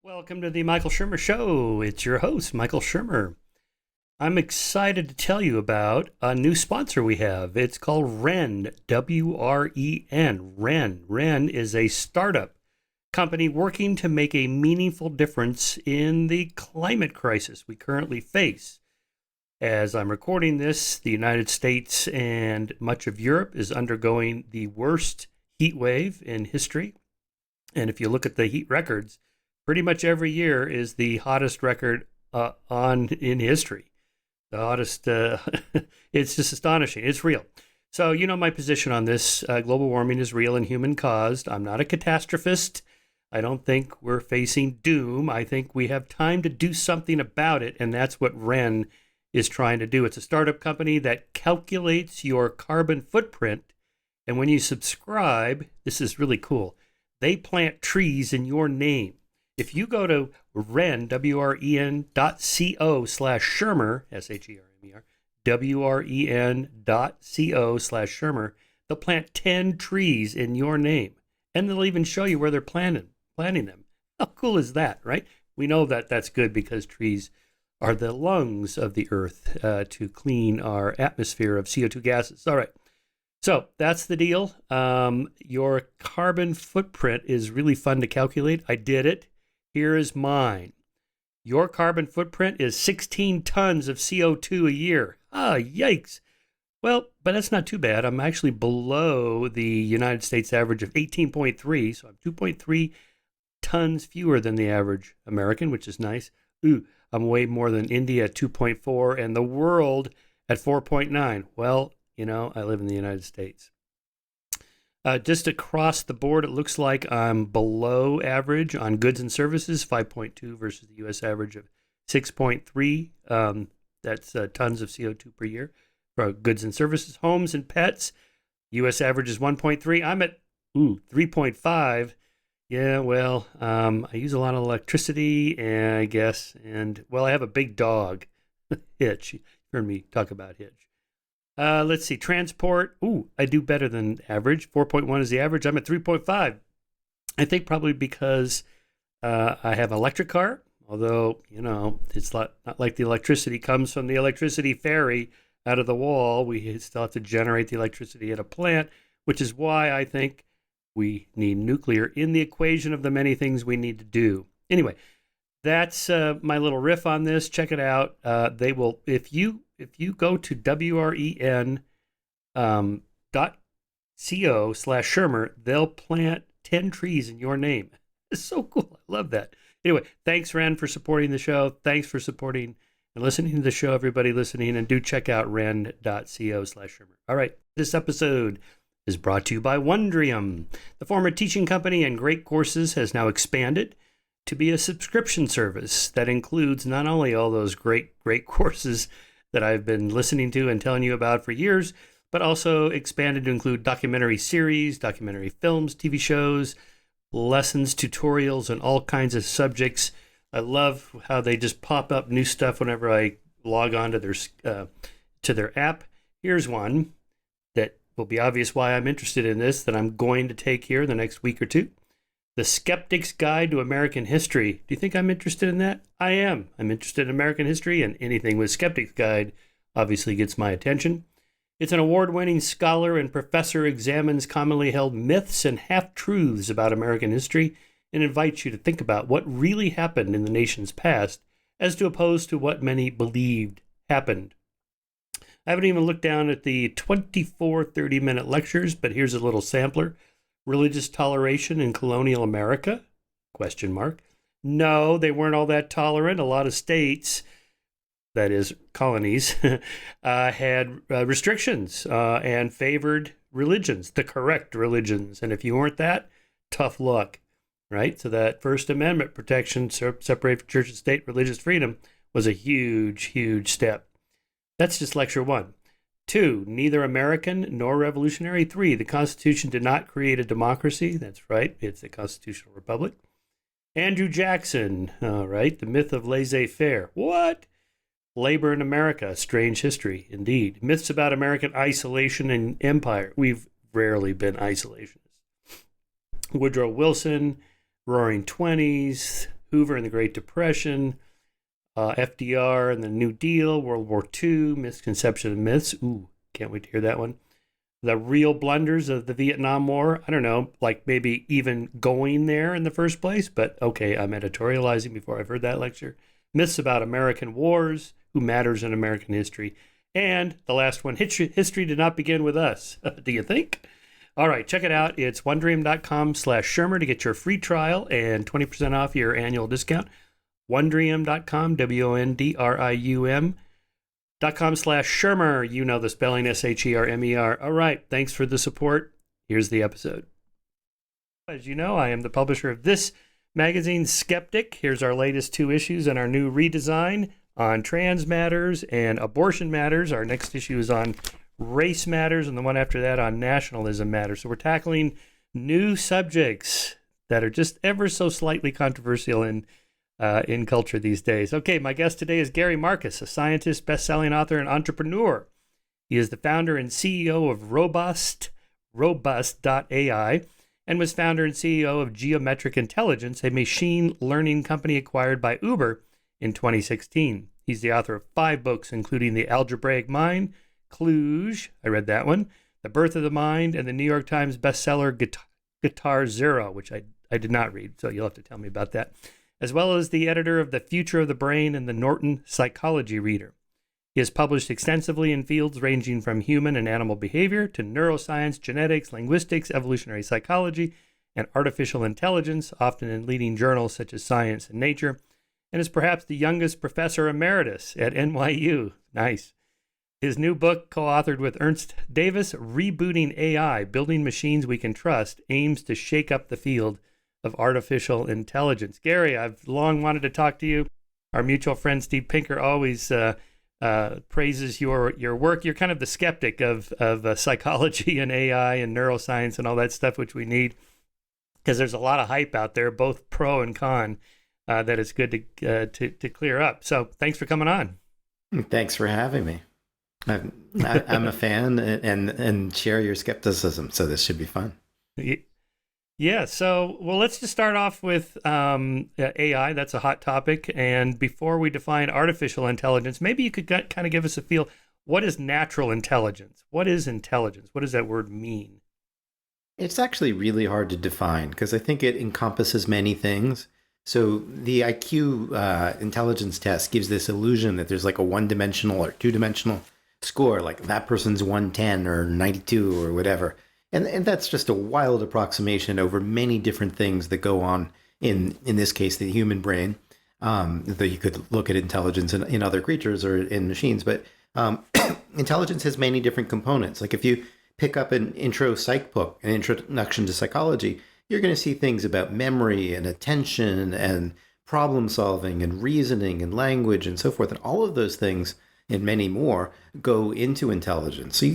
Welcome to the Michael Shermer Show. It's your host, Michael Shermer. I'm excited to tell you about a new sponsor we have. It's called Wren, W-R-E-N. Wren. Wren is a startup company working to make a meaningful difference in the climate crisis we currently face. As I'm recording this, the United States and much of Europe is undergoing the worst heat wave in history. And if you look at the heat records, pretty much every year is the hottest record in history. The hottest, it's just astonishing. It's real. So you know my position on this. Global warming is real and human caused. I'm not a catastrophist. I don't think we're facing doom. I think we have time to do something about it, and that's what Wren is trying to do. It's a startup company that calculates your carbon footprint, and when you subscribe, this is really cool, they plant trees in your name. If you go to Wren, WREN.co/Shermer, S-H-E-R-M-E-R, WREN.co/Shermer, they'll plant 10 trees in your name. And they'll even show you where they're planting them. How cool is that, right? We know that that's good because trees are the lungs of the earth to clean our atmosphere of CO2 gases. All right. So that's the deal. Your carbon footprint is really fun to calculate. I did it. Here is mine. Your carbon footprint is 16 tons of CO2 a year. Ah, yikes. Well, but that's not too bad. I'm actually below the United States average of 18.3, so I'm 2.3 tons fewer than the average American, which is nice. Ooh, I'm way more than India at 2.4 and the world at 4.9. Well, you know, I live in the United States. Just across the board, it looks like I'm below average on goods and services, 5.2 versus the U.S. average of 6.3. That's tons of CO2 per year for goods and services. Homes and pets, U.S. average is 1.3. I'm at 3.5. Yeah, well, I use a lot of electricity, and I guess, I have a big dog, Hitch. You heard me talk about Hitch. Let's see, transport. I do better than average. 4.1 is the average. I'm at 3.5. I think probably because I have an electric car, although, you know, it's not like the electricity comes from the electricity ferry out of the wall. We still have to generate the electricity at a plant, which is why I think we need nuclear in the equation of the many things we need to do. Anyway, that's my little riff on this. Check it out. They will, if you go to WREN.co/Shermer, they'll plant 10 trees in your name. It's so cool. I love that. Anyway, thanks, Wren, for supporting the show. Thanks for supporting and listening to the show, everybody listening. And do check out Wren.co/Shermer. All right, this episode is brought to you by Wondrium. The former teaching company and Great Courses has now expanded to be a subscription service that includes not only all those great courses that I've been listening to and telling you about for years, but also expanded to include documentary series, documentary films, TV shows, lessons, tutorials, and all kinds of subjects. I love how they just pop up new stuff whenever I log on to their app. Here's one that will be obvious why I'm interested in this, that I'm going to take here in the next week or two. The Skeptic's Guide to American History. Do you think I'm interested in that? I am. I'm interested in American history, and anything with Skeptic's Guide obviously gets my attention. It's an award-winning scholar and professor examines commonly held myths and half-truths about American history and invites you to think about what really happened in the nation's past as to opposed to what many believed happened. I haven't even looked down at the 24 30-minute lectures, but here's a little sampler. Religious toleration in colonial America? ? No, they weren't all that tolerant. A lot of states, that is colonies, had restrictions and favored religions, the correct religions. And if you weren't that, tough luck, right? So that First Amendment protection, separate church and state religious freedom, was a huge step. That's just lecture 1. 2, neither American nor revolutionary. 3, the Constitution did not create a democracy. That's right, it's a constitutional republic. Andrew Jackson, all right, the myth of laissez-faire. What? Labor in America, strange history, indeed. Myths about American isolation and empire. We've rarely been isolationists. Woodrow Wilson, Roaring Twenties, Hoover and the Great Depression, FDR and the New Deal, World War II, misconception of myths. Ooh, can't wait to hear that one. The real blunders of the Vietnam War. I don't know, like maybe even going there in the first place, but okay, I'm editorializing before I've heard that lecture. Myths about American wars, who matters in American history. And the last one, history did not begin with us. Do you think? All right, check it out. It's wondrium.com/Shermer to get your free trial and 20% off your annual discount. Wondrium.com, WONDRIUM.com/Shermer. You know the spelling, SHERMER. All right, thanks for the support. Here's the episode. As you know, I am the publisher of this magazine, Skeptic. Here's our latest 2 issues and our new redesign on trans matters and abortion matters. Our next issue is on race matters, and the one after that on nationalism matters. So we're tackling new subjects that are just ever so slightly controversial in culture these days. Okay, my guest today is Gary Marcus, a scientist, best-selling author, and entrepreneur. He is the founder and CEO of Robust.ai, and was founder and CEO of Geometric Intelligence, a machine learning company acquired by Uber in 2016. He's the author of 5 books, including The Algebraic Mind, Cluj, I read that one, The Birth of the Mind, and the New York Times bestseller Guitar Zero, which I did not read, so you'll have to tell me about that, as well as the editor of The Future of the Brain and the Norton Psychology Reader. He has published extensively in fields ranging from human and animal behavior to neuroscience, genetics, linguistics, evolutionary psychology, and artificial intelligence, often in leading journals such as Science and Nature, and is perhaps the youngest professor emeritus at NYU. Nice. His new book, co-authored with Ernst Davis, Rebooting AI, Building Machines We Can Trust, aims to shake up the field of artificial intelligence. Gary, I've long wanted to talk to you. Our mutual friend Steve Pinker always praises your work. You're kind of the skeptic of psychology and AI and neuroscience and all that stuff, which we need, because there's a lot of hype out there, both pro and con, that it's good to clear up. So thanks for coming on. Thanks for having me. I'm a fan and share your skepticism, so this should be fun. Yeah, so, well, let's just start off with AI. That's a hot topic. And before we define artificial intelligence, maybe you could kind of give us a feel. What is natural intelligence? What is intelligence? What does that word mean? It's actually really hard to define because I think it encompasses many things. So the IQ intelligence test gives this illusion that there's like a one-dimensional or two-dimensional score, like that person's 110 or 92 or whatever. And that's just a wild approximation over many different things that go on in this case, the human brain. Though you could look at intelligence in other creatures or in machines, but intelligence has many different components. Like if you pick up an intro psych book, an introduction to psychology, you're going to see things about memory and attention and problem solving and reasoning and language and so forth. And all of those things and many more go into intelligence. So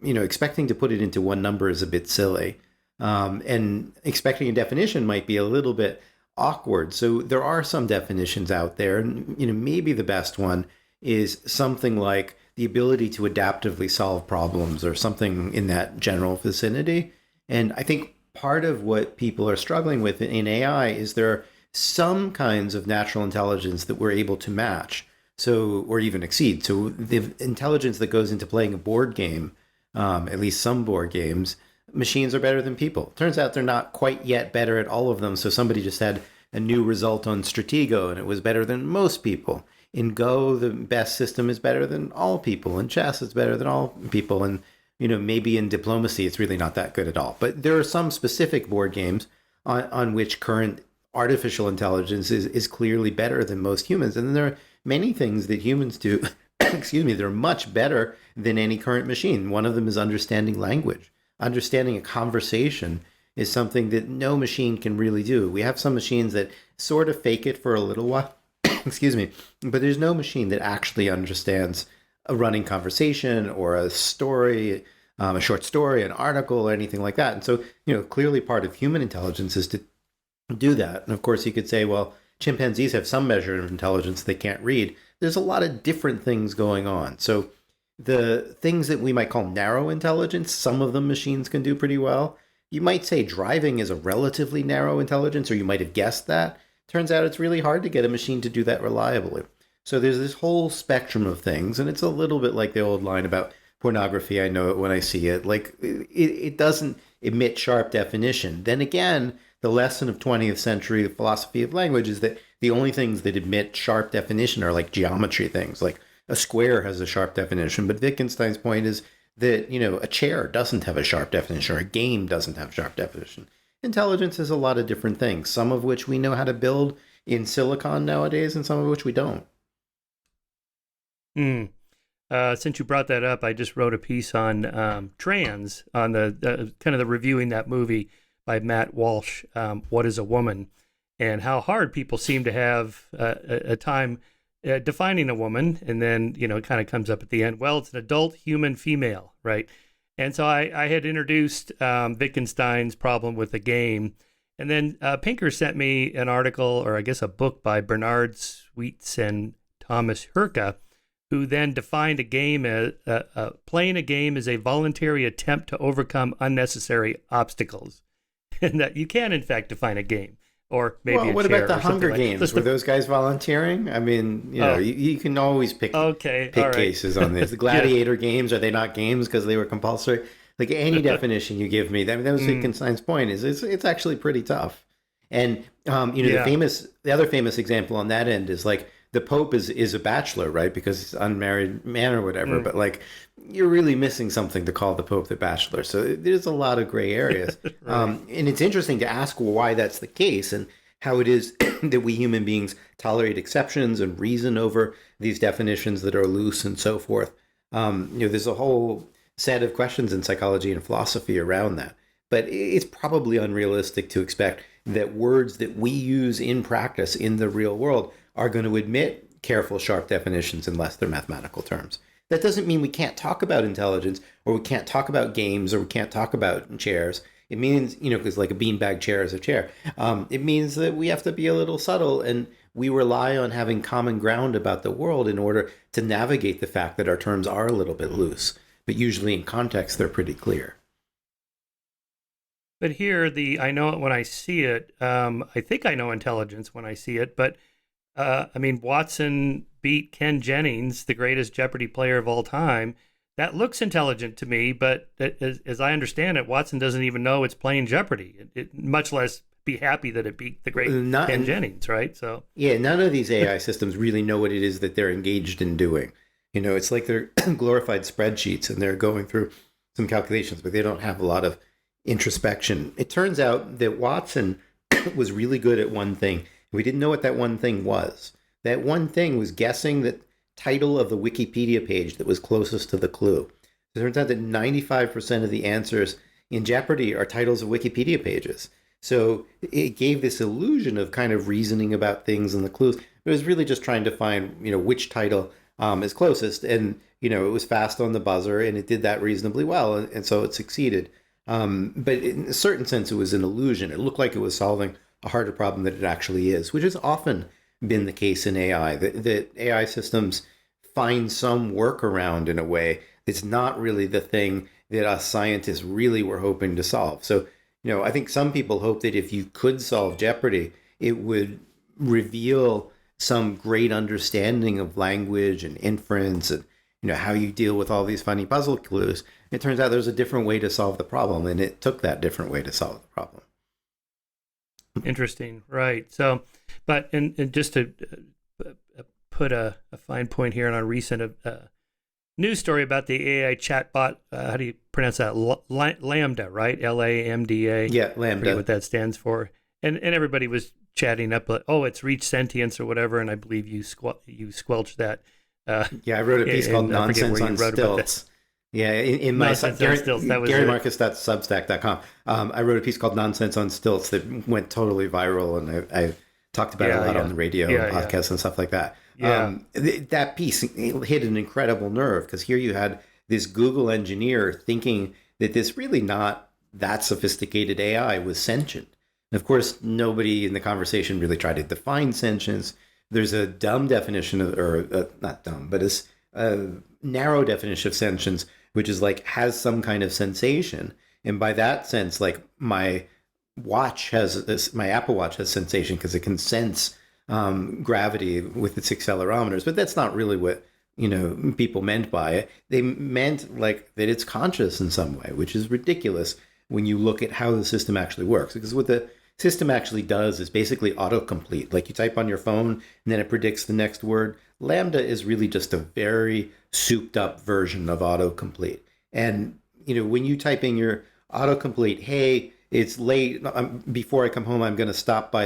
you know, expecting to put it into one number is a bit silly. And expecting a definition might be a little bit awkward. So there are some definitions out there. And, you know, maybe the best one is something like the ability to adaptively solve problems or something in that general vicinity. And I think part of what people are struggling with in AI is there are some kinds of natural intelligence that we're able to match, so or even exceed. So the intelligence that goes into playing a board game, at least some board games, machines are better than people. Turns out they're not quite yet better at all of them. So somebody just had a new result on Stratego and it was better than most people. In Go, the best system is better than all people. In chess, it's better than all people. And, you know, maybe in diplomacy, it's really not that good at all. But there are some specific board games on which current artificial intelligence is clearly better than most humans. And then there are many things that humans do, excuse me, they're much better than any current machine. One of them is understanding language. Understanding a conversation is something that no machine can really do. We have some machines that sort of fake it for a little while, excuse me, but there's no machine that actually understands a running conversation or a story, a short story, an article, or anything like that. And so, you know, clearly part of human intelligence is to do that. And of course, you could say, well, chimpanzees have some measure of intelligence they can't read. There's a lot of different things going on. So the things that we might call narrow intelligence, some of them machines can do pretty well. You might say driving is a relatively narrow intelligence, or you might have guessed that. turns out it's really hard to get a machine to do that reliably. So there's this whole spectrum of things, and it's a little bit like the old line about pornography. I know it when I see it. Like it doesn't emit sharp definition. Then again, the lesson of 20th century philosophy of language is that the only things that emit sharp definition are like geometry things. Like a square has a sharp definition, but Wittgenstein's point is that, a chair doesn't have a sharp definition, or a game doesn't have sharp definition. Intelligence is a lot of different things, some of which we know how to build in silicon nowadays, and some of which we don't. Since you brought that up, I just wrote a piece on trans, on the kind of the reviewing that movie by Matt Walsh, What is a Woman, and how hard people seem to have a time defining a woman. And then, it kind of comes up at the end, well, it's an adult human female, right? And so I had introduced Wittgenstein's problem with the game. And then Pinker sent me an article, or I guess a book by Bernard Sweets and Thomas Herka, who then defined a game as playing a game is a voluntary attempt to overcome unnecessary obstacles. And that you can, in fact, define a game. Or maybe what about the Hunger Games? Were those guys volunteering? I mean, you can always pick cases on this. The Gladiator games, are they not games because they were compulsory? Like any definition you give me, that was Wittgenstein's point. Is it's actually pretty tough. And the other famous example on that end is like the Pope is a bachelor, right? Because he's an unmarried man or whatever. But like you're really missing something to call the Pope the bachelor. So there's a lot of gray areas. Right. And it's interesting to ask why that's the case and how it is that we human beings tolerate exceptions and reason over these definitions that are loose and so forth. There's a whole set of questions in psychology and philosophy around that. But it's probably unrealistic to expect that words that we use in practice in the real world are going to admit careful, sharp definitions unless they're mathematical terms. That doesn't mean we can't talk about intelligence, or we can't talk about games, or we can't talk about chairs. It means, because like a beanbag chair is a chair. It means that we have to be a little subtle, and we rely on having common ground about the world in order to navigate the fact that our terms are a little bit loose. But usually in context, they're pretty clear. But here, I know it when I see it. I think I know intelligence when I see it, but Watson beat Ken Jennings, the greatest Jeopardy player of all time. That looks intelligent to me, but as I understand it, Watson doesn't even know it's playing Jeopardy. Much less be happy that it beat the great Ken Jennings, right? So none of these AI systems really know what it is that they're engaged in doing. It's like they're glorified spreadsheets and they're going through some calculations, but they don't have a lot of introspection. It turns out that Watson was really good at one thing. We didn't know what that one thing was. That one thing was guessing the title of the Wikipedia page that was closest to the clue. It turns out that 95% of the answers in Jeopardy are titles of Wikipedia pages. So it gave this illusion of kind of reasoning about things and the clues. It was really just trying to find, which title is closest. And, it was fast on the buzzer and it did that reasonably well. And so it succeeded. But in a certain sense, it was an illusion. It looked like it was solving a harder problem than it actually is, which has often been the case in AI, that AI systems find some workaround in a way that's not really the thing that us scientists really were hoping to solve. So, I think some people hope that if you could solve Jeopardy, it would reveal some great understanding of language and inference and, how you deal with all these funny puzzle clues. It turns out there's a different way to solve the problem, and it took that different way to solve the problem. Interesting, right? So, but and just to put a fine point here on a recent news story about the AI chatbot. How do you pronounce that? LaMDA, right? LaMDA. Yeah, LaMDA. I forget what that stands for. And everybody was chatting up, like, oh, it's reached sentience or whatever. And I believe you squelched that. I wrote a piece called "Nonsense on Stilts." Yeah, in my GaryMarcus.substack.com, I wrote a piece called "Nonsense on Stilts" that went totally viral, and I talked about it a lot on the radio and podcasts and stuff like that. That piece hit an incredible nerve because here you had this Google engineer thinking that this really not that sophisticated AI was sentient. And of course, nobody in the conversation really tried to define sentience. There's a dumb definition not dumb, but a narrow definition of sentience, which is like has some kind of sensation. And by that sense, like my watch has this, my Apple Watch has sensation because it can sense gravity with its accelerometers, but that's not really what people meant by it. They meant like that it's conscious in some way, which is ridiculous when you look at how the system actually works. Because what the system actually does is basically autocomplete. Like you type on your phone and then it predicts the next word. LaMDA is really just a very souped up version of autocomplete. And when you type in your autocomplete, hey, it's late. Before I come home, I'm going to stop by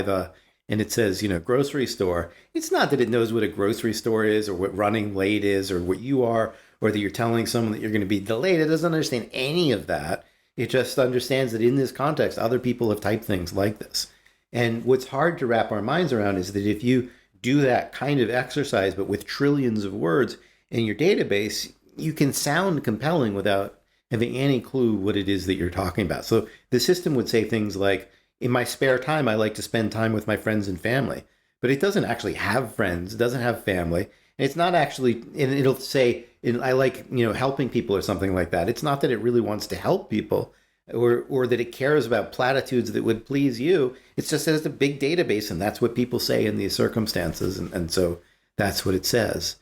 and it says, grocery store. It's not that it knows what a grocery store is or what running late is or what you are, or that you're telling someone that you're going to be delayed. It doesn't understand any of that. It just understands that in this context, other people have typed things like this. And what's hard to wrap our minds around is that if you do that kind of exercise, but with trillions of words in your database, you can sound compelling without having any clue what it is that you're talking about. So the system would say things like, in my spare time, I like to spend time with my friends and family. But it doesn't actually have friends, it doesn't have family. And it's not actually, and it'll say, I like, helping people or something like that. It's not that it really wants to help people or that it cares about platitudes that would please you. It's just that it's a big database and that's what people say in these circumstances. And so that's what it says.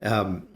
And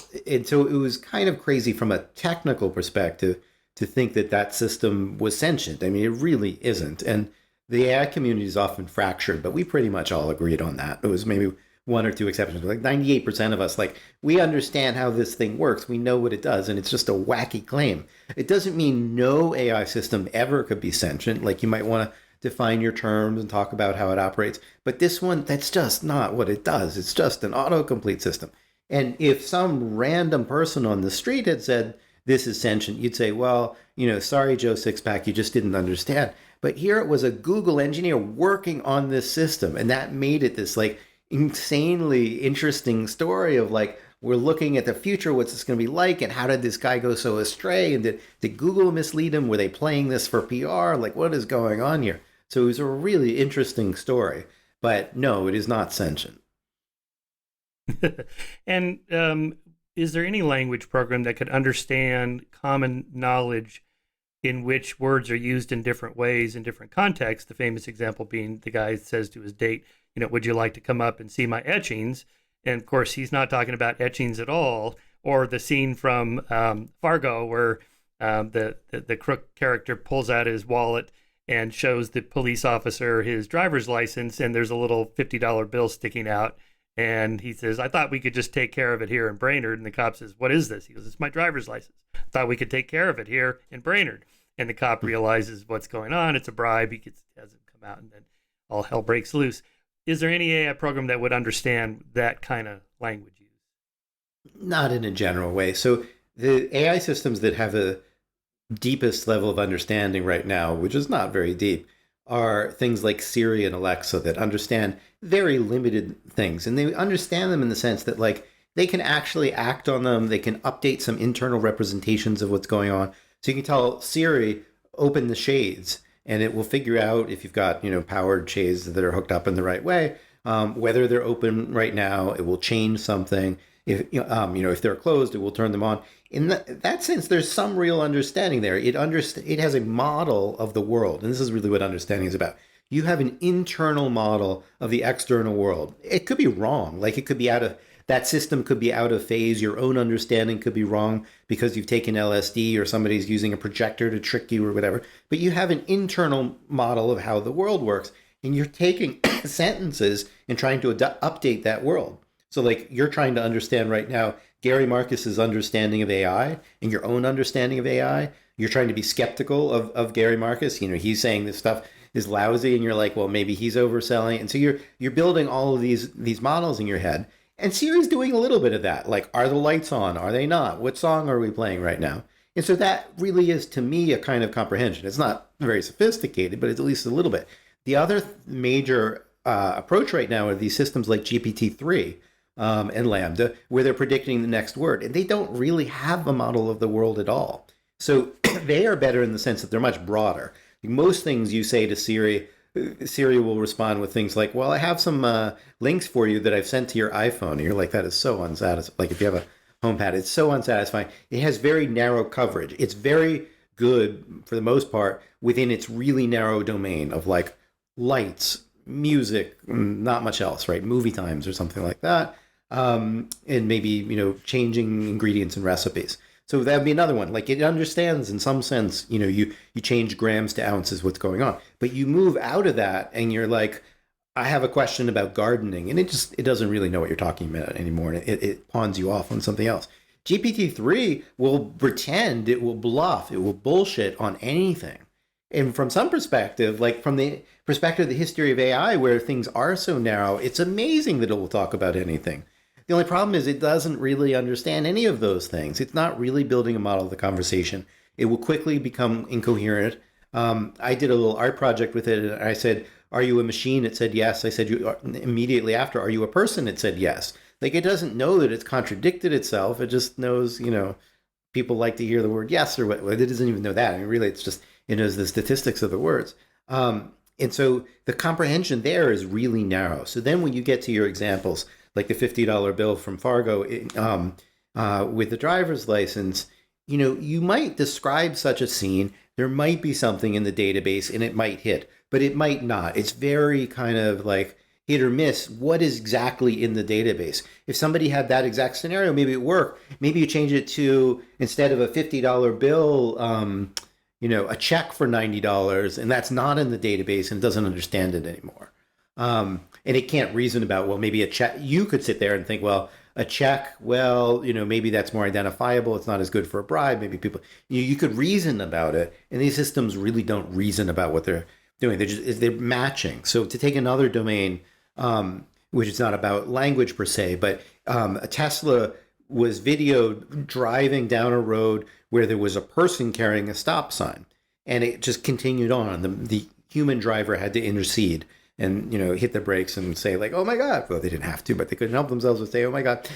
so it was kind of crazy from a technical perspective to think that that system was sentient. I mean, it really isn't. And the AI community is often fractured, but we pretty much all agreed on that. It was maybe one or two exceptions, like 98% of us, like, we understand how this thing works. We know what it does, and it's just a wacky claim. It doesn't mean no AI system ever could be sentient. Like, you might want to define your terms and talk about how it operates. But this one, that's just not what it does. It's just an autocomplete system. And if some random person on the street had said, this is sentient, you'd say, well, sorry, Joe Sixpack, you just didn't understand. But here it was a Google engineer working on this system, and that made it this like insanely interesting story of like, we're looking at the future, what's this going to be like, and how did this guy go so astray, and did Google mislead him? Were they playing this for PR? Like, what is going on here? So it was a really interesting story, but no, it is not sentient. And is there any language program that could understand common knowledge in which words are used in different ways in different contexts? The famous example being the guy says to his date, would you like to come up and see my etchings? And of course, he's not talking about etchings at all. Or the scene from Fargo where the crook character pulls out his wallet and shows the police officer his driver's license, and there's a little $50 bill sticking out. And he says, I thought we could just take care of it here in Brainerd. And the cop says, what is this? He goes, it's my driver's license. I thought we could take care of it here in Brainerd. And the cop realizes what's going on. It's a bribe. He has him come out, and then all hell breaks loose. Is there any AI program that would understand that kind of language use? Not in a general way. So the AI systems that have the deepest level of understanding right now, which is not very deep, are things like Siri and Alexa that understand very limited things. And they understand them in the sense that, like, they can actually act on them. They can update some internal representations of what's going on. So you can tell Siri, open the shades, and it will figure out if you've got, powered shades that are hooked up in the right way, whether they're open right now. It will change something. If they're closed, it will turn them on. In that sense, there's some real understanding there. It has a model of the world, and this is really what understanding is about. You have an internal model of the external world. It could be wrong. Like, it could be that system could be out of phase. Your own understanding could be wrong because you've taken LSD or somebody's using a projector to trick you or whatever. But you have an internal model of how the world works, and you're taking sentences and trying to update that world. So, like, you're trying to understand right now Gary Marcus's understanding of AI and your own understanding of AI. You're trying to be skeptical of Gary Marcus. He's saying this stuff is lousy, and you're like, well, maybe he's overselling. And so you're building all of these models in your head. And Siri's doing a little bit of that. Like, are the lights on? Are they not? What song are we playing right now? And so that really is, to me, a kind of comprehension. It's not very sophisticated, but it's at least a little bit. The other major approach right now are these systems like GPT-3 and LaMDA, where they're predicting the next word. And they don't really have a model of the world at all. So they are better in the sense that they're much broader. Most things you say to Siri will respond with things like, well, I have some links for you that I've sent to your iPhone. And you're like, that is so unsatisfying. Like, if you have a HomePad, it's so unsatisfying. It has very narrow coverage. It's very good for the most part within its really narrow domain of like lights, music, not much else, right? Movie times or something like that. And maybe, changing ingredients and recipes. So that would be another one. Like it understands in some sense, you change grams to ounces, what's going on. But you move out of that and you're like, I have a question about gardening. And it doesn't really know what you're talking about anymore. And it pawns you off on something else. GPT-3 will pretend, it will bluff, it will bullshit on anything. And from some perspective, like from the perspective of the history of AI, where things are so narrow, it's amazing that it will talk about anything. The only problem is it doesn't really understand any of those things. It's not really building a model of the conversation. It will quickly become incoherent. I did a little art project with it, and I said, "Are you a machine?" It said yes. I said, immediately after, "Are you a person?" It said yes. Like it doesn't know that it's contradicted itself. It just knows, people like to hear the word yes or what. It doesn't even know that. I mean, really, it's just it knows the statistics of the words. And so the comprehension there is really narrow. So then when you get to your examples, like the $50 bill from Fargo with the driver's license, you might describe such a scene. There might be something in the database and it might hit, but it might not. It's very kind of like hit or miss. What is exactly in the database? If somebody had that exact scenario, maybe it worked. Maybe you change it to, instead of a $50 bill, a check for $90, and that's not in the database and it doesn't understand it anymore. And it can't reason about, well, maybe a check. You could sit there and think, well, a check, well, maybe that's more identifiable. It's not as good for a bribe. Maybe people, you could reason about it. And these systems really don't reason about what they're doing. They're matching. So to take another domain, which is not about language per se, but a Tesla was videoed driving down a road where there was a person carrying a stop sign. And it just continued on. The human driver had to intercede and hit the brakes and say like, oh my God. Well, they didn't have to, but they couldn't help themselves but say, oh my God.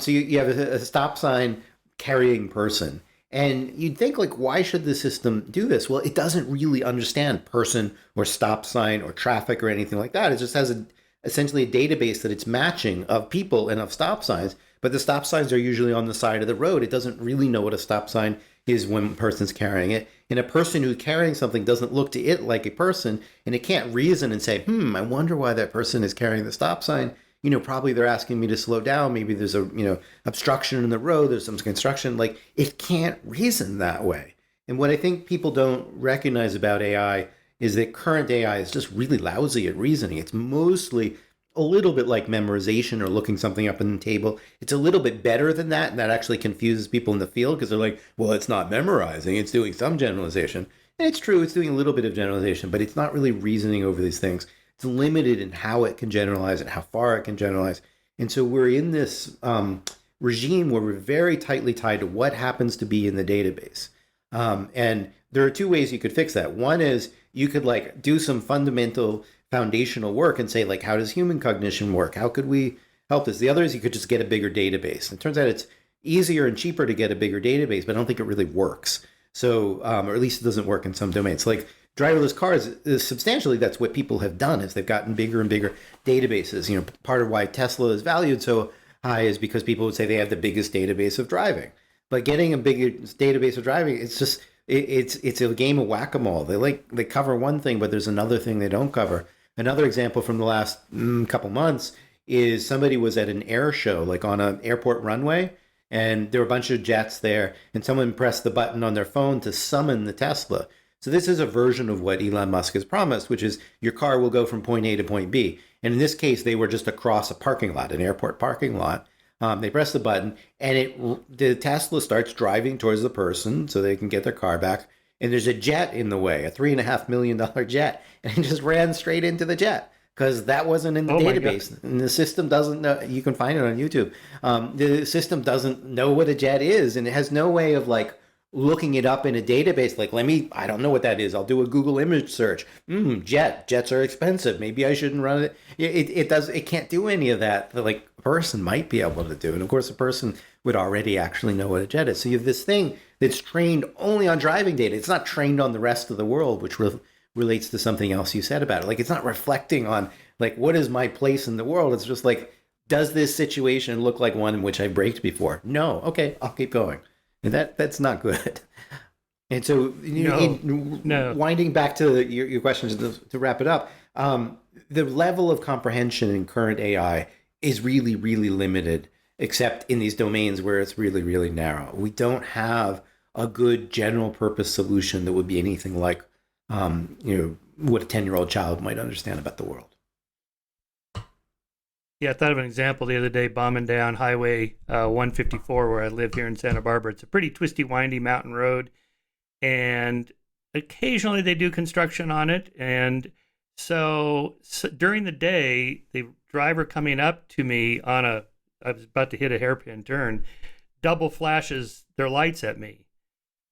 So you have a stop sign carrying person. And you'd think like, why should the system do this? Well, it doesn't really understand person or stop sign or traffic or anything like that. It just has essentially a database that it's matching of people and of stop signs. But the stop signs are usually on the side of the road. It doesn't really know what a stop sign is when a person's carrying it. And a person who's carrying something doesn't look to it like a person, and it can't reason and say, I wonder why that person is carrying the stop sign. Probably they're asking me to slow down. Maybe there's a, obstruction in the road. There's some construction. Like it can't reason that way. And what I think people don't recognize about AI is that current AI is just really lousy at reasoning. It's mostly a little bit like memorization or looking something up on the table. It's a little bit better than that, and that actually confuses people in the field because they're like, well, it's not memorizing, it's doing some generalization. And it's true, it's doing a little bit of generalization, but it's not really reasoning over these things. It's limited in how it can generalize and how far it can generalize. And so we're in this regime where we're very tightly tied to what happens to be in the database. And there are two ways you could fix that. One is you could like do some fundamental foundational work and say like, how does human cognition work? How could we help this? The other is you could just get a bigger database. It turns out it's easier and cheaper to get a bigger database, but I don't think it really works. So, or at least it doesn't work in some domains. Like driverless cars, substantially, that's what people have done is they've gotten bigger and bigger databases. Part of why Tesla is valued so high is because people would say they have the biggest database of driving. But getting a bigger database of driving, it's just, it's a game of whack-a-mole. They cover one thing, but there's another thing they don't cover. Another example from the last couple months is somebody was at an air show, like on an airport runway, and there were a bunch of jets there, and someone pressed the button on their phone to summon the Tesla. So this is a version of what Elon Musk has promised, which is your car will go from point A to point B. And in this case, they were just across a parking lot, an airport parking lot. They press the button, and the Tesla starts driving towards the person so they can get their car back. And there's a jet in the way, a $3.5 million jet, and it just ran straight into the jet because that wasn't in the database. And the system doesn't know. You can find it on YouTube. The system doesn't know what a jet is, and it has no way of like looking it up in a database. Like, I don't know what that is. I'll do a Google image search. Jets are expensive. Maybe I shouldn't run it. It can't do any of that. Like a person might be able to do. And of course, a person would already actually know what a jet is. So you have this thing that's trained only on driving data. It's not trained on the rest of the world, which relates to something else you said about it. Like, it's not reflecting on like, what is my place in the world? It's just like, does this situation look like one in which I braked before? No. Okay, I'll keep going. And that's not good. And so, No. winding back to your questions to wrap it up, the level of comprehension in current AI is really, really limited, except in these domains where it's really, really narrow. We don't have a good general purpose solution that would be anything like, what a 10-year-old child might understand about the world. Yeah, I thought of an example the other day, bombing down Highway 154 where I live here in Santa Barbara. It's a pretty twisty, windy mountain road, and occasionally they do construction on it. And so during the day, the driver coming up to me I was about to hit a hairpin turn, double flashes their lights at me.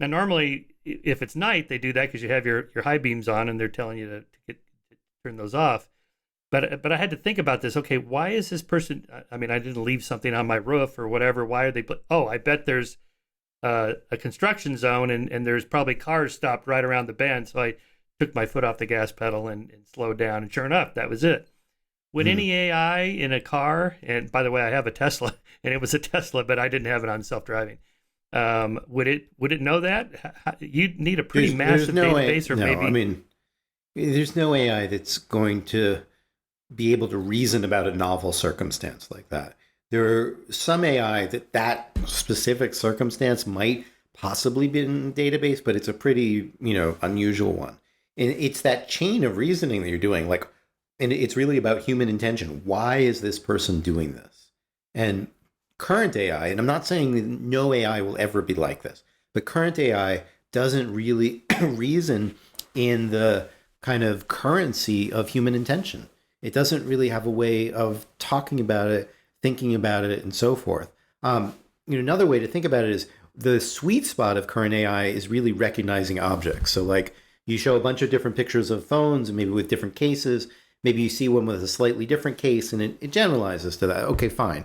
Now, normally, if it's night, they do that because you have your high beams on and they're telling you to turn those off. But I had to think about this. Okay, why is this person? I mean, I didn't leave something on my roof or whatever. Why are they? Oh, I bet there's a construction zone and there's probably cars stopped right around the bend. So I took my foot off the gas pedal and slowed down. And sure enough, that was it. Would any AI in a car? And by the way, I have a Tesla, and it was a Tesla, but I didn't have it on self-driving. Would it know that? You'd need a pretty massive database, or maybe. I mean, there's no AI that's going to be able to reason about a novel circumstance like that. There are some AI that specific circumstance might possibly be in the database, but it's a pretty, unusual one. And it's that chain of reasoning that you're doing, and it's really about human intention. Why is this person doing this? And current AI, and I'm not saying that no AI will ever be like this, but current AI doesn't really reason in the kind of currency of human intention. It doesn't really have a way of talking about it, thinking about it, and so forth. Another way to think about it is the sweet spot of current AI is really recognizing objects. So you show a bunch of different pictures of phones, and maybe with different cases. Maybe you see one with a slightly different case, and it generalizes to that. Okay, fine.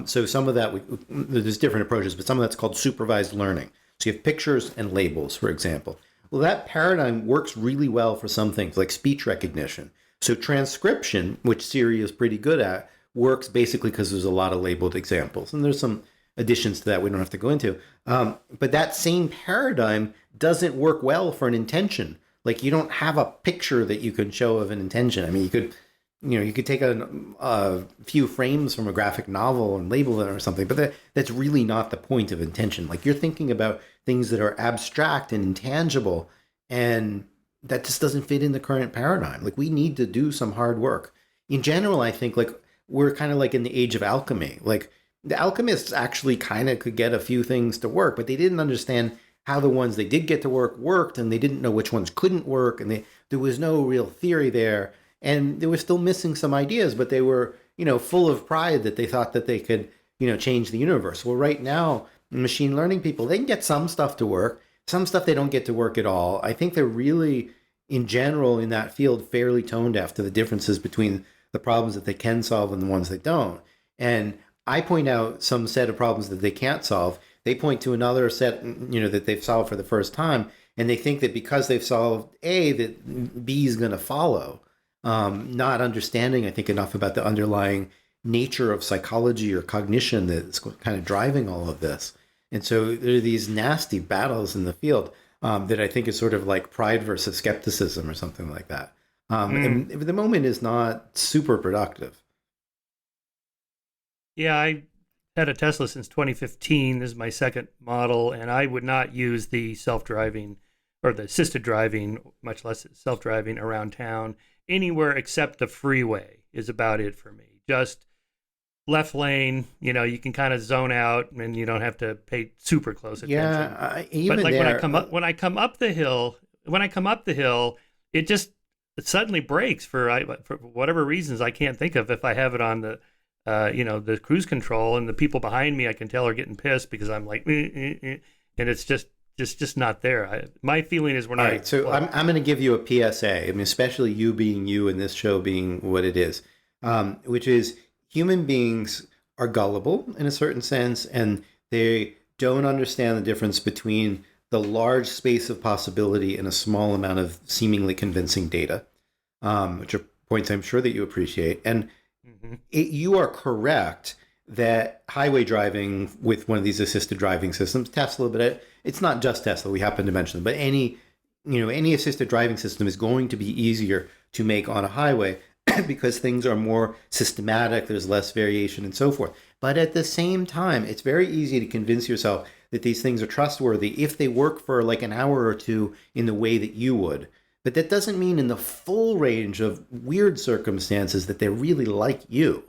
So some of that, there's different approaches, but some of that's called supervised learning. So you have pictures and labels, for example. Well, that paradigm works really well for some things like speech recognition. So transcription, which Siri is pretty good at, works basically because there's a lot of labeled examples. And there's some additions to that we don't have to go into. But that same paradigm doesn't work well for an intention. You don't have a picture that you can show of an intention. I mean, you could take a few frames from a graphic novel and label it or something, but that's really not the point of intention. You're thinking about things that are abstract and intangible, and that just doesn't fit in the current paradigm. We need to do some hard work. In general, I think we're kind of in the age of alchemy. The alchemists actually kind of could get a few things to work, but they didn't understand how the ones they did get to work worked, and they didn't know which ones couldn't work, and there was no real theory there, and they were still missing some ideas, but they were, full of pride that they thought that they could, change the universe. Well, right now, machine learning people, they can get some stuff to work, some stuff they don't get to work at all. I think they're really, in general, in that field, fairly tone deaf to the differences between the problems that they can solve and the ones they don't. And I point out some set of problems that they can't solve. They point to another set, that they've solved for the first time, and they think that because they've solved A, that B is going to follow. Not understanding, I think, enough about the underlying nature of psychology or cognition that's kind of driving all of this. And so there are these nasty battles in the field that I think is sort of like pride versus skepticism or something like that. And the moment is not super productive. Yeah, I had a Tesla since 2015. This is my second model, and I would not use the self-driving or the assisted driving, much less self-driving around town, anywhere except the freeway is about it for me. Just left lane, you can kind of zone out, and you don't have to pay super close attention. Yeah, even but there, when I come up the hill, it suddenly breaks for whatever reasons I can't think of. If I have it on the the cruise control, and the people behind me, I can tell are getting pissed because I'm and it's just not there. My feeling is we're not. All right, so I'm going to give you a PSA. I mean, especially you being you and this show being what it is, which is human beings are gullible in a certain sense, and they don't understand the difference between the large space of possibility and a small amount of seemingly convincing data, which are points I'm sure that you appreciate. And you are correct that highway driving with one of these assisted driving systems, Tesla, but it's not just Tesla, we happen to mention them, but any assisted driving system is going to be easier to make on a highway because things are more systematic, there's less variation and so forth. But at the same time, it's very easy to convince yourself that these things are trustworthy if they work for like an hour or two in the way that you would. But that doesn't mean in the full range of weird circumstances that they're really like you.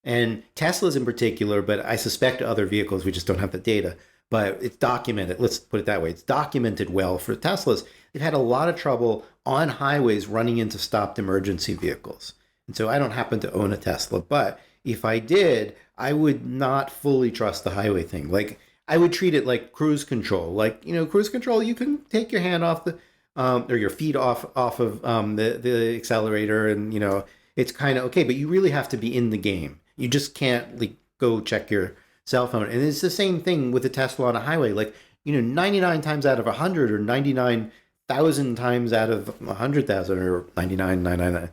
And Teslas in particular, but I suspect other vehicles, we just don't have the data, but it's documented. Let's put it that way. It's documented well for Teslas. They've had a lot of trouble on highways running into stopped emergency vehicles. And so I don't happen to own a Tesla, but if I did, I would not fully trust the highway thing. Like I would treat it like cruise control. Like, cruise control, you can take your hand off the, or your feet off of the accelerator, and it's kind of okay. But you really have to be in the game. You just can't like go check your cell phone. And it's the same thing with a Tesla on a highway. Like 99 times out of 100, or 99,000 times out of 100,000, or 99,999,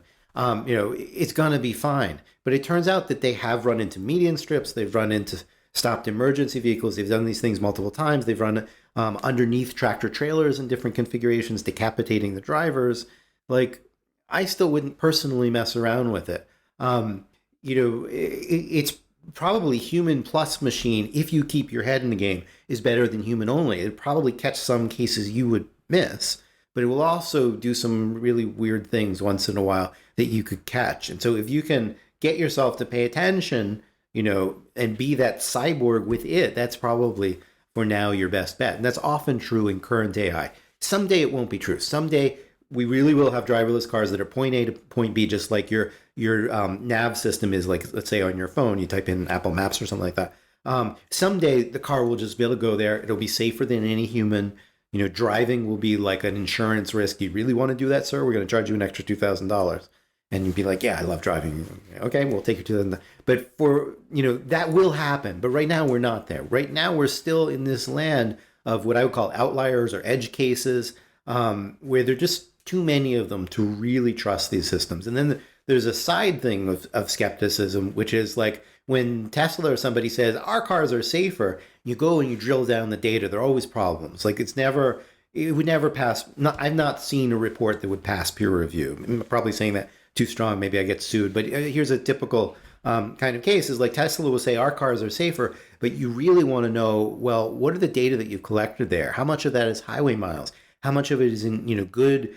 it's gonna be fine. But it turns out that they have run into median strips. They've run into stopped emergency vehicles. They've done these things multiple times. They've run underneath tractor trailers in different configurations, decapitating the drivers. Like, I still wouldn't personally mess around with it. It's probably human plus machine, if you keep your head in the game, is better than human only. It'd probably catch some cases you would miss, but it will also do some really weird things once in a while that you could catch. And so if you can get yourself to pay attention, and be that cyborg with it, that's probably for now your best bet. And that's often true in current AI. Someday it won't be true. Someday we really will have driverless cars that are point A to point B, just like your nav system is, like, let's say on your phone, you type in Apple Maps or something like that. Someday the car will just be able to go there. It'll be safer than any human. Driving will be like an insurance risk. You really want to do that, sir? We're going to charge you an extra $2,000. And you'd be like, yeah, I love driving. Okay, we'll take you to the... But that will happen. But right now we're not there. Right now we're still in this land of what I would call outliers or edge cases, where there are just too many of them to really trust these systems. And then there's a side thing of skepticism, which is like when Tesla or somebody says, our cars are safer, you go and you drill down the data, there are always problems. Like it would never pass. I've not seen a report that would pass peer review. I'm probably saying that too strong, maybe I get sued. But here's a typical kind of case is like Tesla will say our cars are safer, but you really want to know, well, what are the data that you've collected there? How much of that is highway miles? How much of it is in good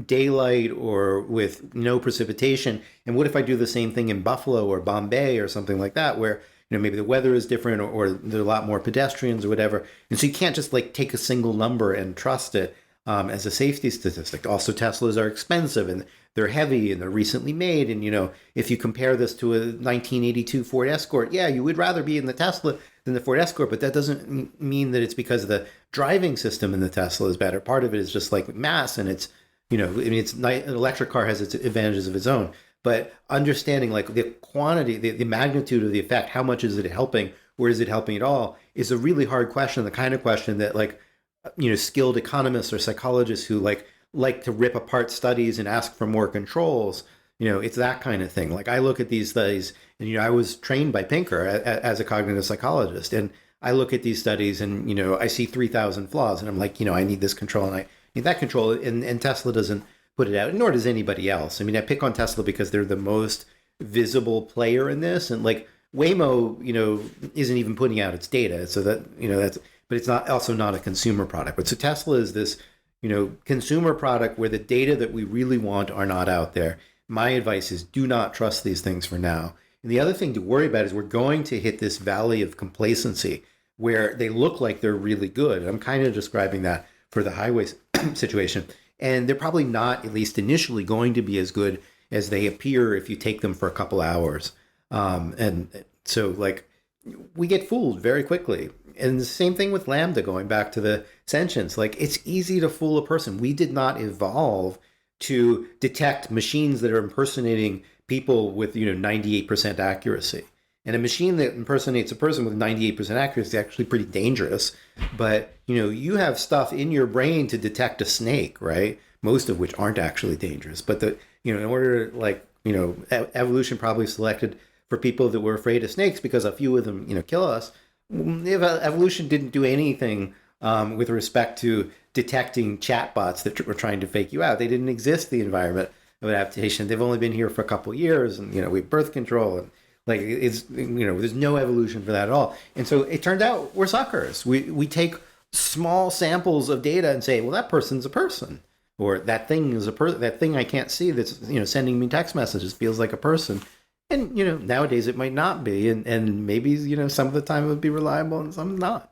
daylight or with no precipitation? And what if I do the same thing in Buffalo or Bombay or something like that, where maybe the weather is different, or there are a lot more pedestrians or whatever? And so you can't just like take a single number and trust it as a safety statistic. Also, Teslas are expensive and they're heavy and they're recently made. And, if you compare this to a 1982 Ford Escort, yeah, you would rather be in the Tesla than the Ford Escort, but that doesn't mean that it's because of the driving system in the Tesla is better. Part of it is just like mass, and it's, an electric car has its advantages of its own. But understanding like the quantity, the magnitude of the effect, how much is it helping, or is it helping at all, is a really hard question. The kind of question that like, skilled economists or psychologists who like to rip apart studies and ask for more controls, it's that kind of thing. Like I look at these studies, and I was trained by Pinker as a cognitive psychologist, and I look at these studies and I see 3,000 flaws, and I'm like, I need this control and I need that control, and Tesla doesn't put it out, nor does anybody else. I mean, I pick on Tesla because they're the most visible player in this, and like Waymo, isn't even putting out its data, so that that's. But it's not a consumer product. But so Tesla is this, consumer product where the data that we really want are not out there. My advice is do not trust these things for now. And the other thing to worry about is we're going to hit this valley of complacency where they look like they're really good. I'm kind of describing that for the highway situation. And they're probably not, at least initially, going to be as good as they appear if you take them for a couple hours. And so like we get fooled very quickly. And the same thing with LaMDA, going back to the sentience. Like, it's easy to fool a person. We did not evolve to detect machines that are impersonating people with 98% accuracy. And a machine that impersonates a person with 98% accuracy is actually pretty dangerous. But you have stuff in your brain to detect a snake, right? Most of which aren't actually dangerous. But in order, evolution probably selected for people that were afraid of snakes because a few of them, kill us. If evolution didn't do anything with respect to detecting chatbots that were trying to fake you out. They didn't exist in the environment of adaptation. They've only been here for a couple of years, and we have birth control, and like it's there's no evolution for that at all. And so it turned out we're suckers. We take small samples of data and say, well, that person's a person, or that thing is a person. That thing I can't see that's sending me text messages feels like a person. And nowadays it might not be, and maybe some of the time it would be reliable and some not.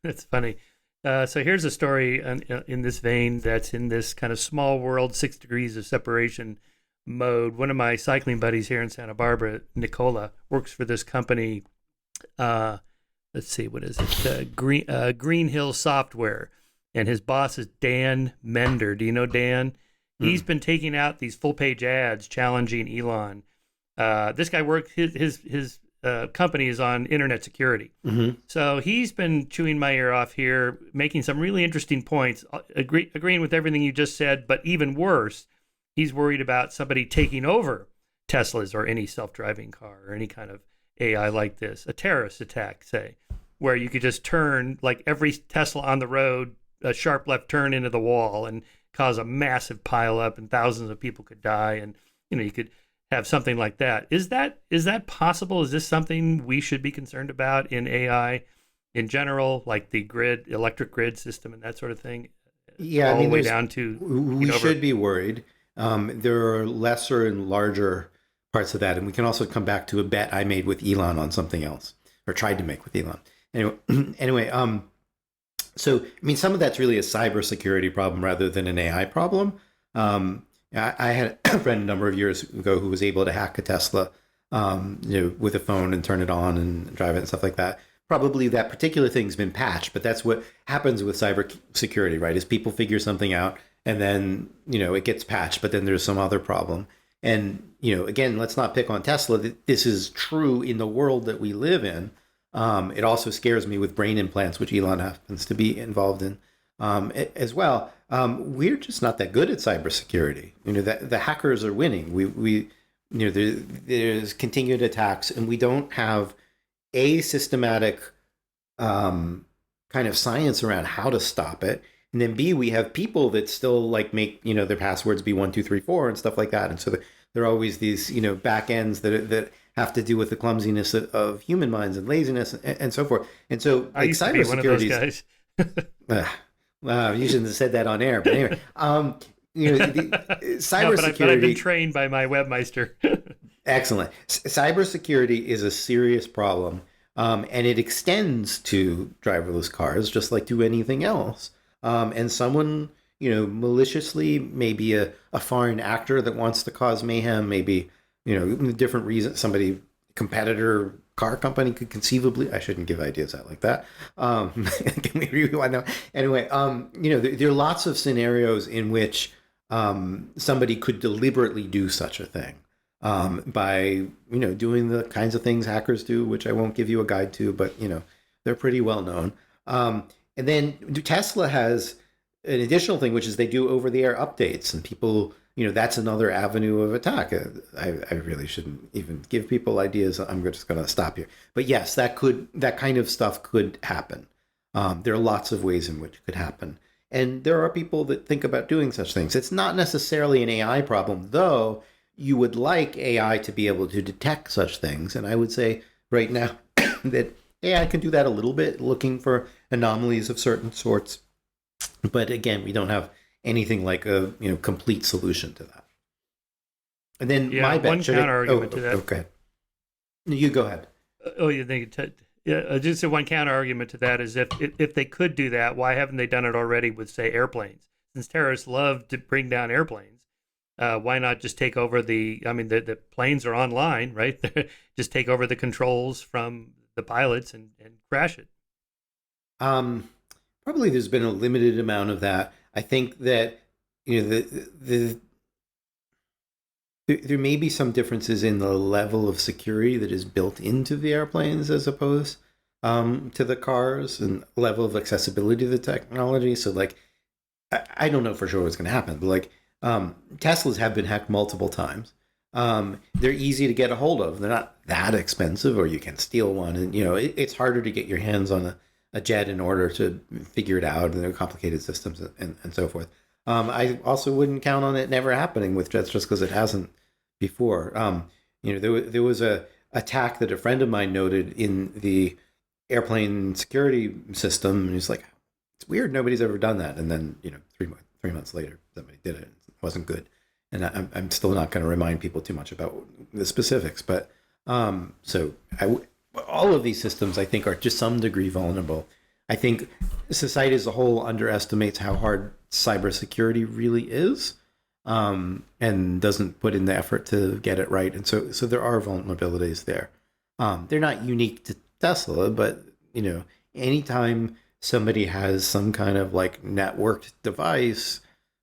That's funny. So here's a story in this vein that's in this kind of small world, 6 degrees of separation mode. One of my cycling buddies here in Santa Barbara, Nicola, works for this company. Let's see, what is it? Green Hill Software. And his boss is Dan Mender. Do you know Dan? He's been taking out these full-page ads challenging Elon. This guy works, his company is on internet security. Mm-hmm. So he's been chewing my ear off here, making some really interesting points, agreeing with everything you just said, but even worse, he's worried about somebody taking over Teslas or any self-driving car or any kind of AI like this, a terrorist attack, say, where you could just turn, like every Tesla on the road, a sharp left turn into the wall and cause a massive pileup and thousands of people could die. And, you could have something like that. Is that possible? Is this something we should be concerned about in AI in general, like the electric grid system and that sort of thing? Yeah, all the way down to we should be worried. There are lesser and larger parts of that, and we can also come back to a bet I made with Elon on something else, or tried to make with Elon. Anyway, so some of that's really a cybersecurity problem rather than an AI problem. I had a friend a number of years ago who was able to hack a Tesla, with a phone and turn it on and drive it and stuff like that. Probably that particular thing's been patched, but that's what happens with cybersecurity, right? Is people figure something out and then, it gets patched, but then there's some other problem. And, again, let's not pick on Tesla. This is true in the world that we live in. It also scares me with brain implants, which Elon happens to be involved in as well. We're just not that good at cybersecurity. The hackers are winning. There's continued attacks, and we don't have a systematic kind of science around how to stop it. And then B, we have people that still make their passwords be 1, 2, 3, 4 and stuff like that. And so there are always these back ends that have to do with the clumsiness of human minds and laziness and so forth. And so I used to be one of those guys. You shouldn't have said that on air, but anyway, cybersecurity. But I've been trained by my webmeister. Excellent. Cybersecurity is a serious problem, and it extends to driverless cars, just like to anything else. And someone, maliciously, maybe a foreign actor that wants to cause mayhem, maybe different reasons. Somebody, competitor car company could conceivably, I shouldn't give ideas out like that. Can we rewind now? Anyway, there are lots of scenarios in which somebody could deliberately do such a thing by, doing the kinds of things hackers do, which I won't give you a guide to, but, they're pretty well known. And then Tesla has an additional thing, which is they do over-the-air updates, and people, that's another avenue of attack. I really shouldn't even give people ideas. I'm just going to stop here. But yes, that kind of stuff could happen. There are lots of ways in which it could happen. And there are people that think about doing such things. It's not necessarily an AI problem, though you would like AI to be able to detect such things. And I would say right now that AI can do that a little bit, looking for anomalies of certain sorts. But again, we don't have anything like a complete solution to that. And then my bet. One counter argument to that. Okay, you go ahead. You think? Just one counter argument to that is if they could do that, why haven't they done it already with, say, airplanes? Since terrorists love to bring down airplanes, why not just take over the planes are online, right? Just take over the controls from the pilots and crash it. Probably there's been a limited amount of that. I think that there may be some differences in the level of security that is built into the airplanes as opposed to the cars, and level of accessibility to the technology. So I don't know for sure what's going to happen, but Teslas have been hacked multiple times. They're easy to get a hold of. They're not that expensive, or you can steal one. And, it's harder to get your hands on a jet in order to figure it out, and they're complicated systems and so forth. I also wouldn't count on it never happening with jets just because it hasn't before. There was a attack that a friend of mine noted in the airplane security system, and he's like, "It's weird, nobody's ever done that." And then, 3 months later, somebody did it. It wasn't good, and I'm still not going to remind people too much about the specifics. But all of these systems, I think, are to some degree vulnerable. I think society as a whole underestimates how hard cybersecurity really is, and doesn't put in the effort to get it right. And so there are vulnerabilities there. They're not unique to Tesla, but anytime somebody has some kind of like networked device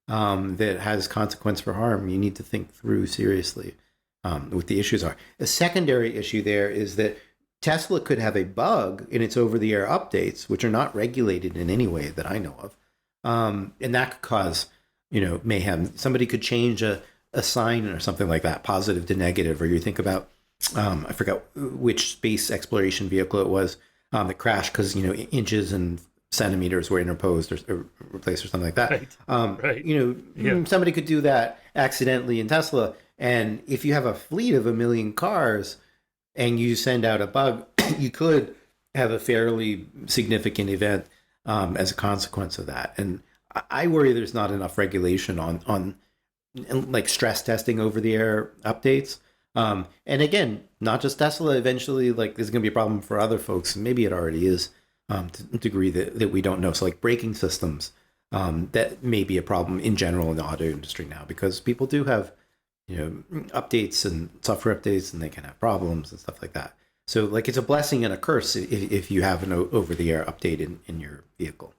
that has consequence for harm, you need to think through seriously what the issues are. A secondary issue there is that Tesla could have a bug in its over-the-air updates, which are not regulated in any way that I know of, and that could cause mayhem. Somebody could change a sign or something like that, positive to negative, or you think about I forgot which space exploration vehicle it was that crashed because inches and centimeters were interposed or replaced or something like that. Right. Somebody could do that accidentally in Tesla, and if you have a fleet of 1 million cars and you send out a bug, you could have a fairly significant event as a consequence of that. And I worry there's not enough regulation on like stress testing over the air updates. And again, not just Tesla. Eventually, like, there's going to be a problem for other folks, and maybe it already is to a degree that we don't know. So, like braking systems, that may be a problem in general in the auto industry now, because people do have updates and software updates, and they can have problems and stuff like that. So, like, it's a blessing and a curse if you have an over-the-air update in your vehicle.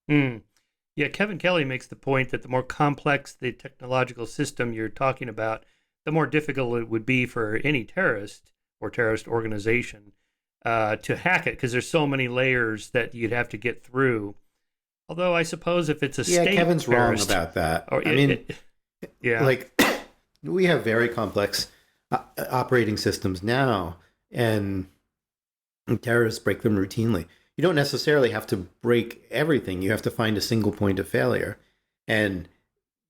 Yeah, Kevin Kelly makes the point that the more complex the technological system you're talking about, the more difficult it would be for any terrorist or terrorist organization to hack it, because there's so many layers that you'd have to get through. Although I suppose if it's a state Kevin's terrorist, wrong about that. Yeah, like we have very complex operating systems now, and terrorists break them routinely. You don't necessarily have to break everything. You have to find a single point of failure. And,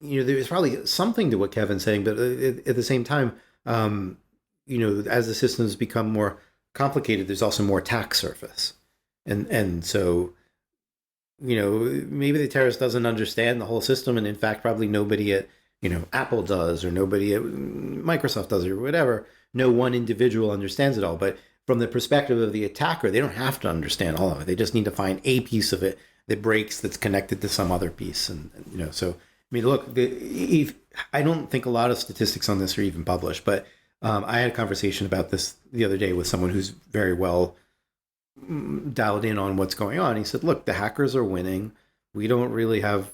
there's probably something to what Kevin's saying, but at the same time, as the systems become more complicated, there's also more attack surface. And so, maybe the terrorist doesn't understand the whole system. And in fact, probably nobody at, Apple does, or nobody at Microsoft does, or whatever. No one individual understands it all. But from the perspective of the attacker, they don't have to understand all of it. They just need to find a piece of it that breaks, that's connected to some other piece. And so, I mean, look, I don't think a lot of statistics on this are even published, but I had a conversation about this the other day with someone who's very well dialed in on what's going on. He said, look, the hackers are winning. We don't really have,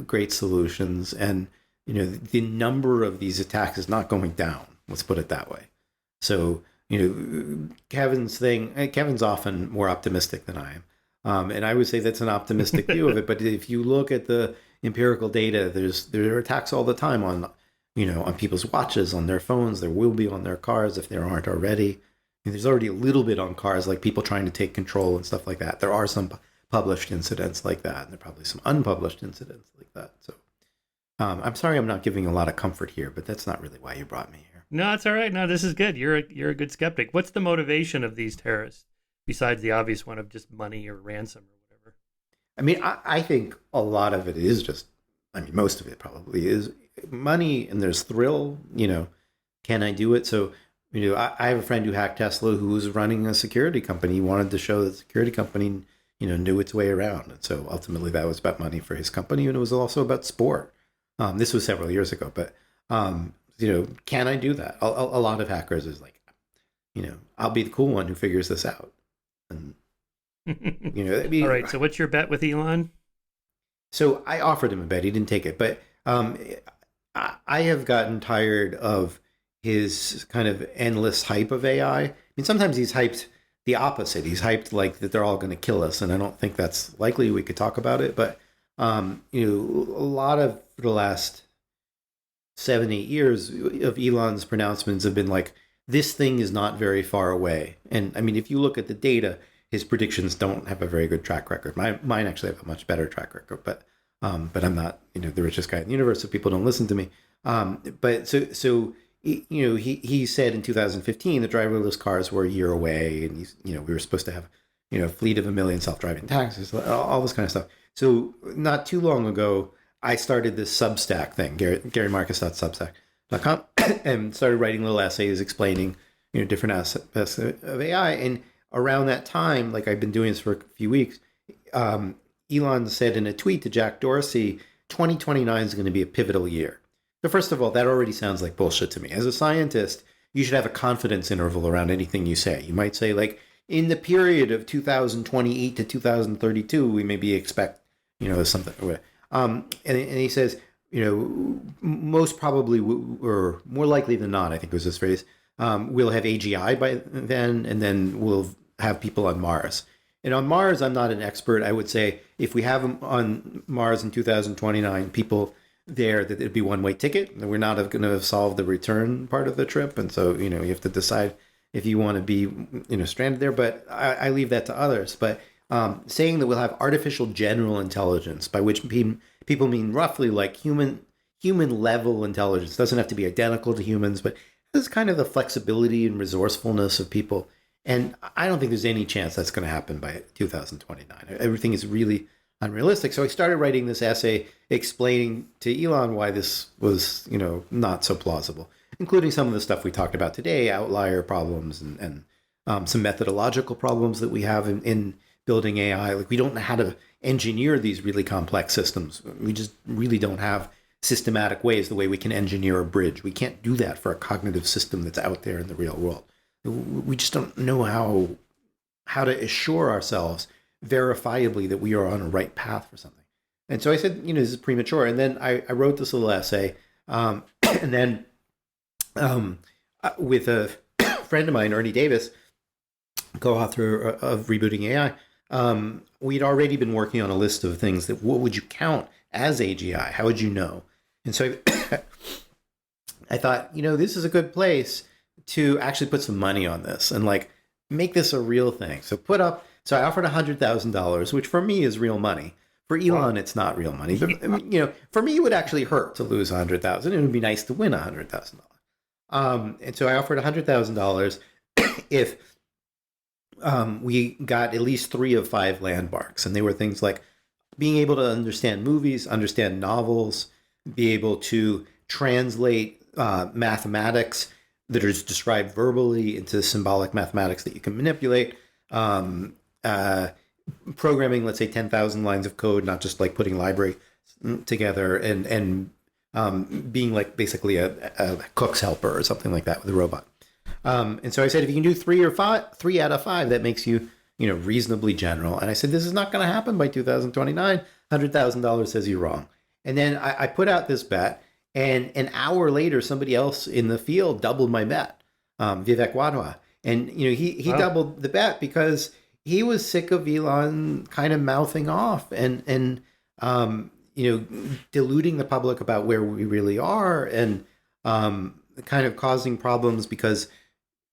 great solutions. And, the number of these attacks is not going down. Let's put it that way. So, Kevin's often more optimistic than I am. And I would say that's an optimistic view of it. But if you look at the empirical data, there are attacks all the time on people's watches, on their phones. There will be on their cars if there aren't already. And there's already a little bit on cars, like people trying to take control and stuff like that. There are some published incidents like that, and there are probably some unpublished incidents like that. So I'm sorry I'm not giving a lot of comfort here, but that's not really why you brought me here. No, it's all right. No, this is good. You're a good skeptic. What's the motivation of these terrorists besides the obvious one of just money or ransom or whatever? I mean, I think a lot of it is just, most of it probably is money, and there's thrill. Can I do it? So, I have a friend who hacked Tesla who was running a security company. He wanted to show that the security company, knew its way around. And so ultimately that was about money for his company, and it was also about sport. This was several years ago, but can I do that? A lot of hackers is like, I'll be the cool one who figures this out. And, all right. So what's your bet with Elon? So I offered him a bet. He didn't take it, but I have gotten tired of his kind of endless hype of AI. I mean, sometimes he's hyped the opposite. He's hyped like that they're all going to kill us, and I don't think that's likely. We could talk about it, but a lot of the last 7, 8 years of Elon's pronouncements have been like, this thing is not very far away. And I mean, if you look at the data, his predictions don't have a very good track record. Mine actually have a much better track record, but I'm not, the richest guy in the universe, so people don't listen to me. But he said in 2015 the driverless cars were a year away, and we were supposed to have a fleet of 1 million self-driving taxis, all this kind of stuff. So not too long ago, I started this Substack thing, GaryMarcus.substack.com, and started writing little essays explaining different aspects of AI. And around that time, like I've been doing this for a few weeks, Elon said in a tweet to Jack Dorsey, 2029 is going to be a pivotal year. So first of all, that already sounds like bullshit to me. As a scientist, you should have a confidence interval around anything you say. You might say, like, in the period of 2028 to 2032, we maybe expect, something. And he says, most probably, or more likely than not, I think was his phrase, we'll have AGI by then, and then we'll have people on Mars. And on Mars, I'm not an expert. I would say if we have them on Mars in 2029, people there, that it'd be one-way ticket. We're not going to solve the return part of the trip. And so, you have to decide if you want to be, stranded there. But I leave that to others. But saying that we'll have artificial general intelligence, by which people mean roughly like human level intelligence. It doesn't have to be identical to humans, but there's kind of the flexibility and resourcefulness of people. And I don't think there's any chance that's going to happen by 2029. Everything is really unrealistic. So I started writing this essay explaining to Elon why this was, not so plausible, including some of the stuff we talked about today, outlier problems and some methodological problems that we have in building AI. Like, we don't know how to engineer these really complex systems. We just really don't have systematic ways, the way we can engineer a bridge. We can't do that for a cognitive system that's out there in the real world. We just don't know how to assure ourselves verifiably that we are on a right path for something. And so I said, this is premature. And then I wrote this little essay. And then with a friend of mine, Ernie Davis, co-author of Rebooting AI, we'd already been working on a list of things that, what would you count as AGI? How would you know? And so I thought, this is a good place to actually put some money on this and like make this a real thing. So I offered $100,000, which for me is real money. For Elon, it's not real money. But, for me, it would actually hurt to lose $100,000. It would be nice to win $100,000. And so I offered $100,000 if we got at least 3 of 5 landmarks. And they were things like being able to understand movies, understand novels, be able to translate mathematics that are described verbally into symbolic mathematics that you can manipulate. Programming, let's say 10,000 lines of code, not just like putting library together, and being like basically a cook's helper or something like that with a robot. And so I said, if you can do 3 out of 5, that makes you, reasonably general. And I said, this is not going to happen by 2029. $100,000 says you're wrong. And then I put out this bet, and an hour later, somebody else in the field doubled my bet, Vivek Wadhwa. And, he wow. doubled the bet because he was sick of Elon kind of mouthing off and deluding the public about where we really are, and kind of causing problems because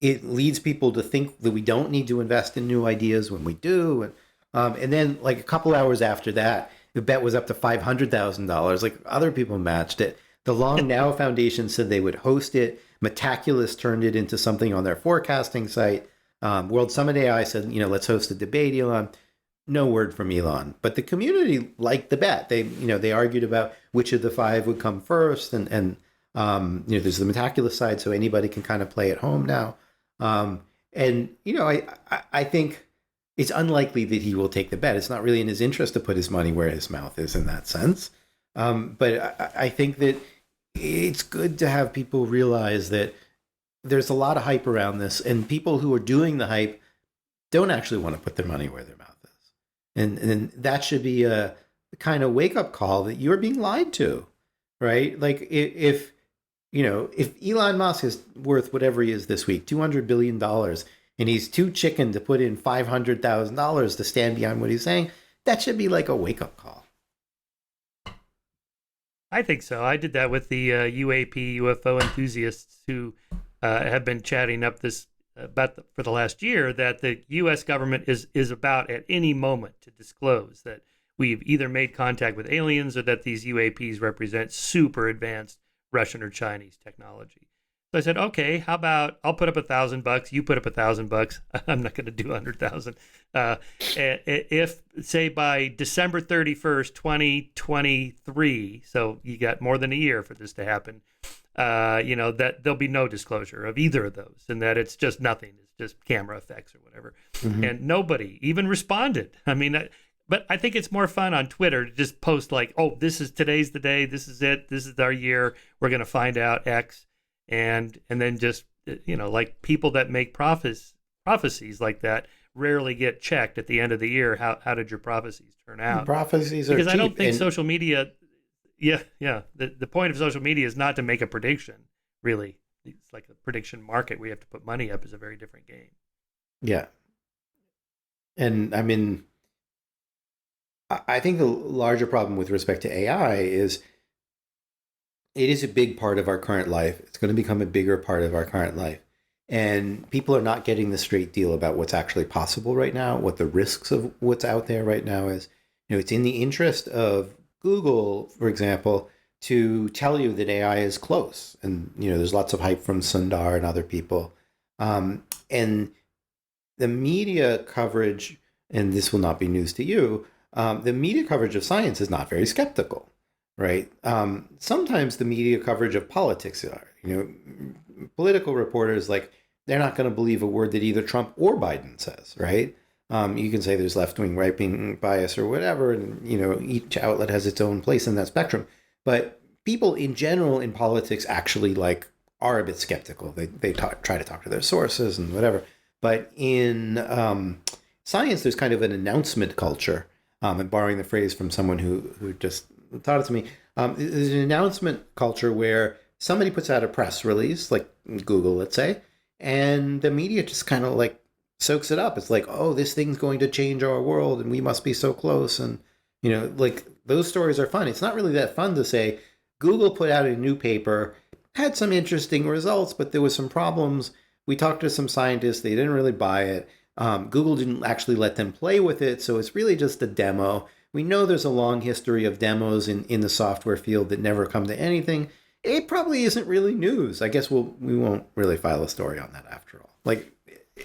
it leads people to think that we don't need to invest in new ideas when we do. And then like a couple hours after that, the bet was up to $500,000. Like, other people matched it. The Long Now Foundation said they would host it. Metaculus turned it into something on their forecasting site. World Summit AI said, let's host a debate, Elon. No word from Elon. But the community liked the bet. They argued about which of the 5 would come first. And there's the Metaculus side, so anybody can kind of play at home now. I think it's unlikely that he will take the bet. It's not really in his interest to put his money where his mouth is in that sense. But I think that it's good to have people realize that there's a lot of hype around this, and people who are doing the hype don't actually want to put their money where their mouth is. And that should be a kind of wake-up call that you're being lied to, right? Like, if Elon Musk is worth whatever he is this week, $200 billion, and he's too chicken to put in $500,000 to stand behind what he's saying, that should be like a wake-up call. I think so. I did that with the UAP UFO enthusiasts who have been chatting up this for the last year that the U.S. government is about at any moment to disclose that we've either made contact with aliens or that these UAPs represent super advanced Russian or Chinese technology. So I said, okay, how about I'll put up $1,000, you put up $1,000. I'm not going to do 100,000. If say by December 31st, 2023, so you got more than a year for this to happen, that there'll be no disclosure of either of those, and that it's just nothing. It's just camera effects or whatever. Mm-hmm. And nobody even responded. I mean, but I think it's more fun on Twitter to just post like, oh, today's the day. This is it. This is our year. We're going to find out X. And then just, like people that make prophecies like that rarely get checked at the end of the year. How did your prophecies turn out? Prophecies are because cheap, I don't think social media. Yeah. The point of social media is not to make a prediction. Really, it's like a prediction market. We have to put money up. Is a very different game. Yeah. And I mean, I think the larger problem with respect to AI is it is a big part of our current life. It's going to become a bigger part of our current life. And people are not getting the straight deal about what's actually possible right now, what the risks of what's out there right now is. It's in the interest of Google, for example, to tell you that AI is close. And, there's lots of hype from Sundar and other people. And the media coverage, and this will not be news to you, the media coverage of science is not very skeptical. Right. Sometimes the media coverage of politics are, political reporters, they're not going to believe a word that either Trump or Biden says. Right. You can say there's left wing, right wing bias or whatever. And, each outlet has its own place in that spectrum. But people in general in politics actually are a bit skeptical. They try to talk to their sources and whatever. But in science, there's kind of an announcement culture. And borrowing the phrase from someone who just taught it to me, there's an announcement culture where somebody puts out a press release, like Google, let's say, and the media just kind of soaks it up. It's like, oh, this thing's going to change our world and we must be so close. And, those stories are fun. It's not really that fun to say Google put out a new paper, had some interesting results, but there was some problems. We talked to some scientists. They didn't really buy it. Google didn't actually let them play with it. So it's really just a demo. We know there's a long history of demos in the software field that never come to anything. It probably isn't really news. I guess we won't really file a story on that after all.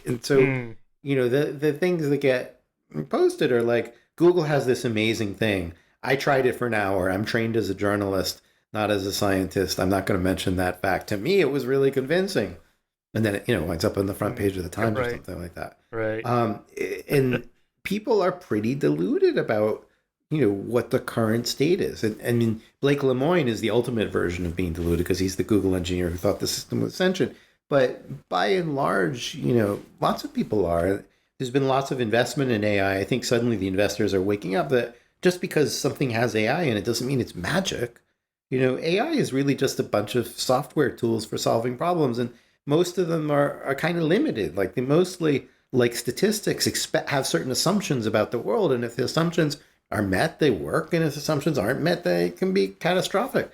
And so, the things that get posted are Google has this amazing thing. I tried it for an hour. I'm trained as a journalist, not as a scientist. I'm not going to mention that fact. To me, it was really convincing. And then it, winds up on the front page of the Times or something like that. Right. And people are pretty deluded about what the current state is. And I mean, Blake Lemoine is the ultimate version of being deluded because he's the Google engineer who thought the system was sentient. But by and large, lots of people are. There's been lots of investment in AI. I think suddenly the investors are waking up that just because something has AI in it doesn't mean it's magic. AI is really just a bunch of software tools for solving problems. And most of them are kind of limited. They mostly, like statistics, have certain assumptions about the world. And if the assumptions are met, they work. And if assumptions aren't met, they can be catastrophic.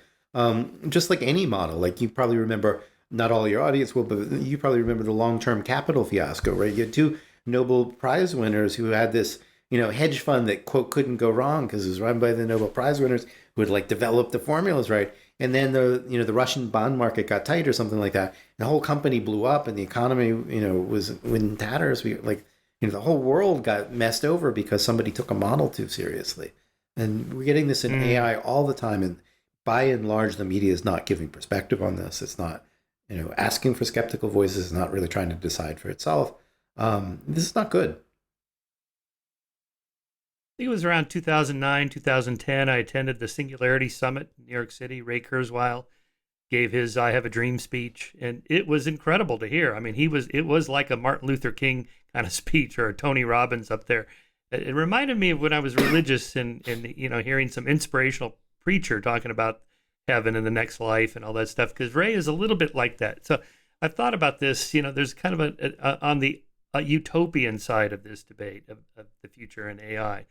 Just like any model. You probably remember, not all your audience will, but you probably remember the long-term capital fiasco, right? You had two Nobel Prize winners who had this, hedge fund that, quote, couldn't go wrong because it was run by the Nobel Prize winners who had developed the formulas, right? And then the Russian bond market got tight or something like that. The whole company blew up and the economy, was in tatters. The whole world got messed over because somebody took a model too seriously. And we're getting this in AI all the time. And by and large, the media is not giving perspective on this. It's not, asking for skeptical voices, not really trying to decide for itself. This is not good. I think it was around 2009, 2010. I attended the Singularity Summit in New York City. Ray Kurzweil gave his "I Have a Dream" speech, and it was incredible to hear. I mean, it was like a Martin Luther King kind of speech or a Tony Robbins up there. It reminded me of when I was religious and hearing some inspirational preacher talking about heaven and the next life and all that stuff, because Ray is a little bit like that. So I've thought about this. There's kind of on the utopian side of this debate of the future and AI,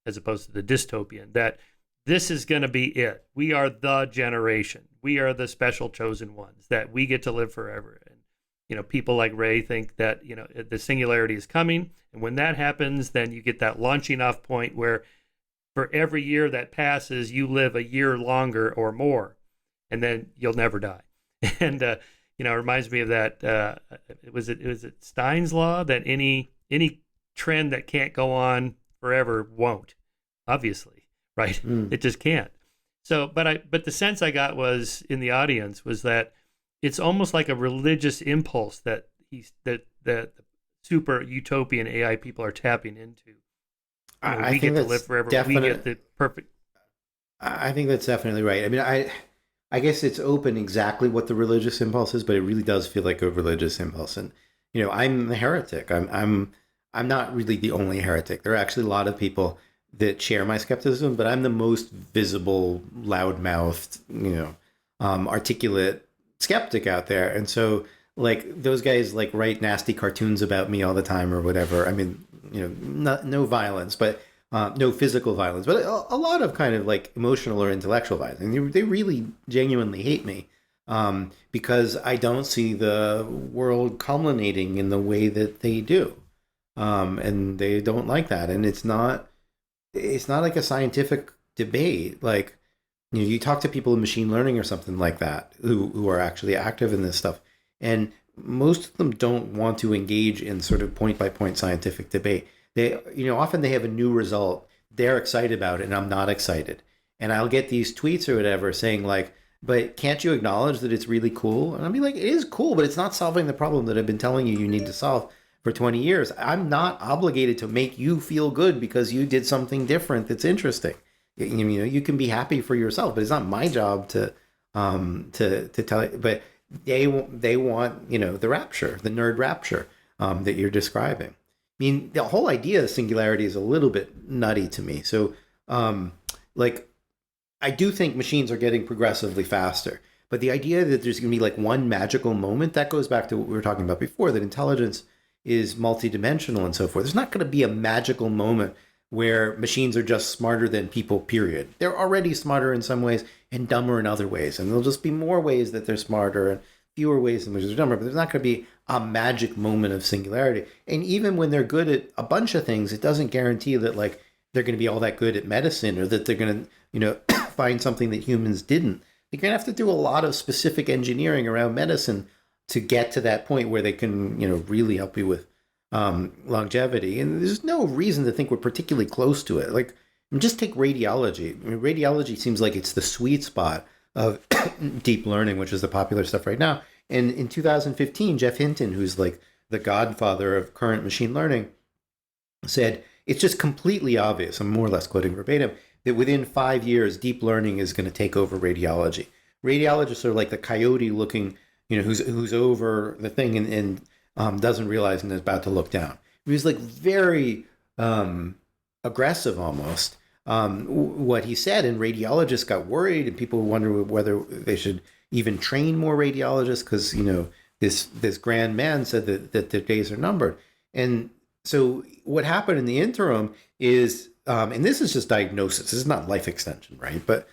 as opposed to the dystopian, that this is going to be it. We are the generation. We are the special chosen ones that we get to live forever. And, people like Ray think that, the singularity is coming. And when that happens, then you get that launching off point where for every year that passes, you live a year longer or more, and then you'll never die. And, it reminds me of that. Was it Stein's law that any trend that can't go on forever won't, obviously, right? It just can't. So, but the sense I got was in the audience was that it's almost like a religious impulse that the super utopian AI people are tapping into. We get to live forever. We get the perfect. I think that's definitely right. I mean, I guess it's open exactly what the religious impulse is, but it really does feel like a religious impulse. And I'm a heretic. I'm not really the only heretic. There are actually a lot of people that share my skepticism, but I'm the most visible, loudmouthed, articulate skeptic out there. And so, like, those guys like write nasty cartoons about me all the time or whatever. I mean, no violence, but no physical violence, but a lot of kind of like emotional or intellectual violence. And they really genuinely hate me because I don't see the world culminating in the way that they do. And they don't like that. And it's not like a scientific debate. Like, you talk to people in machine learning or something like that who are actually active in this stuff, and most of them don't want to engage in sort of point by point scientific debate. They, often they have a new result, they're excited about it, and I'm not excited. And I'll get these tweets or whatever saying like, but can't you acknowledge that it's really cool? And I'll be like, it is cool, but it's not solving the problem that I've been telling you need to solve for 20 years. I'm not obligated to make you feel good because you did something different that's interesting. You can be happy for yourself, but it's not my job to tell you. But they want, the rapture, the nerd rapture that you're describing. I mean, the whole idea of singularity is a little bit nutty to me. So, I do think machines are getting progressively faster. But the idea that there's going to be like one magical moment, that goes back to what we were talking about before, that intelligence is multidimensional and so forth. There's not going to be a magical moment where machines are just smarter than people, period. They're already smarter in some ways and dumber in other ways. And there'll just be more ways that they're smarter and fewer ways in which they're dumber. But there's not going to be a magic moment of singularity. And even when they're good at a bunch of things, it doesn't guarantee that like they're going to be all that good at medicine or that they're going to, find something that humans didn't. They're going to have to do a lot of specific engineering around medicine to get to that point where they can, really help you with longevity. And there's no reason to think we're particularly close to it. Like, just take radiology. I mean, radiology seems like it's the sweet spot of deep learning, which is the popular stuff right now. And in 2015, Jeff Hinton, who's like the godfather of current machine learning, said, it's just completely obvious, I'm more or less quoting verbatim, that within 5 years, deep learning is going to take over radiology. Radiologists are like the coyote looking, who's over the thing and doesn't realize and is about to look down. He was like very aggressive almost. What he said, and radiologists got worried, and people wonder whether they should even train more radiologists because this grand man said that their days are numbered. And so what happened in the interim is, and this is just diagnosis, this is not life extension, right? But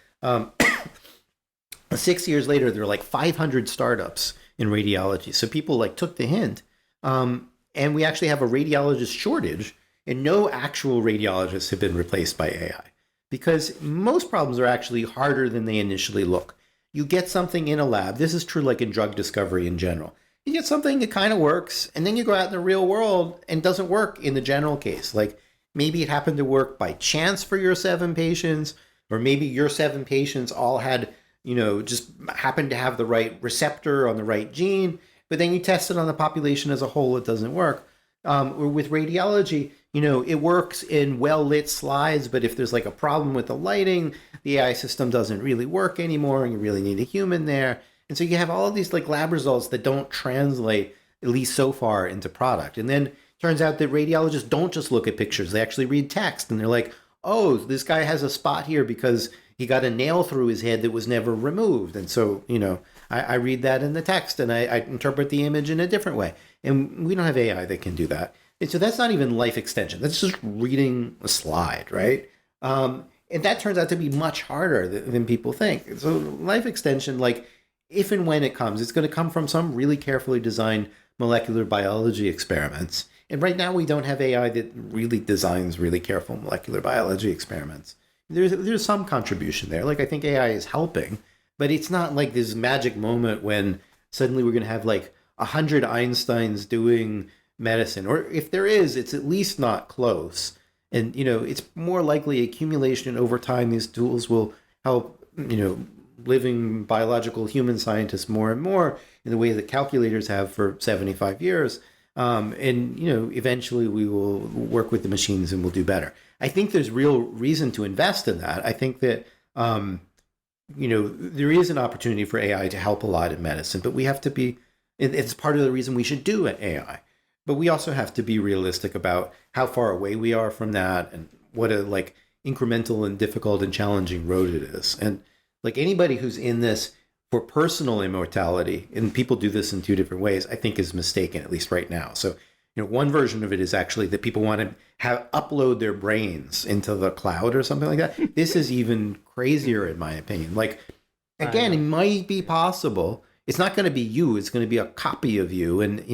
6 years later, there were like 500 startups in radiology. So people like took the hint. And we actually have a radiologist shortage, and no actual radiologists have been replaced by AI because most problems are actually harder than they initially look. You get something in a lab. This is true like in drug discovery in general. You get something that kind of works, and then you go out in the real world and it doesn't work in the general case. Like maybe it happened to work by chance for your 7 patients, or maybe your 7 patients all had, just happened to have the right receptor on the right gene. But then you test it on the population as a whole, it doesn't work. Or with radiology, it works in well-lit slides, but if there's like a problem with the lighting, the AI system doesn't really work anymore, and you really need a human there. And so you have all of these like lab results that don't translate, at least so far, into product. And then it turns out that radiologists don't just look at pictures, they actually read text, and they're like, oh, this guy has a spot here because he got a nail through his head that was never removed. And so, I read that in the text and I interpret the image in a different way. And we don't have AI that can do that. And so that's not even life extension. That's just reading a slide, right? and that turns out to be much harder than people think. So life extension, like if and when it comes, it's going to come from some really carefully designed molecular biology experiments. And right now we don't have AI that really designs really careful molecular biology experiments. There's some contribution there. Like I think AI is helping, but it's not like this magic moment when suddenly we're going to have like 100 Einsteins doing medicine. Or if there is, it's at least not close. And, it's more likely accumulation over time. These tools will help, living biological human scientists more and more in the way that calculators have for 75 years. And, eventually we will work with the machines and we'll do better. I think there's real reason to invest in that. I think that, there is an opportunity for AI to help a lot in medicine, but we have to be, it's part of the reason we should do it, AI. But we also have to be realistic about how far away we are from that and what a like incremental and difficult and challenging road it is. And like anybody who's in this for personal immortality, and people do this in two different ways, I think is mistaken, at least right now. So, one version of it is actually that people want to upload their brains into the cloud or something like that. This is even crazier, in my opinion. Like, again, it might be possible. It's not going to be you. It's going to be a copy of you. And,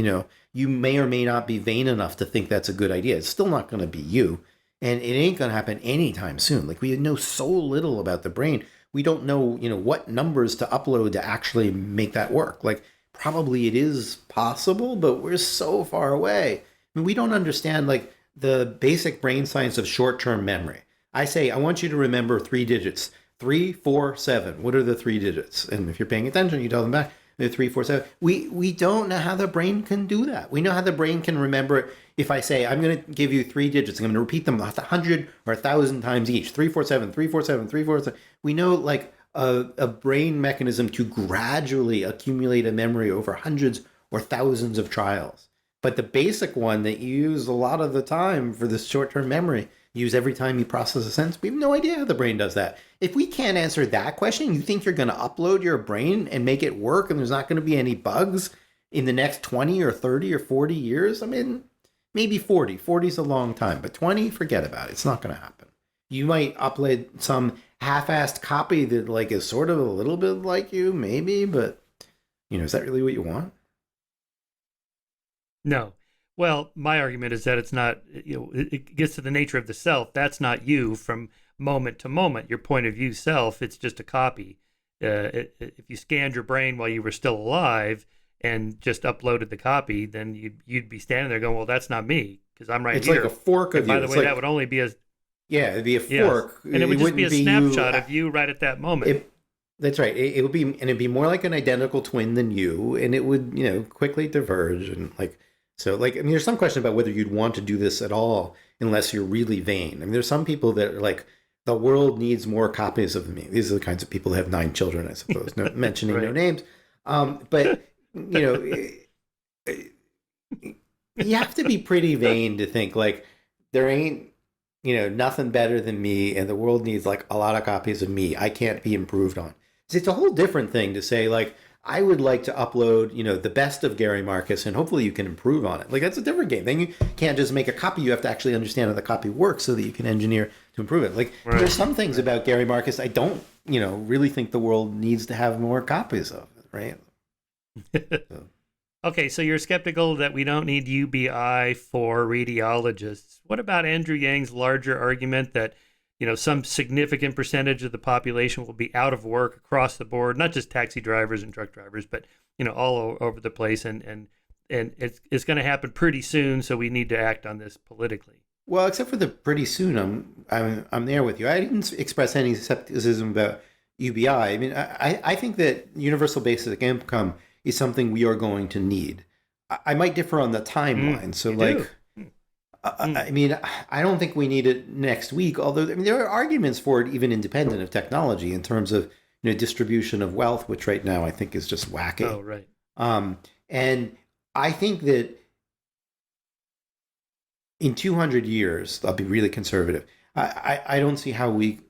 you may or may not be vain enough to think that's a good idea. It's still not going to be you. And it ain't going to happen anytime soon. Like, we know so little about the brain. We don't know, what numbers to upload to actually make that work. Like, probably it is possible, but we're so far away. I mean, we don't understand, like, the basic brain science of short-term memory. I say, I want you to remember 3 digits. 3, 4, 7. What are the 3 digits? And if you're paying attention, you tell them back. 3, 4, 7. We don't know how the brain can do that. We know how the brain can remember it. If I say, I'm going to give you 3 digits, I'm going to repeat them 100 or 1,000 times each. 3, 4, 7, 3, 4, 7, 3, 4, 7. We know like a brain mechanism to gradually accumulate a memory over hundreds or thousands of trials. But the basic one that you use a lot of the time for this short-term memory, you use every time you process a sentence, we have no idea how the brain does that. If we can't answer that question, you think you're going to upload your brain and make it work and there's not going to be any bugs in the next 20 or 30 or 40 years? I mean, maybe 40. 40 is a long time, but 20, forget about it. It's not going to happen. You might upload some half-assed copy that like is sort of a little bit like you, maybe, but is that really what you want? No. Well, my argument is that it's not, it gets to the nature of the self. That's not you from moment to moment. Your point of view self, it's just a copy. If you scanned your brain while you were still alive and just uploaded the copy, then you'd be standing there going, well, that's not me because I'm right here. It's like a fork of you. By the way, that would only be a... Yeah, it'd be a fork. Yes. And it would just be a snapshot of you right at that moment. That's right. It would be, and it'd be more like an identical twin than you, and it would, quickly diverge and like... So, like, I mean, there's some question about whether you'd want to do this at all unless you're really vain. I mean, there's some people that are like, the world needs more copies of me. These are the kinds of people who have 9 children, I suppose, mentioning no names. But, you have to be pretty vain to think, like, there ain't, nothing better than me, and the world needs, like, a lot of copies of me. I can't be improved on. So it's a whole different thing to say, like, I would like to upload, the best of Gary Marcus, and hopefully you can improve on it. Like, that's a different game. Then you can't just make a copy. You have to actually understand how the copy works so that you can engineer to improve it. Like, there's some things about Gary Marcus I don't, really think the world needs to have more copies of, right? So. Okay, so you're skeptical that we don't need UBI for radiologists. What about Andrew Yang's larger argument that some significant percentage of the population will be out of work across the board, not just taxi drivers and truck drivers, but all over the place, and it's going to happen pretty soon. So we need to act on this politically. Well, except for the pretty soon, I'm there with you. I didn't express any skepticism about UBI. I mean, I think that universal basic income is something we are going to need. I might differ on the timeline. So like. I mean, I don't think we need it next week, although there are arguments for it even independent of technology in terms of distribution of wealth, which right now I think is just wacky. Oh, right. And I think that in 200 years, I'll be really conservative. I don't see how we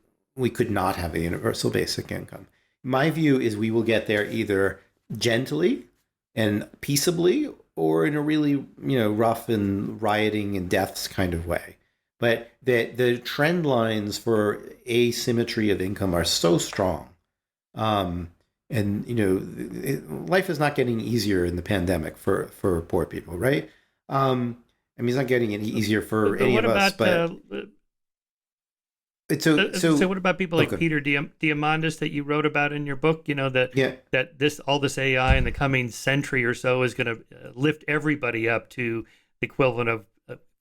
could not have a universal basic income. My view is we will get there either gently and peaceably or in a really, rough and rioting and deaths kind of way. but the trend lines for asymmetry of income are so strong. And life is not getting easier in the pandemic for poor people, right? I mean, it's not getting any easier for But any what of us, about but it's so what about people like okay. Peter Diamandis that you wrote about in your book? You know Yeah. that this AI in the coming century or so is going to lift everybody up to the equivalent of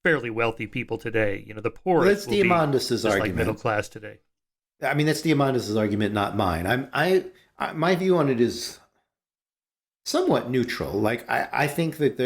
fairly wealthy people today. You know, the Well, poorest that's will be Diamandis's just like middle argument. class today. I mean, that's Diamandis's argument, not mine. My view on it is somewhat neutral. Like I think that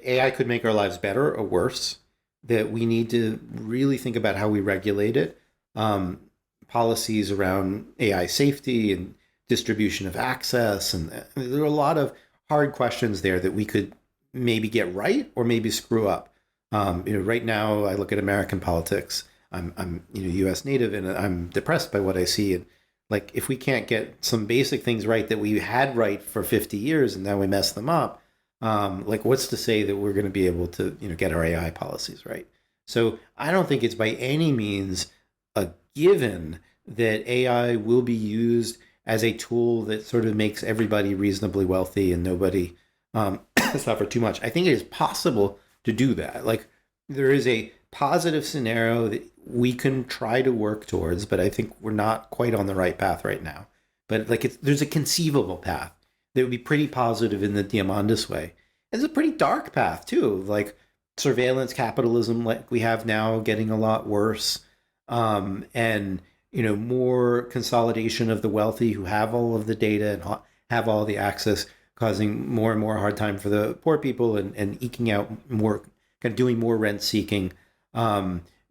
AI could make our lives better or worse. That we need to really think about how we regulate it. Um, Policies around AI safety and distribution of access, and there are a lot of hard questions there that we could maybe get right or maybe screw up. Right now I look at American politics. I'm U.S. native, and I'm depressed by what I see. And like, if we can't get some basic things right that we had right for 50 years and now we mess them up, like, what's to say that we're going to be able to get our AI policies right? So I don't think it's by any means a given that AI will be used as a tool that sort of makes everybody reasonably wealthy and nobody suffer too much. I think it is possible to do that. Like, there is a positive scenario that we can try to work towards, but I think we're not quite on the right path right now. But like, there's a conceivable path that would be pretty positive in the Diamandis way. It's a pretty dark path too, like surveillance capitalism, like we have now, getting a lot worse, and more consolidation of the wealthy who have all of the data and have all the access, causing more and more hard time for the poor people, and eking out more, kind of doing more rent seeking,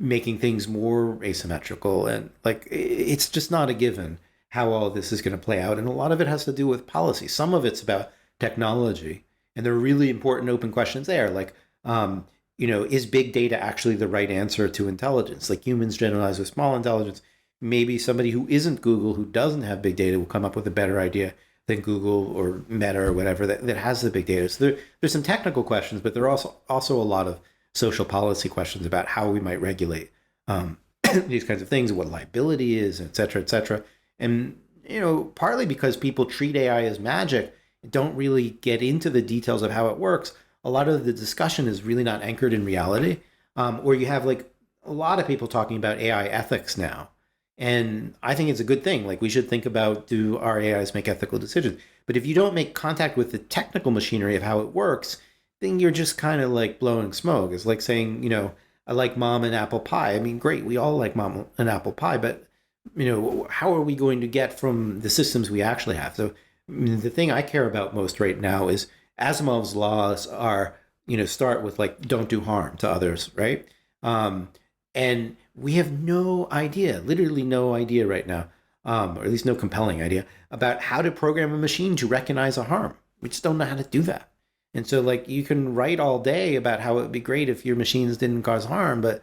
making things more asymmetrical. And like, it's just not a given how all this is going to play out. And a lot of it has to do with policy. Some of it's about technology. And there are really important open questions there. Like, is big data actually the right answer to intelligence? Like, humans generalize with small intelligence. Maybe somebody who isn't Google, who doesn't have big data, will come up with a better idea than Google or Meta or whatever that has the big data. So there's some technical questions, but there are also a lot of social policy questions about how we might regulate these kinds of things, what liability is, et cetera, et cetera. And, partly because people treat AI as magic, don't really get into the details of how it works, a lot of the discussion is really not anchored in reality. Or you have like a lot of people talking about AI ethics now. And I think it's a good thing. Like, we should think about, do our AIs make ethical decisions? But if you don't make contact with the technical machinery of how it works, then you're just kind of like blowing smoke. It's like saying, I like mom and apple pie. I mean, great, we all like mom and apple pie, but how are we going to get from the systems we actually have? So, I mean, the thing I care about most right now is Asimov's laws are, start with like, don't do harm to others, right? And we have no idea, literally no idea right now, or at least no compelling idea about how to program a machine to recognize a harm. We just don't know how to do that. And so, like, you can write all day about how it would be great if your machines didn't cause harm, but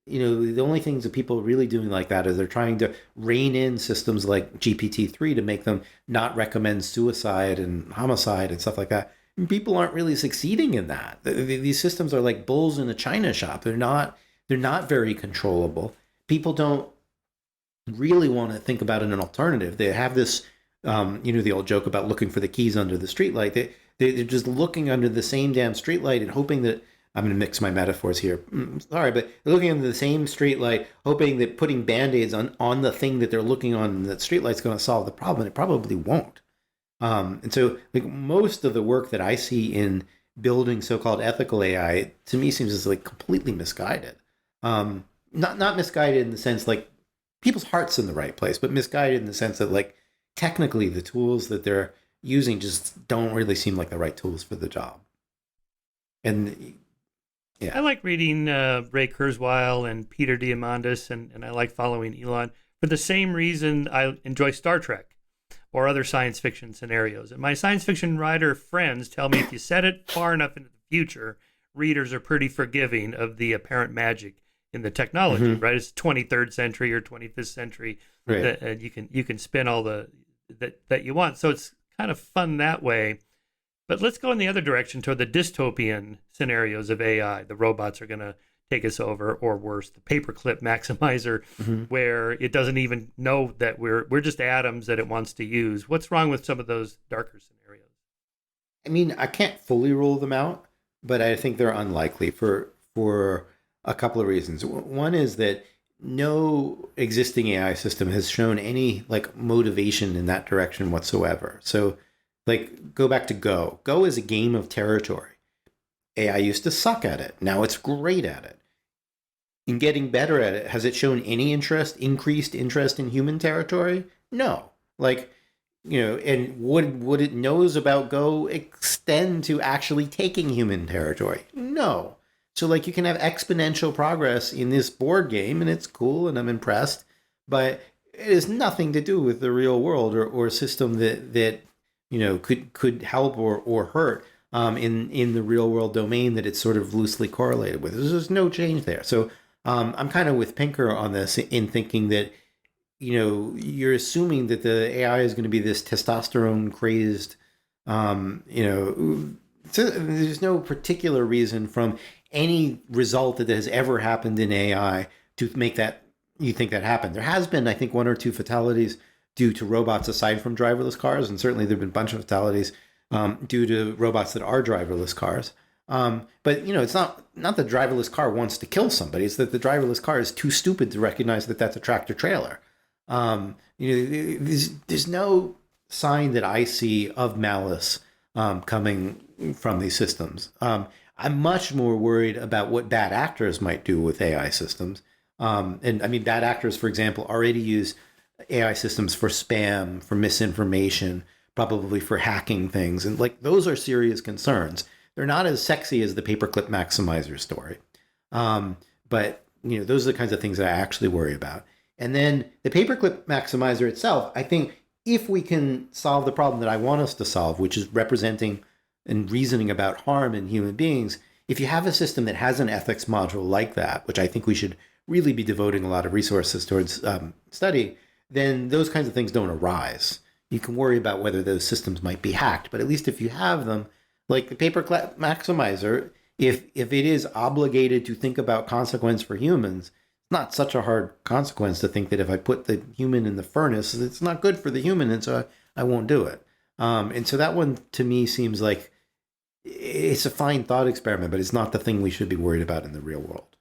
the only things that people are really doing like that is they're trying to rein in systems like GPT-3 to make them not recommend suicide and homicide and stuff like that. And people aren't really succeeding in that. These systems are like bulls in a china shop. They're not very controllable. People don't really want to think about an alternative. They have this, the old joke about looking for the keys under the streetlight. They're just looking under the same damn streetlight and hoping that, I'm going to mix my metaphors here. Sorry, but they're looking under the same streetlight, hoping that putting Band-Aids on the thing that they're looking on, that streetlight's going to solve the problem. It probably won't. And so, like, most of the work that I see in building so-called ethical AI, to me, seems as like completely misguided. Not misguided in the sense like people's heart's in the right place, but misguided in the sense that, like, technically the tools that they're using just don't really seem like the right tools for the job. And yeah, I like reading Ray Kurzweil and Peter Diamandis, and I like following Elon for the same reason I enjoy Star Trek or other science fiction scenarios. And my science fiction writer friends tell me if you set it far enough into the future, readers are pretty forgiving of the apparent magic in the technology, right? It's 23rd century or 25th century, right. and you can spin all that you want. So it's kind of fun that way. But let's go in the other direction toward the dystopian scenarios of AI. The robots are going to take us over, or worse, the paperclip maximizer, where it doesn't even know that we're just atoms that it wants to use. What's wrong with some of those darker scenarios? I mean, I can't fully rule them out, but I think they're unlikely for a couple of reasons. One is that no existing AI system has shown any like motivation in that direction whatsoever. So, like, go back to Go. Go is a game of territory. AI used to suck at it. Now it's great at it. In getting better at it, has it shown any increased interest in human territory? No. Like, and would it knows about Go extend to actually taking human territory? No. So like you can have exponential progress in this board game, and it's cool, and I'm impressed, but it has nothing to do with the real world or a system that could help or hurt in the real world domain that it's sort of loosely correlated with. There's no change there. So I'm kind of with Pinker on this in thinking that you're assuming that the AI is going to be this testosterone crazed, so there's no particular reason from any result that has ever happened in AI to make that you think that happened. There has been, I think, one or two fatalities due to robots aside from driverless cars, and certainly there have been a bunch of fatalities due to robots that are driverless cars. But it's not the driverless car wants to kill somebody; it's that the driverless car is too stupid to recognize that that's a tractor trailer. There's no sign that I see of malice coming from these systems. I'm much more worried about what bad actors might do with AI systems. And I mean, bad actors, for example, already use AI systems for spam, for misinformation, probably for hacking things. And like, those are serious concerns. They're not as sexy as the paperclip maximizer story. But those are the kinds of things that I actually worry about. And then the paperclip maximizer itself, I think if we can solve the problem that I want us to solve, which is representing and reasoning about harm in human beings, if you have a system that has an ethics module like that, which I think we should really be devoting a lot of resources towards study, then those kinds of things don't arise. You can worry about whether those systems might be hacked, but at least if you have them, like the paperclip maximizer, if it is obligated to think about consequence for humans, it's not such a hard consequence to think that if I put the human in the furnace, it's not good for the human, and so I won't do it. And so that one to me seems like it's a fine thought experiment, but it's not the thing we should be worried about in the real world.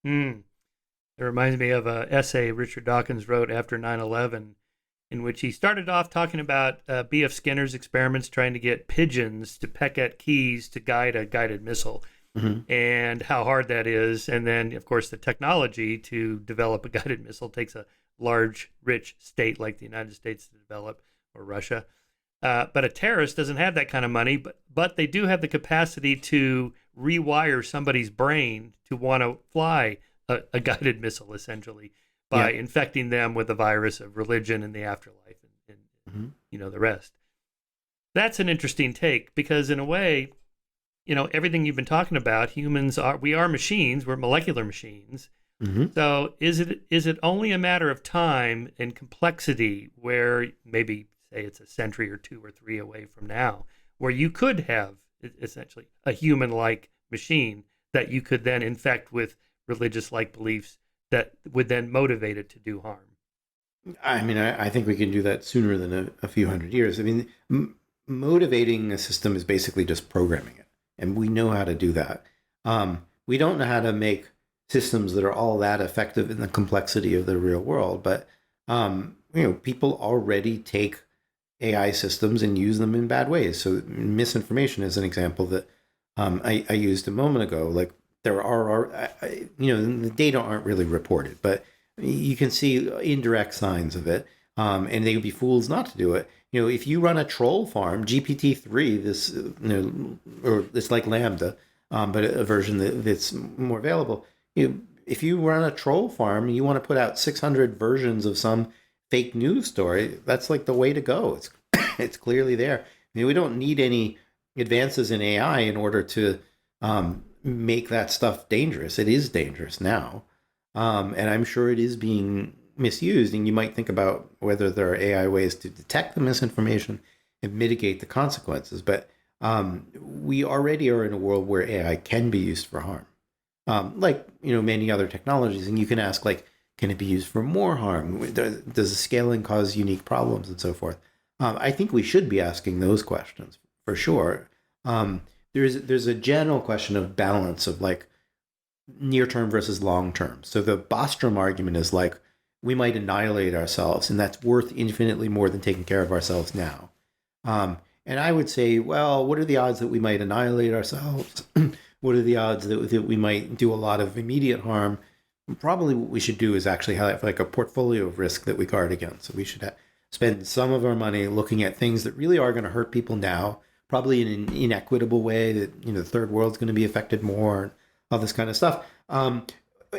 It reminds me of an essay Richard Dawkins wrote after 9/11, in which he started off talking about B.F. Skinner's experiments trying to get pigeons to peck at keys to guide a guided missile, and how hard that is. And then, of course, the technology to develop a guided missile takes a large, rich state like the United States to develop, or Russia. But a terrorist doesn't have that kind of money, but they do have the capacity to rewire somebody's brain to want to fly a guided missile, essentially, by infecting them with the virus of religion and the afterlife and the rest. That's an interesting take, because in a way, everything you've been talking about, we are machines, we're molecular machines. So is it only a matter of time and complexity where maybe, say, it's a century or two or three away from now, where you could have essentially a human-like machine that you could then infect with religious-like beliefs that would then motivate it to do harm? I mean, I think we can do that sooner than a few hundred years. I mean, motivating a system is basically just programming it, and we know how to do that. We don't know how to make systems that are all that effective in the complexity of the real world, but people already take AI systems and use them in bad ways. So misinformation is an example that I used a moment ago. Like, there are the data aren't really reported, but you can see indirect signs of it, and they would be fools not to do it. If you run a troll farm, GPT-3, this or it's like LaMDA, but a version that's more available. If you run a troll farm, you want to put out 600 versions of some fake news story, that's like the way to go. It's clearly there. I mean, we don't need any advances in AI in order to make that stuff dangerous. It is dangerous now, and I'm sure it is being misused. And you might think about whether there are AI ways to detect the misinformation and mitigate the consequences. But we already are in a world where AI can be used for harm. like many other technologies. And you can ask, like, can it be used for more harm? Does the scaling cause unique problems and so forth? I think we should be asking those questions for sure. There's a general question of balance of like near term versus long term. So the Bostrom argument is like we might annihilate ourselves, and that's worth infinitely more than taking care of ourselves now. And I would say, well, what are the odds that we might annihilate ourselves? What are the odds that we might do a lot of immediate harm? Probably what we should do is actually have like a portfolio of risk that we guard against. So we should spend some of our money looking at things that really are going to hurt people now, probably in an inequitable way that the third world's going to be affected more, and all this kind of stuff.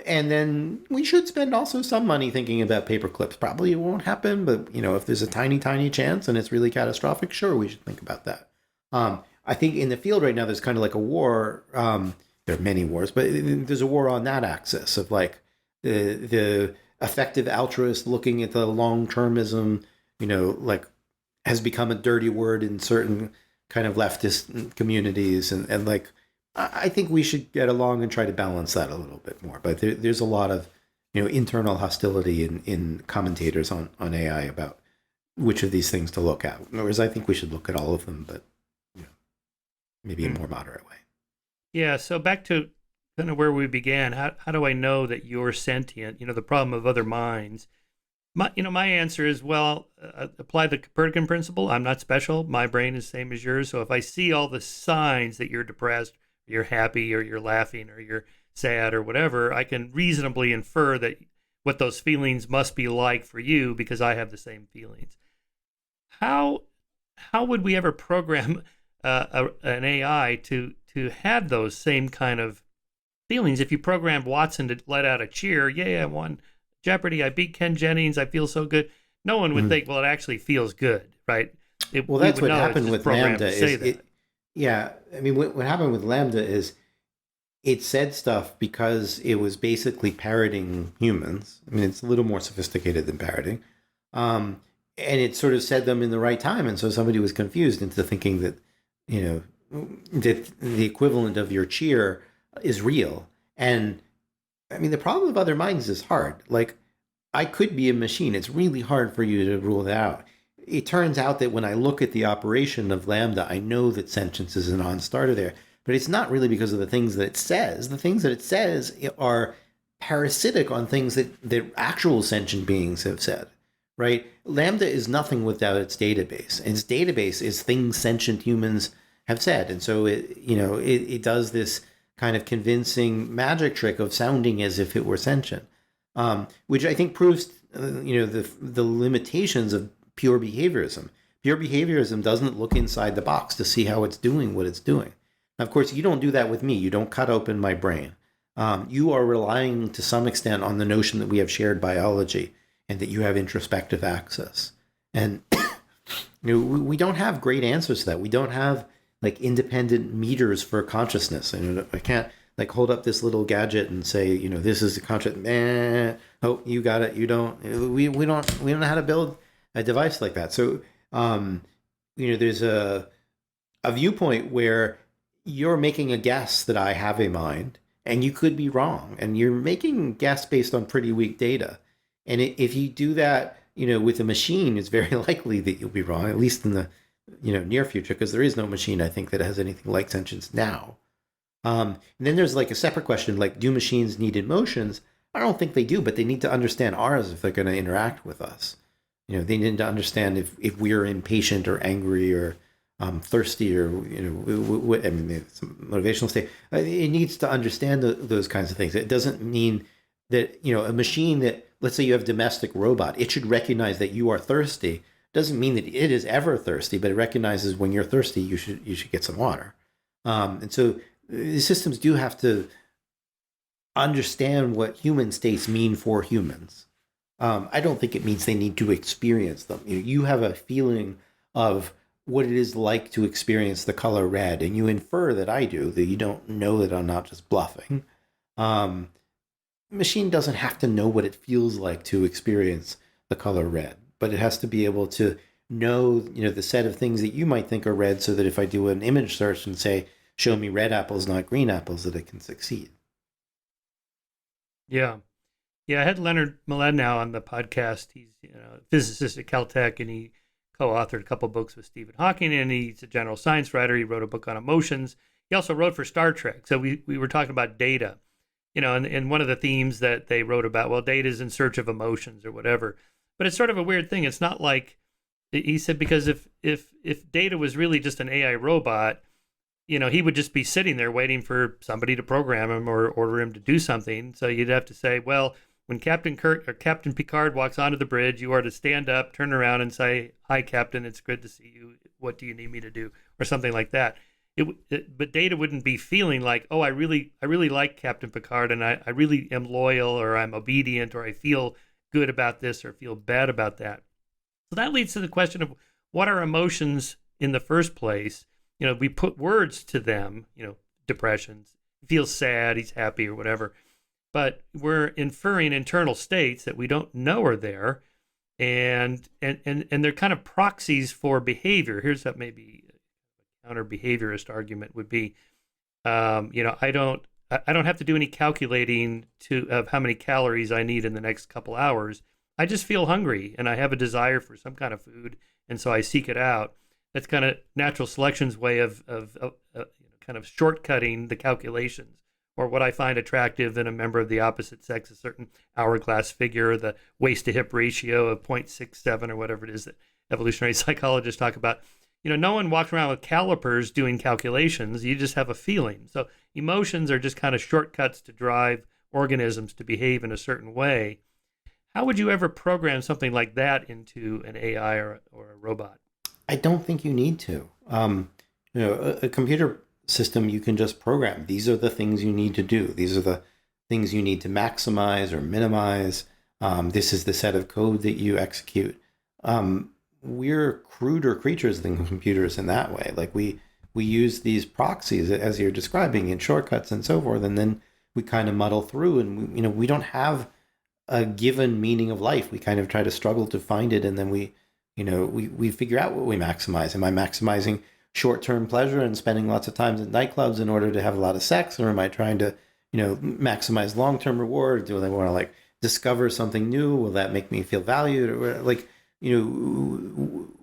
And then we should spend also some money thinking about paper clips. Probably it won't happen, but if there's a tiny chance and it's really catastrophic, sure, we should think about that. I think in the field right now, there's kind of like a war. There are many wars, but there's a war on that axis of like the effective altruist looking at the long-termism, like has become a dirty word in certain kind of leftist communities. And like, I think we should get along and try to balance that a little bit more. But there's a lot of, internal hostility in commentators on AI about which of these things to look at. Whereas I think we should look at all of them, but maybe in a more moderate way. Yeah. So back to kind of where we began. How do I know that you're sentient? The problem of other minds. My answer is, well, apply the Copernican principle. I'm not special. My brain is the same as yours. So if I see all the signs that you're depressed, you're happy, or you're laughing, or you're sad, or whatever, I can reasonably infer that what those feelings must be like for you because I have the same feelings. How would we ever program an AI to have those same kind of feelings? If you programmed Watson to let out a cheer, yay, I won Jeopardy, I beat Ken Jennings, I feel so good. No one would think, well, it actually feels good, right? Well, that's what happened with LaMDA. Yeah, I mean, what happened with LaMDA is it said stuff because it was basically parroting humans. I mean, it's a little more sophisticated than parroting. And it sort of said them in the right time. And so somebody was confused into thinking that, that the equivalent of your cheer is real. And I mean, the problem of other minds is hard. Like, I could be a machine. It's really hard for you to rule that out. It turns out that when I look at the operation of LaMDA, I know that sentience is a non-starter there. But it's not really because of the things that it says. The things that it says are parasitic on things that actual sentient beings have said, right? LaMDA is nothing without its database. And its database is things sentient humans have said. And so it does this kind of convincing magic trick of sounding as if it were sentient, which I think proves, the limitations of pure behaviorism. Pure behaviorism doesn't look inside the box to see how it's doing what it's doing. Now, of course, you don't do that with me. You don't cut open my brain. You are relying to some extent on the notion that we have shared biology and that you have introspective access. And we don't have great answers to that. We don't have like independent meters for consciousness. And I can't like hold up this little gadget and say, this is a conscious. Oh, you got it. You don't. We don't know how to build a device like that. So, there's a viewpoint where you're making a guess that I have a mind, and you could be wrong, and you're making a guess based on pretty weak data. And if you do that, with a machine, it's very likely that you'll be wrong, at least in the near future, because there is no machine, I think, that has anything like sentience now. And then there's like a separate question, like, do machines need emotions? I don't think they do, but they need to understand ours if they're going to interact with us. They need to understand if we're impatient or angry or thirsty or, it's a motivational state. It needs to understand those kinds of things. It doesn't mean that, a machine that, let's say you have a domestic robot, it should recognize that you are thirsty. Doesn't mean that it is ever thirsty, but it recognizes when you're thirsty, you should get some water. And so the systems do have to understand what human states mean for humans. I don't think it means they need to experience them. You have a feeling of what it is like to experience the color red, and you infer that I do, that you don't know that I'm not just bluffing. Machine doesn't have to know what it feels like to experience the color red, but it has to be able to know, the set of things that you might think are red, so that if I do an image search and say, show me red apples, not green apples, that it can succeed. Yeah. Yeah, I had Leonard Mlodinow on the podcast. He's a physicist at Caltech, and he co-authored a couple books with Stephen Hawking, and he's a general science writer. He wrote a book on emotions. He also wrote for Star Trek. So we were talking about data, and one of the themes that they wrote about, well, data is in search of emotions or whatever. But it's sort of a weird thing. It's not like, he said, because if data was really just an AI robot, he would just be sitting there waiting for somebody to program him or order him to do something. So you'd have to say, well, when Captain Kirk or Captain Picard walks onto the bridge, you are to stand up, turn around, and say, "Hi, Captain. It's good to see you. What do you need me to do?" Or something like that. But Data wouldn't be feeling like, "Oh, I really like Captain Picard, and I really am loyal, or I'm obedient, or I feel good about this, or feel bad about that." So that leads to the question of what are emotions in the first place? We put words to them. Depression. He feels sad. He's happy, or whatever. But we're inferring internal states that we don't know are there, and they're kind of proxies for behavior. Here's what maybe a counter behaviorist argument would be: I don't have to do any calculating of how many calories I need in the next couple hours. I just feel hungry and I have a desire for some kind of food, and so I seek it out. That's kind of natural selection's way of kind of shortcutting the calculations, or what I find attractive in a member of the opposite sex, a certain hourglass figure, the waist to hip ratio of 0.67 or whatever it is that evolutionary psychologists talk about. No one walks around with calipers doing calculations. You just have a feeling. So emotions are just kind of shortcuts to drive organisms to behave in a certain way. How would you ever program something like that into an AI or a robot? I don't think you need to. A computer system, you can just program. These are the things you need to do. These are the things you need to maximize or minimize. This is the set of code that you execute. We're cruder creatures than computers in that way. Like we use these proxies, as you're describing, in shortcuts and so forth, and then we kind of muddle through, and we don't have a given meaning of life. We kind of try to struggle to find it, and then we figure out what we maximize. Am I maximizing short-term pleasure and spending lots of time in nightclubs in order to have a lot of sex, or am I trying to, maximize long-term reward? Do I want to discover something new? Will that make me feel valued? Or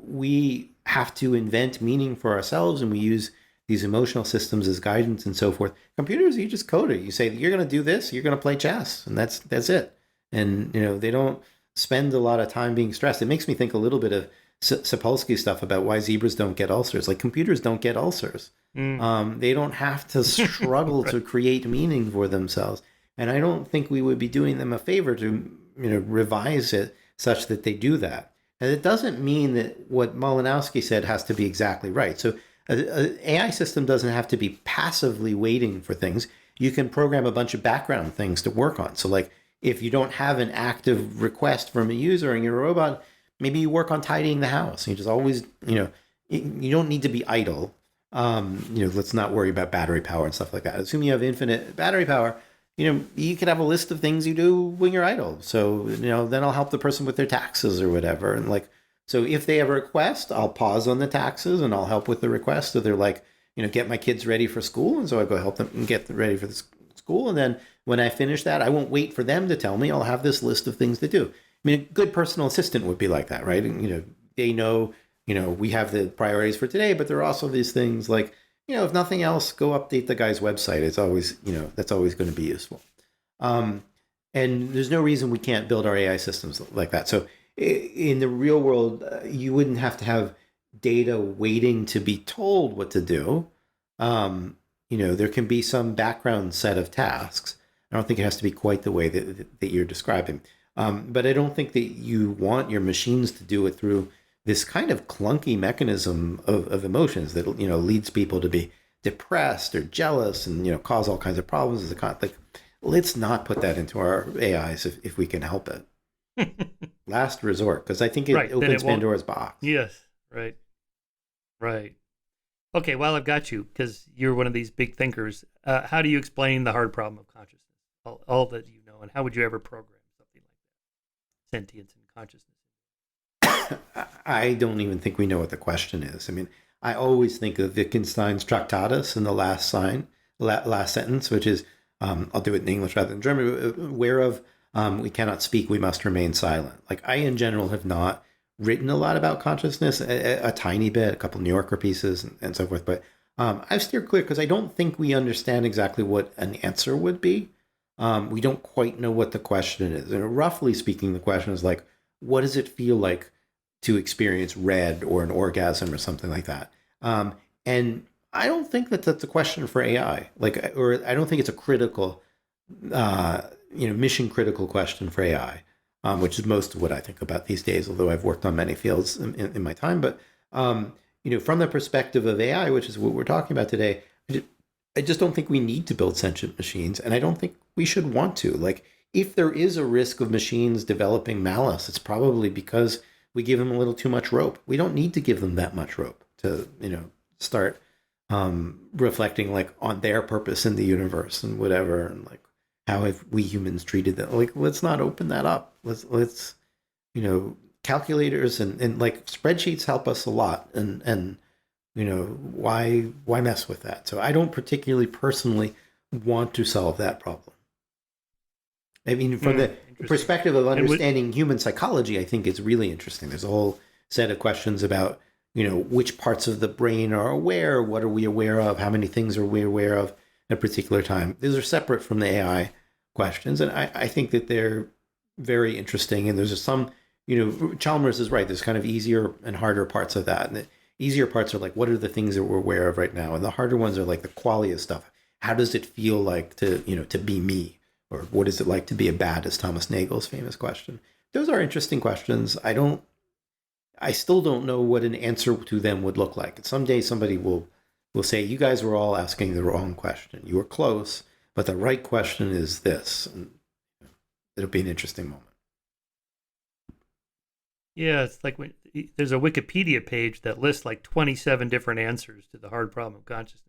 we have to invent meaning for ourselves, and we use these emotional systems as guidance and so forth. Computers, you just code it. You say you're going to do this, you're going to play chess, and that's it. And they don't spend a lot of time being stressed. It makes me think a little bit of Sapolsky stuff about why zebras don't get ulcers. Like computers don't get ulcers. They don't have to struggle right. to create meaning for themselves. And I don't think we would be doing them a favor to revise it such that they do that. And it doesn't mean that what Malinowski said has to be exactly right. So an AI system doesn't have to be passively waiting for things. You can program a bunch of background things to work on. So if you don't have an active request from a user in your robot, maybe you work on tidying the house. You just always, you don't need to be idle. Let's not worry about battery power and stuff like that. Assume you have infinite battery power. You could have a list of things you do when you're idle. So, then I'll help the person with their taxes or whatever. And so if they have a request, I'll pause on the taxes and I'll help with the request. So they're get my kids ready for school. And so I go help them get ready for the school. And then when I finish that, I won't wait for them to tell me. I'll have this list of things to do. I mean, a good personal assistant would be like that, right? And, they know, we have the priorities for today, but there are also these things like, if nothing else, go update the guy's website. It's always, that's always going to be useful. And there's no reason we can't build our AI systems like that. So in the real world, you wouldn't have to have data waiting to be told what to do. There can be some background set of tasks. I don't think it has to be quite the way that you're describing. But I don't think that you want your machines to do it through this kind of clunky mechanism of emotions that, leads people to be depressed or jealous and, cause all kinds of problems as a conflict. Let's not put that into our AIs if we can help it. Last resort, because I think it opens Pandora's box. Yes, right. Okay, well, I've got you, because you're one of these big thinkers. How do you explain the hard problem of consciousness, all that you know, and how would you ever program something like that? Sentience and consciousness. I don't even think we know what the question is. I mean, I always think of Wittgenstein's Tractatus in the last sentence, which is, I'll do it in English rather than German. Whereof we cannot speak, we must remain silent. Like I, in general, have not written a lot about consciousness, a tiny bit, a couple New Yorker pieces and so forth. But I've steered clear because I don't think we understand exactly what an answer would be. We don't quite know what the question is. And roughly speaking, the question is like, what does it feel like to experience red or an orgasm or something like that? And I don't think that that's a question for AI. Or I don't think it's a critical, mission critical question for AI, which is most of what I think about these days. Although I've worked on many fields in my time, but from the perspective of AI, which is what we're talking about today, I just don't think we need to build sentient machines, and I don't think we should want to. Like, if there is a risk of machines developing malice, it's probably because we give them a little too much rope. We don't need to give them that much rope to, start reflecting like on their purpose in the universe and whatever, and like how have we humans treated them? Like, let's not open that up. Let's calculators and like spreadsheets help us a lot, and why mess with that? So I don't particularly personally want to solve that problem. I mean, from the perspective of understanding human psychology, I think it's really interesting. There's a whole set of questions about, which parts of the brain are aware, what are we aware of, how many things are we aware of at a particular time. These are separate from the AI questions, and I think that they're very interesting. And there's some, Chalmers is right. There's kind of easier and harder parts of that. And the easier parts are like, what are the things that we're aware of right now? And the harder ones are like the qualia stuff. How does it feel like to be me? Or what is it like to be a bat, is Thomas Nagel's famous question. Those are interesting questions. I still don't know what an answer to them would look like. Someday somebody will say, you guys were all asking the wrong question. You were close, but the right question is this. And it'll be an interesting moment. Yeah, it's like when there's a Wikipedia page that lists like 27 different answers to the hard problem of consciousness.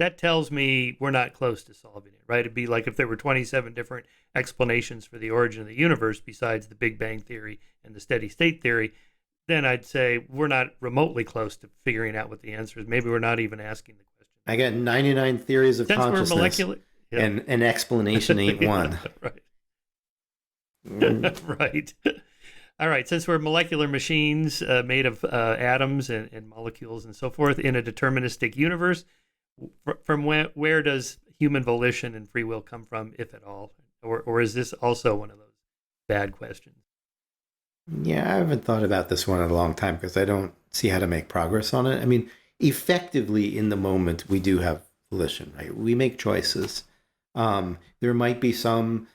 That tells me we're not close to solving it, right? It'd be like if there were 27 different explanations for the origin of the universe besides the Big Bang theory and the steady state theory, then I'd say we're not remotely close to figuring out what the answer is. Maybe we're not even asking the question. I got 99 theories of consciousness, molecular, yeah. And an explanation ain't one. Right. Right. All right, since we're molecular machines made of atoms and molecules and so forth in a deterministic universe, from where does human volition and free will come from, if at all? Or is this also one of those bad questions? Yeah, I haven't thought about this one in a long time because I don't see how to make progress on it. I mean, effectively, in the moment, we do have volition, right? We make choices. There might be some,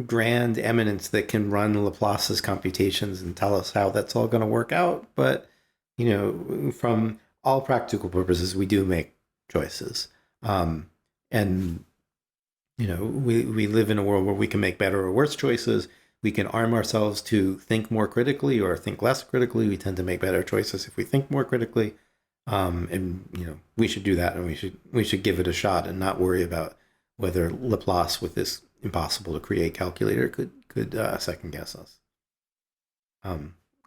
grand eminence that can run Laplace's computations and tell us how that's all going to work out. But, from all practical purposes, we do make choices. And, we live in a world where we can make better or worse choices. We can arm ourselves to think more critically or think less critically. We tend to make better choices if we think more critically. And, we should do that, and we should give it a shot and not worry about whether Laplace with this impossible to create calculator could second guess us.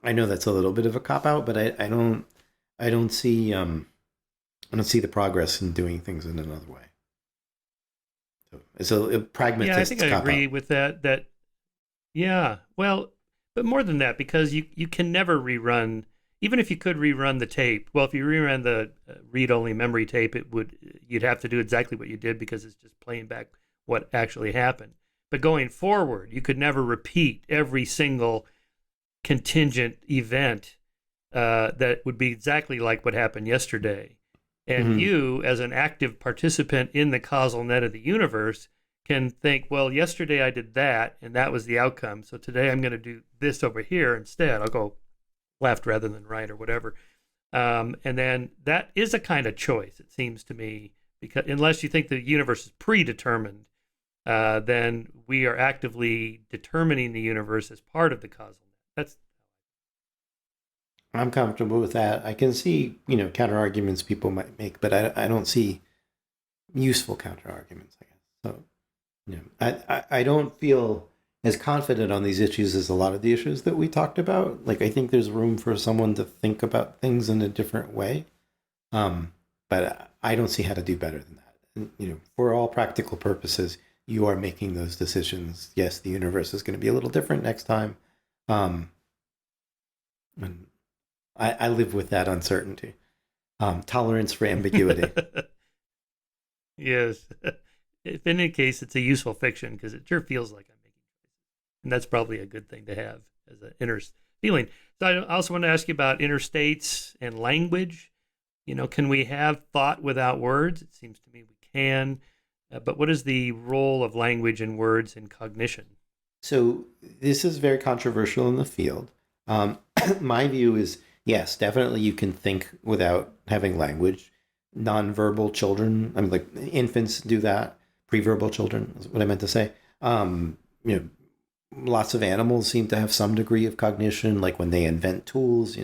I know that's a little bit of a cop out, but I don't see the progress in doing things in another way. So it's a pragmatist. Yeah, I think I agree with that. Yeah, well, but more than that, because you can never rerun. Even if you could rerun the tape, well, if you rerun the read-only memory tape, you'd have to do exactly what you did because it's just playing back what actually happened. But going forward, you could never repeat every single contingent event that would be exactly like what happened yesterday. And you, as an active participant in the causal net of the universe, can think, well, yesterday I did that, and that was the outcome. So today I'm going to do this over here instead. I'll go left rather than right or whatever. And then that is a kind of choice, it seems to me, because unless you think the universe is predetermined, then we are actively determining the universe as part of the causal net. I'm comfortable with that. I can see, counter arguments people might make, but I don't see useful counter arguments, I guess. So, I don't feel as confident on these issues as a lot of the issues that we talked about. Like, I think there's room for someone to think about things in a different way. But I don't see how to do better than that. for all practical purposes, you are making those decisions. Yes, the universe is going to be a little different next time. And I live with that uncertainty. Tolerance for ambiguity. Yes. If in any case, it's a useful fiction because it sure feels like I'm making choices. And that's probably a good thing to have as an inner feeling. So I also want to ask you about inner states and language. Can we have thought without words? It seems to me we can. But what is the role of language and words in cognition? So this is very controversial in the field. My view is, yes, definitely you can think without having language. Nonverbal children, I mean, like infants do that. Preverbal children is what I meant to say. Lots of animals seem to have some degree of cognition, like when they invent tools,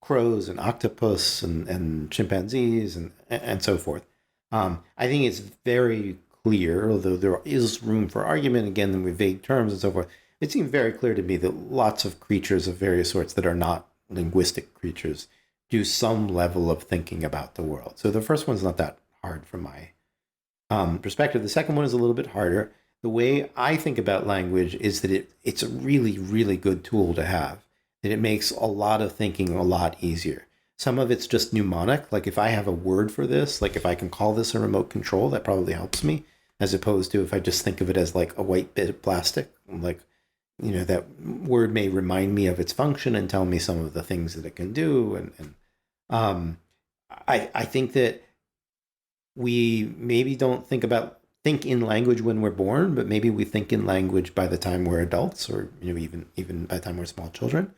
crows and octopus and chimpanzees and so forth. I think it's very clear, although there is room for argument, again, with vague terms and so forth, it seems very clear to me that lots of creatures of various sorts that are not linguistic creatures do some level of thinking about the world. So the first one's not that hard from my perspective. The second one is a little bit harder. The way I think about language is that it's a really, really good tool to have, that it makes a lot of thinking a lot easier. Some of it's just mnemonic, like if I have a word for this, like if I can call this a remote control, that probably helps me, as opposed to if I just think of it as like a white bit of plastic, like, that word may remind me of its function and tell me some of the things that it can do. I think that we maybe don't think in language when we're born, but maybe we think in language by the time we're adults, or even by the time we're small children.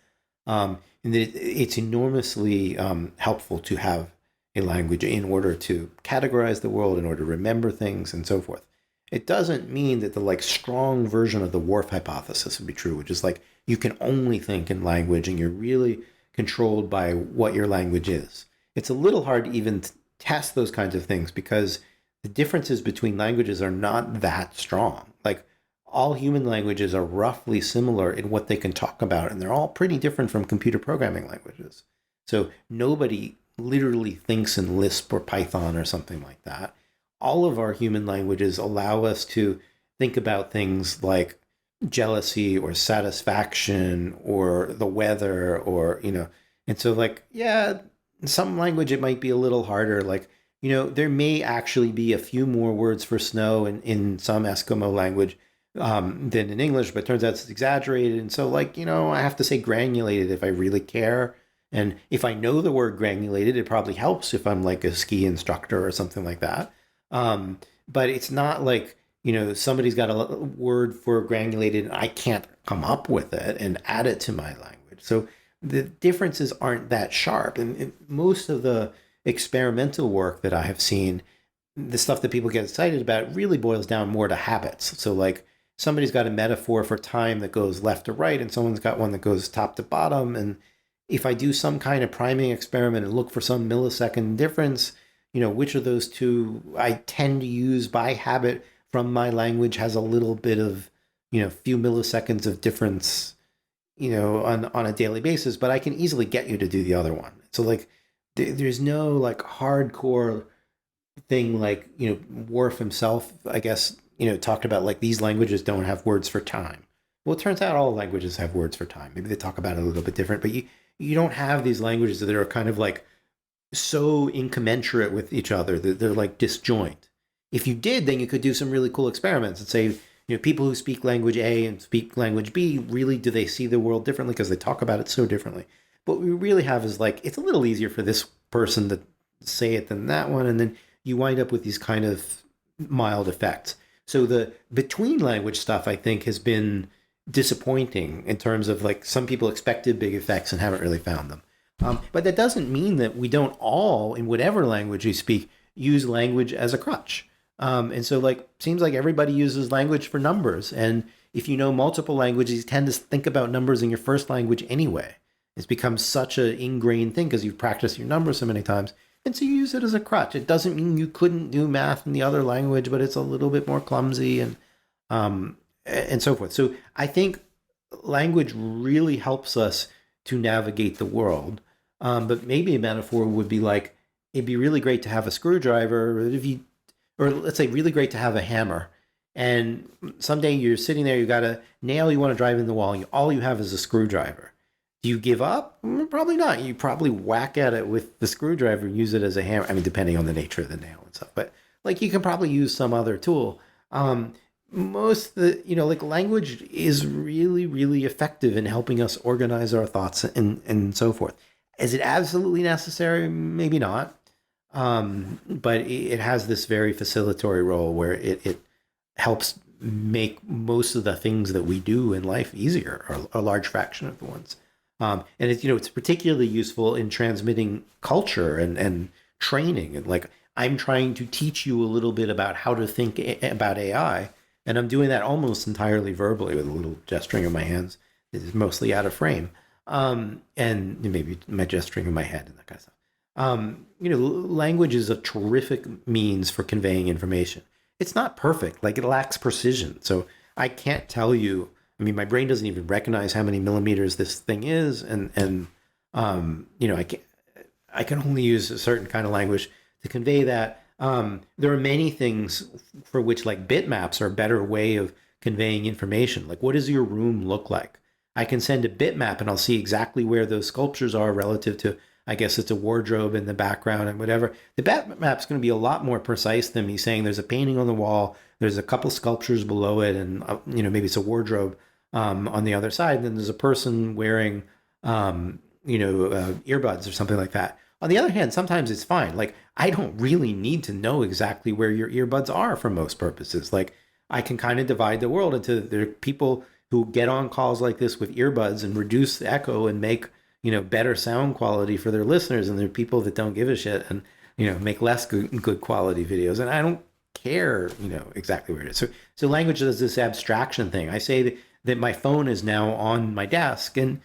And that it's enormously helpful to have a language in order to categorize the world, in order to remember things, and so forth. It doesn't mean that the strong version of the Whorf hypothesis would be true, which is like you can only think in language and you're really controlled by what your language is. It's a little hard to even test those kinds of things because the differences between languages are not that strong. Like all human languages are roughly similar in what they can talk about, and they're all pretty different from computer programming languages. So nobody literally thinks in Lisp or Python or something like that. All of our human languages allow us to think about things like jealousy or satisfaction or the weather and so in some language it might be a little harder. There may actually be a few more words for snow in some Eskimo language than in English, but it turns out it's exaggerated. And so I have to say granulated if I really care. And if I know the word granulated, it probably helps if I'm like a ski instructor or something like that. But it's not like, somebody's got a word for granulated and I can't come up with it and add it to my language. So the differences aren't that sharp. And most of the experimental work that I have seen, the stuff that people get excited about really boils down more to habits. So somebody's got a metaphor for time that goes left to right and someone's got one that goes top to bottom. And if I do some kind of priming experiment and look for some millisecond difference, which of those two I tend to use by habit from my language has a little bit of, few milliseconds of difference, on a daily basis, but I can easily get you to do the other one. So there's no hardcore thing Whorf himself, I guess, talked about these languages don't have words for time. Well, it turns out all languages have words for time. Maybe they talk about it a little bit different, but you don't have these languages that are kind of so incommensurate with each other that they're disjoint. If you did, then you could do some really cool experiments and say, people who speak language A and speak language B, really, do they see the world differently because they talk about it so differently? What we really have is it's a little easier for this person to say it than that one. And then you wind up with these kind of mild effects. So the between language stuff, I think, has been disappointing in terms of some people expected big effects and haven't really found them. But that doesn't mean that we don't all, in whatever language you speak, use language as a crutch. And so seems like everybody uses language for numbers. And if you know multiple languages, you tend to think about numbers in your first language anyway. It's become such an ingrained thing because you've practiced your numbers so many times. And so you use it as a crutch. It doesn't mean you couldn't do math in the other language, but it's a little bit more clumsy and so forth. So I think language really helps us to navigate the world. But maybe a metaphor would be it'd be really great to have a screwdriver. If you or let's say really great to have a hammer. And someday you're sitting there, you got a nail you want to drive in the wall, and all you have is a screwdriver. Do you give up? Probably not. You probably whack at it with the screwdriver and use it as a hammer. I mean, depending on the nature of the nail and stuff. But like you can probably use some other tool. Most the like language is really, really effective in helping us organize our thoughts and so forth. Is it absolutely necessary? Maybe not. But it has this very facilitatory role where it helps make most of the things that we do in life easier, or a large fraction of the ones. And it's particularly useful in transmitting culture and training. And like, I'm trying to teach you a little bit about how to think about AI, and I'm doing that almost entirely verbally with a little gesturing of my hands. It's mostly out of frame, and maybe my gesturing of my head and that kind of stuff. Language is a terrific means for conveying information. It's not perfect; like it lacks precision. So I can't tell you. I mean, my brain doesn't even recognize how many millimeters this thing is, and I can only use a certain kind of language to convey that. There are many things for which like bitmaps are a better way of conveying information. Like, what does your room look like? I can send a bitmap and I'll see exactly where those sculptures are relative to, I guess it's a wardrobe in the background and whatever. The bitmap's going to be a lot more precise than me saying there's a painting on the wall, there's a couple sculptures below it, and maybe it's a wardrobe on the other side, and then there's a person wearing earbuds or something like that. On the other hand, sometimes it's fine. Like, I don't really need to know exactly where your earbuds are for most purposes. Like, I can kind of divide the world into, there are people who get on calls like this with earbuds and reduce the echo and make better sound quality for their listeners, and there are people that don't give a shit and make less good quality videos. And I don't care exactly where it is. So language does this abstraction thing. I say that my phone is now on my desk, and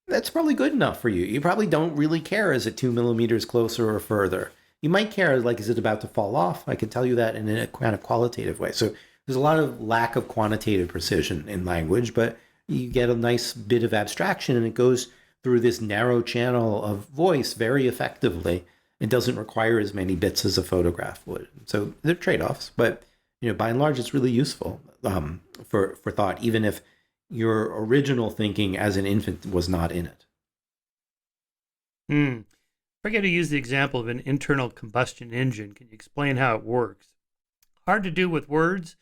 that's probably good enough for you. You probably don't really care, is it 2 millimeters closer or further? You might care, like, is it about to fall off? I can tell you that in a kind of qualitative way. So there's a lot of lack of quantitative precision in language, but you get a nice bit of abstraction, and it goes through this narrow channel of voice very effectively. It doesn't require as many bits as a photograph would. So there are trade-offs, but by and large, it's really useful for thought, even if your original thinking as an infant was not in it. Forget to use the example of an internal combustion engine. Can you explain how it works? Hard to do with words,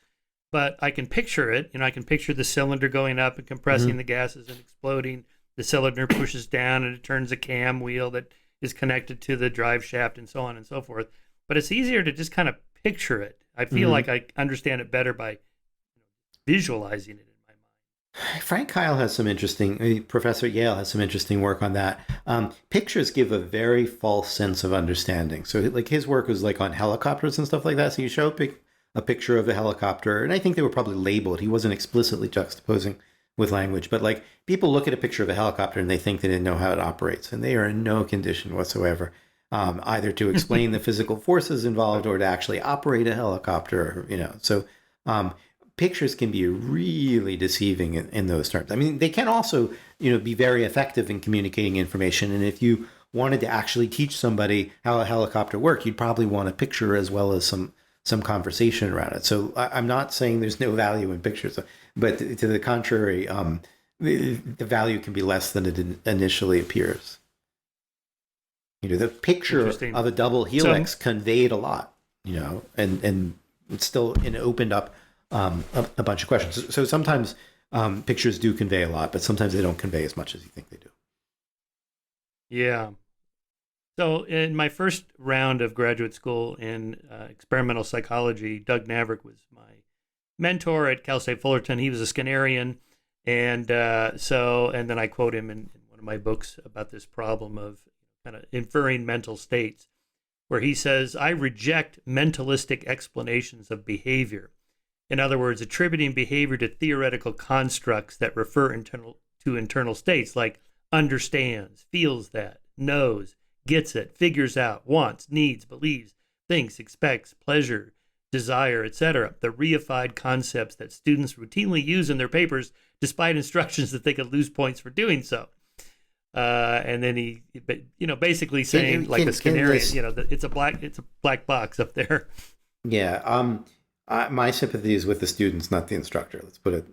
but I can picture it. I can picture the cylinder going up and compressing the gases and exploding. The cylinder pushes down and it turns a cam wheel that is connected to the drive shaft and so on and so forth. But it's easier to just kind of picture it. I feel like I understand it better by visualizing it. Frank Kyle has some interesting, Professor at Yale has some interesting work on that. Pictures give a very false sense of understanding. So like his work was like on helicopters and stuff like that. So you show a picture of a helicopter, and I think they were probably labeled. He wasn't explicitly juxtaposing with language, but like people look at a picture of a helicopter and they think they didn't know how it operates, and they are in no condition whatsoever, either to explain the physical forces involved or to actually operate a helicopter, So pictures can be really deceiving in those terms. I mean, they can also, be very effective in communicating information. And if you wanted to actually teach somebody how a helicopter worked, you'd probably want a picture as well as some conversation around it. So I'm not saying there's no value in pictures, but to the contrary, the value can be less than it initially appears. The picture of a double helix conveyed a lot, and it's still opened up a bunch of questions. So sometimes pictures do convey a lot, but sometimes they don't convey as much as you think they do. Yeah. So in my first round of graduate school in experimental psychology, Doug Navrick was my mentor at Cal State Fullerton. He was a Skinnerian. And then I quote him in one of my books about this problem of kind of inferring mental states, where he says, I reject mentalistic explanations of behavior. In other words, attributing behavior to theoretical constructs that refer to internal states, like understands, feels that, knows, gets it, figures out, wants, needs, believes, thinks, expects, pleasure, desire, etc. The reified concepts that students routinely use in their papers, despite instructions that they could lose points for doing so. And then he, basically saying, like the Skinnerian, it's a black box up there. Yeah. My sympathy is with the students, not the instructor. Let's put it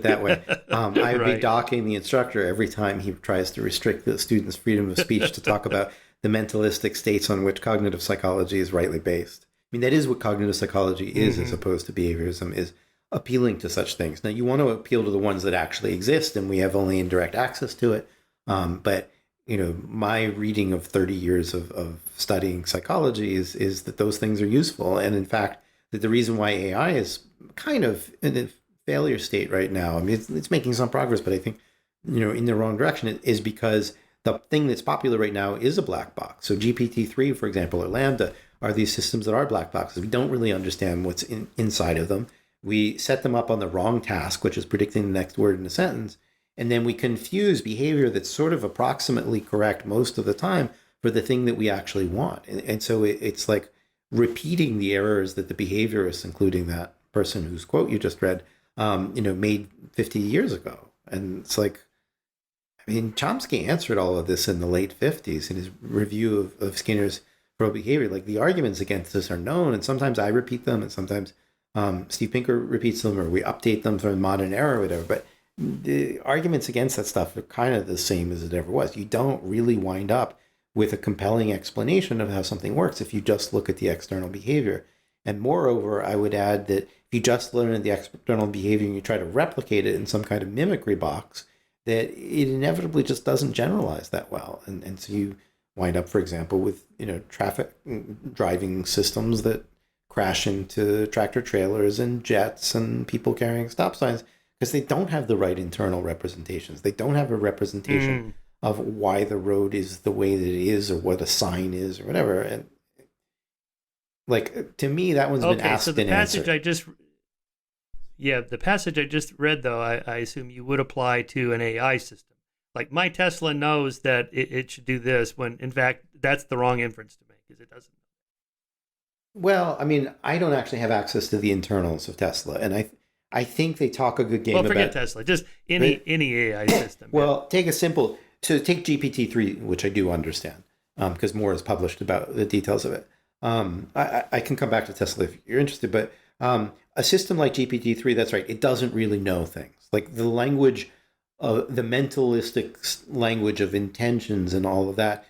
that way. I would be Right. docking the instructor every time he tries to restrict the student's freedom of speech to talk about the mentalistic states on which cognitive psychology is rightly based. I mean, that is what cognitive psychology is, as Hmm. opposed to behaviorism, is appealing to such things. Now, you want to appeal to the ones that actually exist, and we have only indirect access to it. But my reading of 30 years of studying psychology is that those things are useful. And in fact, that the reason why AI is kind of in a failure state right now, I mean, it's making some progress, but I think, in the wrong direction, is because the thing that's popular right now is a black box. So GPT-3, for example, or LaMDA are these systems that are black boxes. We don't really understand what's inside of them. We set them up on the wrong task, which is predicting the next word in a sentence, and then we confuse behavior that's sort of approximately correct most of the time for the thing that we actually want. And so it's like repeating the errors that the behaviorists, including that person whose quote you just read, made 50 years ago. And it's like, I mean, Chomsky answered all of this in the late 50s in his review of Skinner's pro behavior. Like, the arguments against this are known, and sometimes I repeat them, and sometimes Steve Pinker repeats them, or we update them for the modern era or whatever. But the arguments against that stuff are kind of the same as it ever was. You don't really wind up with a compelling explanation of how something works if you just look at the external behavior. And moreover, I would add that if you just learn the external behavior and you try to replicate it in some kind of mimicry box, that it inevitably just doesn't generalize that well. And so you wind up, for example, with traffic driving systems that crash into tractor trailers and jets and people carrying stop signs because they don't have the right internal representations. They don't have a representation Mm. of why the road is the way that it is or what a sign is or whatever. And like, to me, that one's been Okay, so asked the and passage answered. the passage I just read, though, I assume you would apply to an AI system. Like, my Tesla knows that it should do this when, in fact, that's the wrong inference to make because it doesn't. Well, I mean, I don't actually have access to the internals of Tesla, and I think they talk a good Well, game forget about Tesla, just the. any AI system. Yeah. Well, take GPT-3, which I do understand, because more is published about the details of it. I can come back to Tesla if you're interested, but a system like GPT-3, that's right, it doesn't really know things. Like, the language, the mentalistic language of intentions and all of that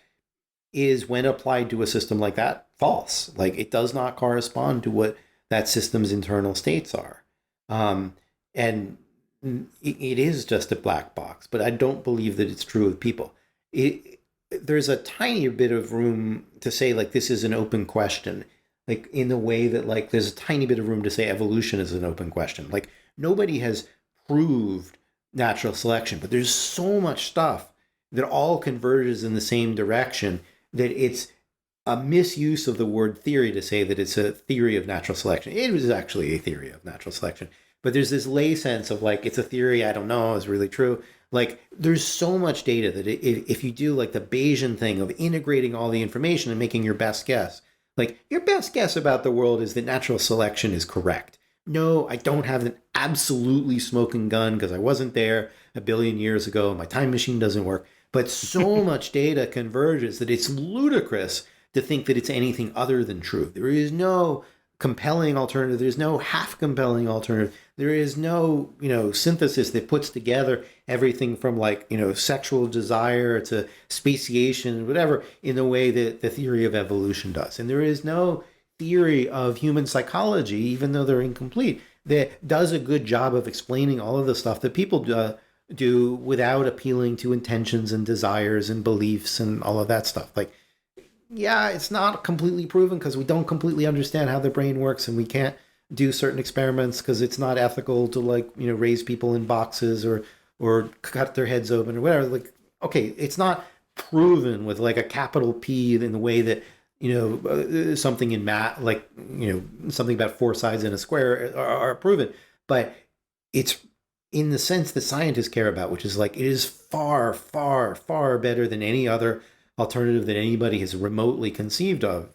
is, when applied to a system like that, false. Like, it does not correspond to what that system's internal states are. And it is just a black box, but I don't believe that it's true of people. There's a tiny bit of room to say, like, this is an open question, like, in the way that, like, there's a tiny bit of room to say evolution is an open question. Like, nobody has proved natural selection, but there's so much stuff that all converges in the same direction that it's a misuse of the word theory to say that it's a theory of natural selection. It was actually a theory of natural selection. But there's this lay sense of, like, it's a theory, I don't know, is really true. Like, there's so much data that if you do, like, the Bayesian thing of integrating all the information and making your best guess, like, your best guess about the world is that natural selection is correct. No, I don't have an absolutely smoking gun because I wasn't there a billion years ago. My time machine doesn't work. But so much data converges that it's ludicrous to think that it's anything other than true. There is no compelling alternative. There's no half compelling alternative. There is no, synthesis that puts together everything from, like, sexual desire to speciation, whatever, in the way that the theory of evolution does. And there is no theory of human psychology, even though they're incomplete, that does a good job of explaining all of the stuff that people do without appealing to intentions and desires and beliefs and all of that stuff. Like, yeah, it's not completely proven because we don't completely understand how the brain works, and we can't do certain experiments because it's not ethical to, like, raise people in boxes or cut their heads open or whatever. Like, okay, it's not proven with, like, a capital P in the way that something in math, like, something about four sides in a square are proven, but it's in the sense that scientists care about, which is, like, it is far, far, far better than any other alternative that anybody has remotely conceived of.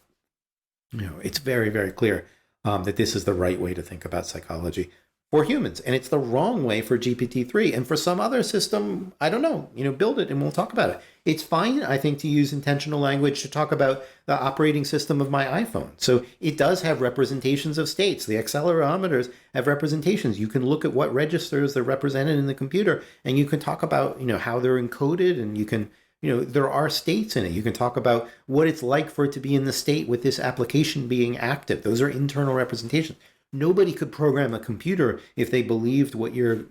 It's very, very clear that this is the right way to think about psychology for humans, and it's the wrong way for GPT-3. And for some other system, I don't know, build it and we'll talk about it. It's fine, I think, to use intentional language to talk about the operating system of my iPhone. So it does have representations of states. The accelerometers have representations. You can look at what registers they're represented in the computer, and you can talk about, how they're encoded, and you can, there are states in it. You can talk about what it's like for it to be in the state with this application being active. Those are internal representations. Nobody could program a computer if they believed what your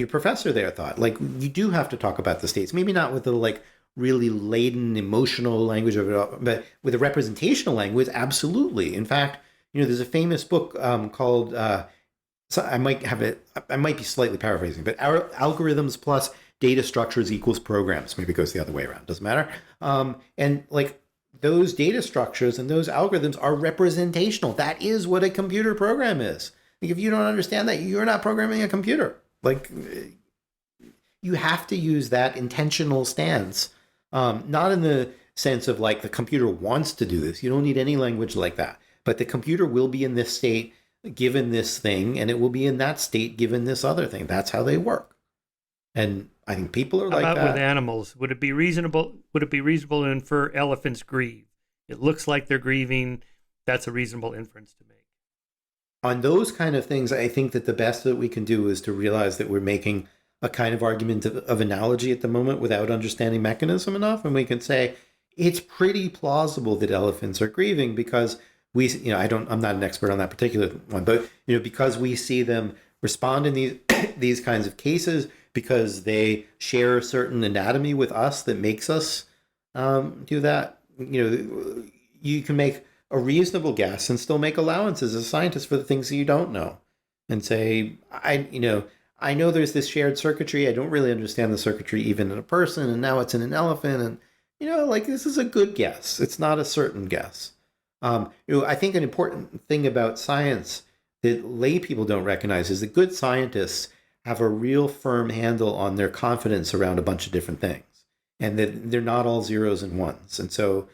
professor there thought. Like, you do have to talk about the states, maybe not with the really laden emotional language of it all, but with a representational language, absolutely. In fact, there's a famous book called so I might be slightly paraphrasing, but our algorithms plus data structures equals programs. Maybe it goes the other way around. Doesn't matter. And those data structures and those algorithms are representational. That is what a computer program is. If you don't understand that, you're not programming a computer. You have to use that intentional stance, not in the sense of the computer wants to do this. You don't need any language like that. But the computer will be in this state given this thing, and it will be in that state given this other thing. That's how they work. And I think people are like that. How about with animals? Would it be reasonable to infer elephants grieve? It looks like they're grieving. That's a reasonable inference to make. On those kind of things, I think that the best that we can do is to realize that we're making a kind of argument of analogy at the moment without understanding mechanism enough. And we can say it's pretty plausible that elephants are grieving because I'm not an expert on that particular one, but because we see them respond in these kinds of cases, because they share a certain anatomy with us that makes us do that. You can make a reasonable guess and still make allowances as a scientist for the things that you don't know, and say, I know there's this shared circuitry. I don't really understand the circuitry even in a person, and now it's in an elephant, and this is a good guess. It's not a certain guess. I think an important thing about science that lay people don't recognize is that good scientists have a real firm handle on their confidence around a bunch of different things, and that they're not all zeros and ones. And so,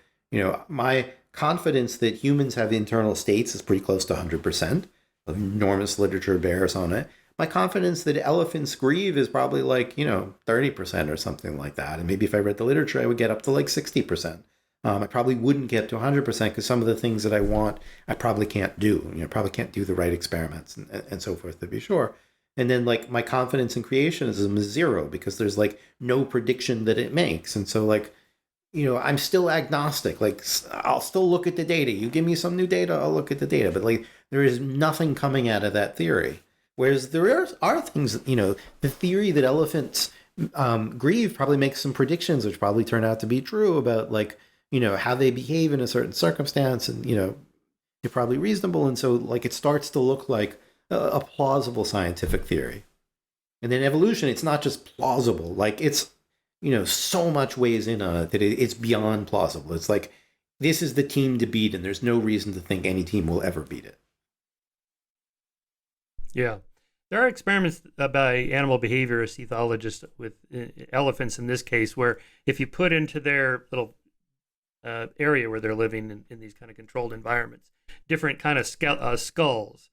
my confidence that humans have internal states is pretty close to 100%. Enormous literature bears on it. My confidence that elephants grieve is probably 30% or something like that. And maybe if I read the literature, I would get up to 60%. I probably wouldn't get to 100% because some of the things that I want, I probably can't do. Probably can't do the right experiments and so forth, to be sure. And then my confidence in creationism is zero because there's no prediction that it makes. And so I'm still agnostic. I'll still look at the data. You give me some new data, I'll look at the data. But there is nothing coming out of that theory. Whereas there are things, the theory that elephants grieve probably makes some predictions which probably turn out to be true about how they behave in a certain circumstance, and they're probably reasonable. And so it starts to look like a plausible scientific theory. And then evolution, it's not just plausible. It's so much weighs in on it that it's beyond plausible. It's this is the team to beat, and there's no reason to think any team will ever beat it. Yeah. There are experiments by animal behaviorist ethologists with elephants in this case, where if you put into their little area where they're living in these kind of controlled environments, different kind of skulls,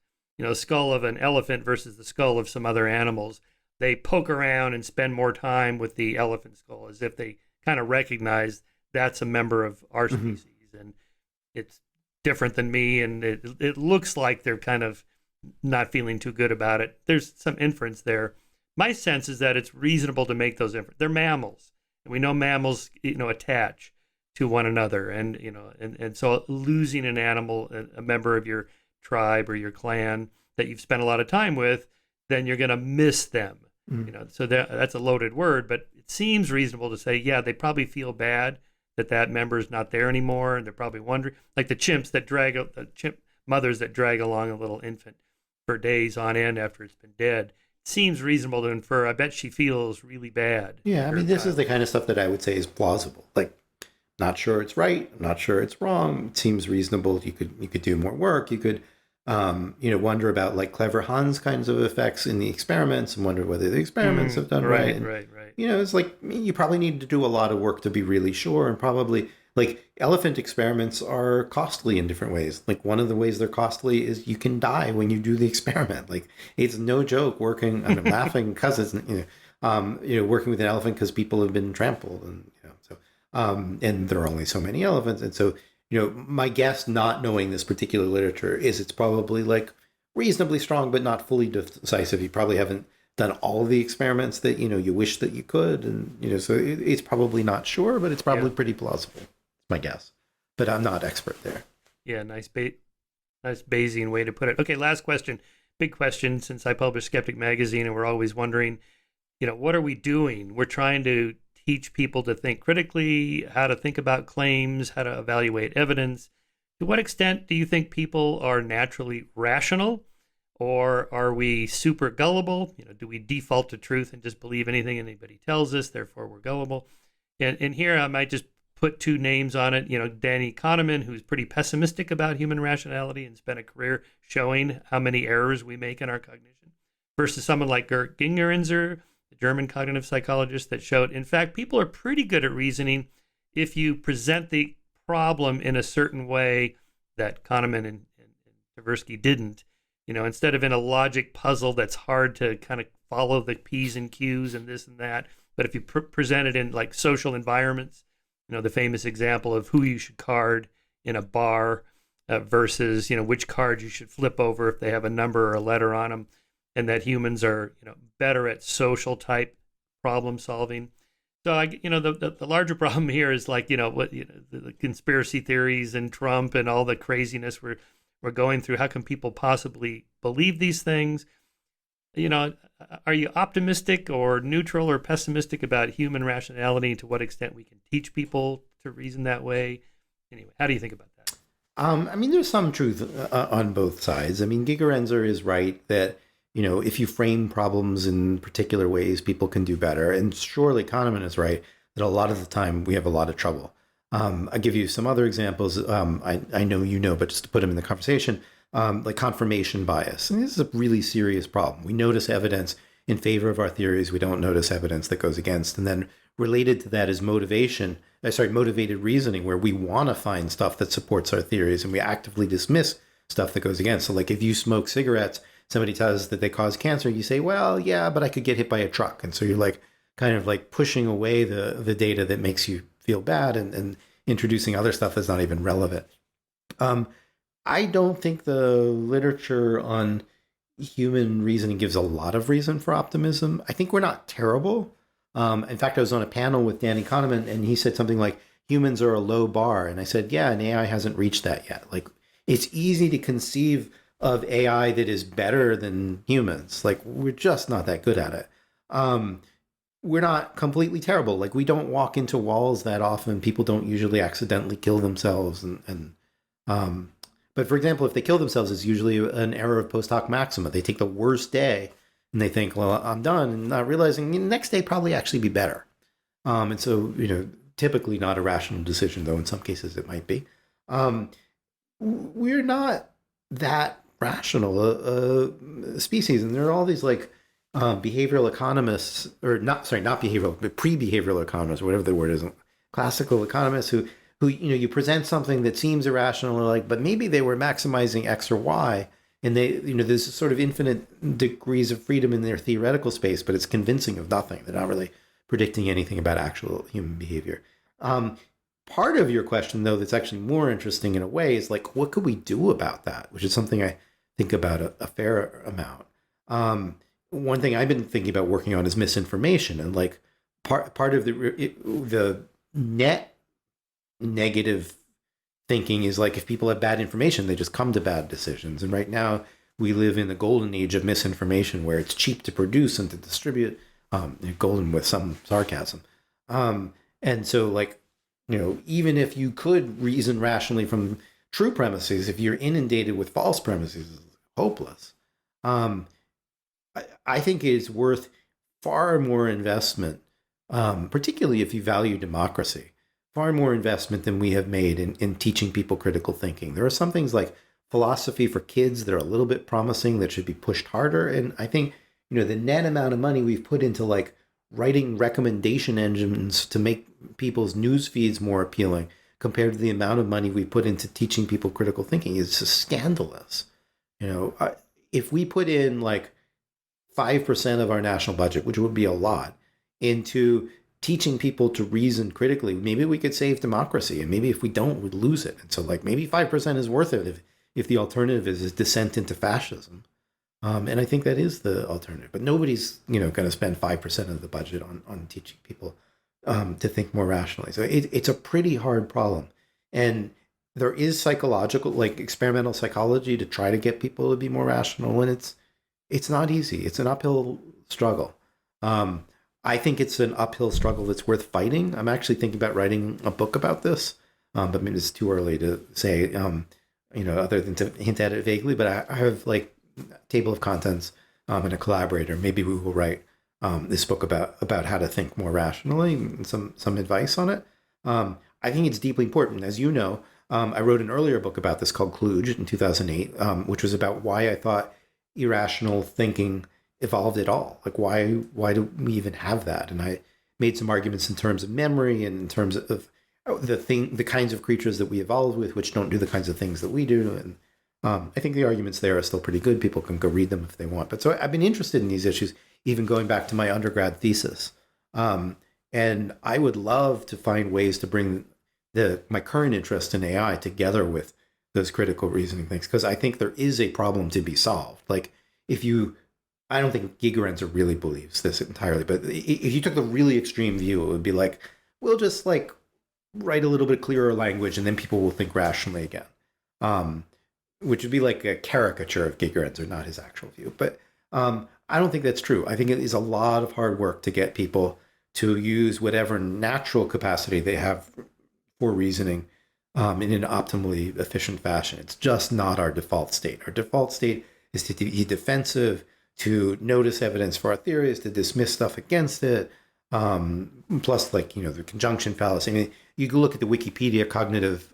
skull of an elephant versus the skull of some other animals, they poke around and spend more time with the elephant skull as if they kind of recognize that's a member of our species, and it's different than me, and it looks like they're kind of not feeling too good about it. There's some inference there. My sense is that it's reasonable to make those inferences. They're mammals, and we know mammals, attach to one another, and and so losing an animal, a member of your tribe or your clan that you've spent a lot of time with, then you're going to miss them. So that's a loaded word, but it seems reasonable to say, yeah, they probably feel bad that member is not there anymore, and they're probably wondering, like the chimp mothers that drag along a little infant for days on end after it's been dead. It seems reasonable to infer, I bet she feels really bad. Yeah, I mean, this is the kind of stuff that I would say is plausible. Not sure it's right, I'm not sure it's wrong. It seems reasonable. You could do more work. You could wonder about clever Hans kinds of effects in the experiments and wonder whether the experiments have done right. Right. It's you probably need to do a lot of work to be really sure, and probably Like elephant experiments are costly in different ways. Like one of the ways they're costly is you can die when you do the experiment. Like it's no joke working. I'm laughing because it's working with an elephant because people have been trampled and and there are only so many elephants, and so my guess, not knowing this particular literature, is it's probably like reasonably strong but not fully decisive. You probably haven't done all of the experiments that you wish that you could, and so it's probably not sure, but it's probably pretty plausible. It's my guess, but I'm not expert there. Yeah, nice Bayesian way to put it. Okay, last question. Big question, since I publish Skeptic magazine and we're always wondering, what are we doing? We're trying to teach people to think critically, how to think about claims, how to evaluate evidence. To what extent do you think people are naturally rational, or are we super gullible? Do we default to truth and just believe anything anybody tells us, therefore we're gullible? And here I might just put two names on it. Danny Kahneman, who's pretty pessimistic about human rationality and spent a career showing how many errors we make in our cognition, versus someone like Gert Gingerenzer, the German cognitive psychologist, that showed, in fact, people are pretty good at reasoning if you present the problem in a certain way that Kahneman and Tversky didn't. Instead of in a logic puzzle that's hard to kind of follow the P's and Q's and this and that, but if you present it in like social environments, the famous example of who you should card in a bar versus, which card you should flip over if they have a number or a letter on them, and that humans are, better at social type problem solving. So the larger problem here is like, the conspiracy theories and Trump and all the craziness we're going through. How can people possibly believe these things? Are you optimistic or neutral or pessimistic about human rationality? To what extent we can teach people to reason that way? Anyway, how do you think about that? There's some truth on both sides. Gigerenzer is right that, if you frame problems in particular ways, people can do better. And surely Kahneman is right that a lot of the time we have a lot of trouble. I'll give you some other examples. I know, but just to put them in the conversation, like confirmation bias. And this is a really serious problem. We notice evidence in favor of our theories. We don't notice evidence that goes against. And then related to that is motivated reasoning, where we want to find stuff that supports our theories and we actively dismiss stuff that goes against. So like if you smoke cigarettes, somebody tells us that they cause cancer, you say, well, yeah, but I could get hit by a truck. And so you're like kind of like pushing away the data that makes you feel bad and introducing other stuff that's not even relevant. I don't think the literature on human reasoning gives a lot of reason for optimism. I think we're not terrible. In fact, I was on a panel with Danny Kahneman, and he said something like, humans are a low bar. And I said, yeah, and AI hasn't reached that yet. Like, it's easy to conceive of AI that is better than humans. Like, we're just not that good at it. We're not completely terrible. Like, we don't walk into walls that often. People don't usually accidentally kill themselves. But for example, if they kill themselves, it's usually an error of post hoc maxima. They take the worst day and they think, well, I'm done, and not realizing the next day probably actually be better. And so, typically not a rational decision, though in some cases it might be. We're not that rational species, and there are all these like behavioral economists, or not behavioral, but pre-behavioral economists, or whatever the word is, classical economists who you present something that seems irrational, like, but maybe they were maximizing X or Y, and they, there's sort of infinite degrees of freedom in their theoretical space, but it's convincing of nothing. They're not really predicting anything about actual human behavior. Part of your question, though, that's actually more interesting in a way is like, what could we do about that? Which is something I think about a fair amount. One thing I've been thinking about working on is misinformation, and like part of the net negative thinking is like, if people have bad information, they just come to bad decisions. And right now we live in the golden age of misinformation, where it's cheap to produce and to distribute, golden with some sarcasm. And so like, even if you could reason rationally from true premises, if you're inundated with false premises, it's hopeless. I think it's worth far more investment, particularly if you value democracy, far more investment than we have made in teaching people critical thinking. There are some things like philosophy for kids that are a little bit promising that should be pushed harder. And I think, the net amount of money we've put into like writing recommendation engines to make people's news feeds more appealing compared to the amount of money we put into teaching people critical thinking is just scandalous. If we put in like 5% of our national budget, which would be a lot, into teaching people to reason critically, maybe we could save democracy. And maybe if we don't, we'd lose it. And so like maybe 5% is worth it if the alternative is descent into fascism. And I think that is the alternative. But nobody's, going to spend 5% of the budget on teaching people to think more rationally. So it's a pretty hard problem. And there is psychological, like experimental psychology to try to get people to be more rational. And it's not easy. It's an uphill struggle. I think it's an uphill struggle that's worth fighting. I'm actually thinking about writing a book about this, but maybe it's too early to say, other than to hint at it vaguely. But I have like a table of contents and a collaborator. Maybe we will write this book about how to think more rationally and some advice on it. I think it's deeply important. As you know, I wrote an earlier book about this called Kludge in 2008, which was about why I thought irrational thinking evolved at all. Like why do we even have that? And I made some arguments in terms of memory and in terms of the kinds of creatures that we evolved with, which don't do the kinds of things that we do. And I think the arguments there are still pretty good. People can go read them if they want. But so I've been interested in these issues, even going back to my undergrad thesis. And I would love to find ways to bring my current interest in AI together with those critical reasoning things, because I think there is a problem to be solved. Like I don't think Giga Renzer really believes this entirely, but if you took the really extreme view, it would be like, we'll just like write a little bit clearer language and then people will think rationally again, which would be like a caricature of Giga Renzer, not his actual view. But I don't think that's true. I think it is a lot of hard work to get people to use whatever natural capacity they have for reasoning in an optimally efficient fashion. It's just not our default state. Our default state is to be defensive, to notice evidence for our theories, to dismiss stuff against it. Plus, like, the conjunction fallacy. I mean, you can look at the Wikipedia cognitive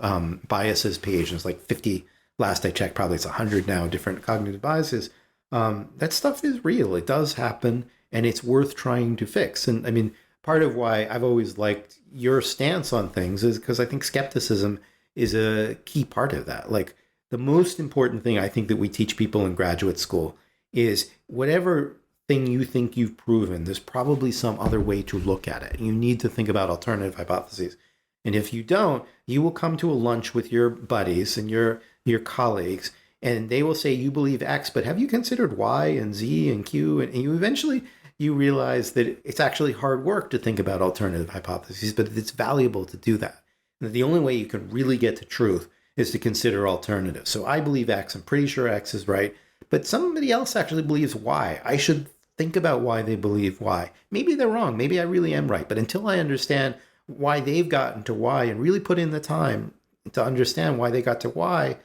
biases page, and it's like 50, last I checked, probably it's 100 now, different cognitive biases. That stuff is real. It does happen, and it's worth trying to fix. And I mean, part of why I've always liked your stance on things is because I think skepticism is a key part of that. Like, the most important thing I think that we teach people in graduate school is whatever thing you think you've proven, there's probably some other way to look at it. You need to think about alternative hypotheses. And if you don't, you will come to a lunch with your buddies and your colleagues, and they will say, you believe X, but have you considered Y and Z and Q? And you eventually realize that it's actually hard work to think about alternative hypotheses, but it's valuable to do that. And the only way you can really get to truth is to consider alternatives. So I believe X, I'm pretty sure X is right, but somebody else actually believes Y. I should think about why they believe Y. Maybe they're wrong. Maybe I really am right. But until I understand why they've gotten to Y and really put in the time to understand why they got to Y,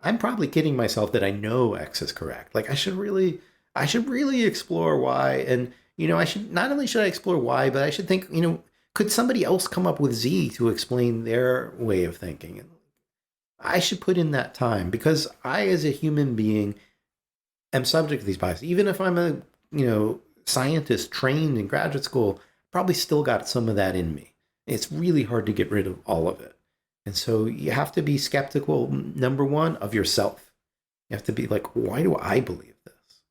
I'm probably kidding myself that I know X is correct. Like I should really explore Y. And, not only should I explore Y, but I should think, could somebody else come up with Z to explain their way of thinking? And I should put in that time, because I, as a human being, am subject to these biases. Even if I'm a scientist trained in graduate school, probably still got some of that in me. It's really hard to get rid of all of it. And so you have to be skeptical, number one, of yourself. You have to be like, why do I believe this?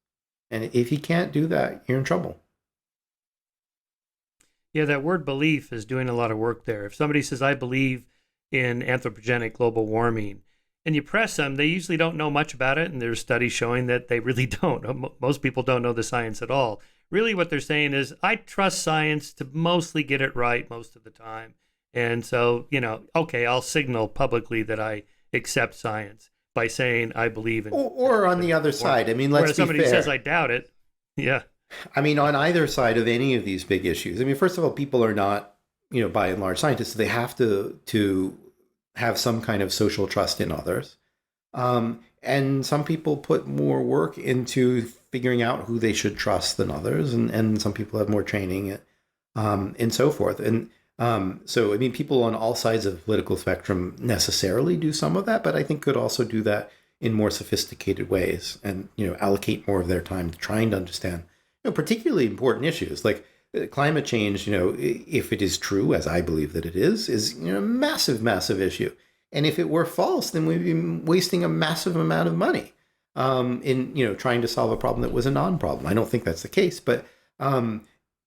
And if you can't do that, you're in trouble. Yeah, that word belief is doing a lot of work there. If somebody says, I believe in anthropogenic global warming, and you press them, they usually don't know much about it. And there's studies showing that they really don't. Most people don't know the science at all. Really what they're saying is, I trust science to mostly get it right most of the time. And so, okay, I'll signal publicly that I accept science by saying I believe in. Or on the other side. I mean, let's be fair. Somebody says I doubt it. Yeah. I mean, on either side of any of these big issues. I mean, first of all, people are not, by and large scientists. They have to have some kind of social trust in others. And some people put more work into figuring out who they should trust than others. And some people have more training and so forth. And so, I mean, people on all sides of the political spectrum necessarily do some of that, but I think could also do that in more sophisticated ways and, allocate more of their time to trying to understand, particularly important issues. Like climate change, if it is true, as I believe that it is a massive, massive issue. And if it were false, then we'd be wasting a massive amount of money in trying to solve a problem that was a non-problem. I don't think that's the case, but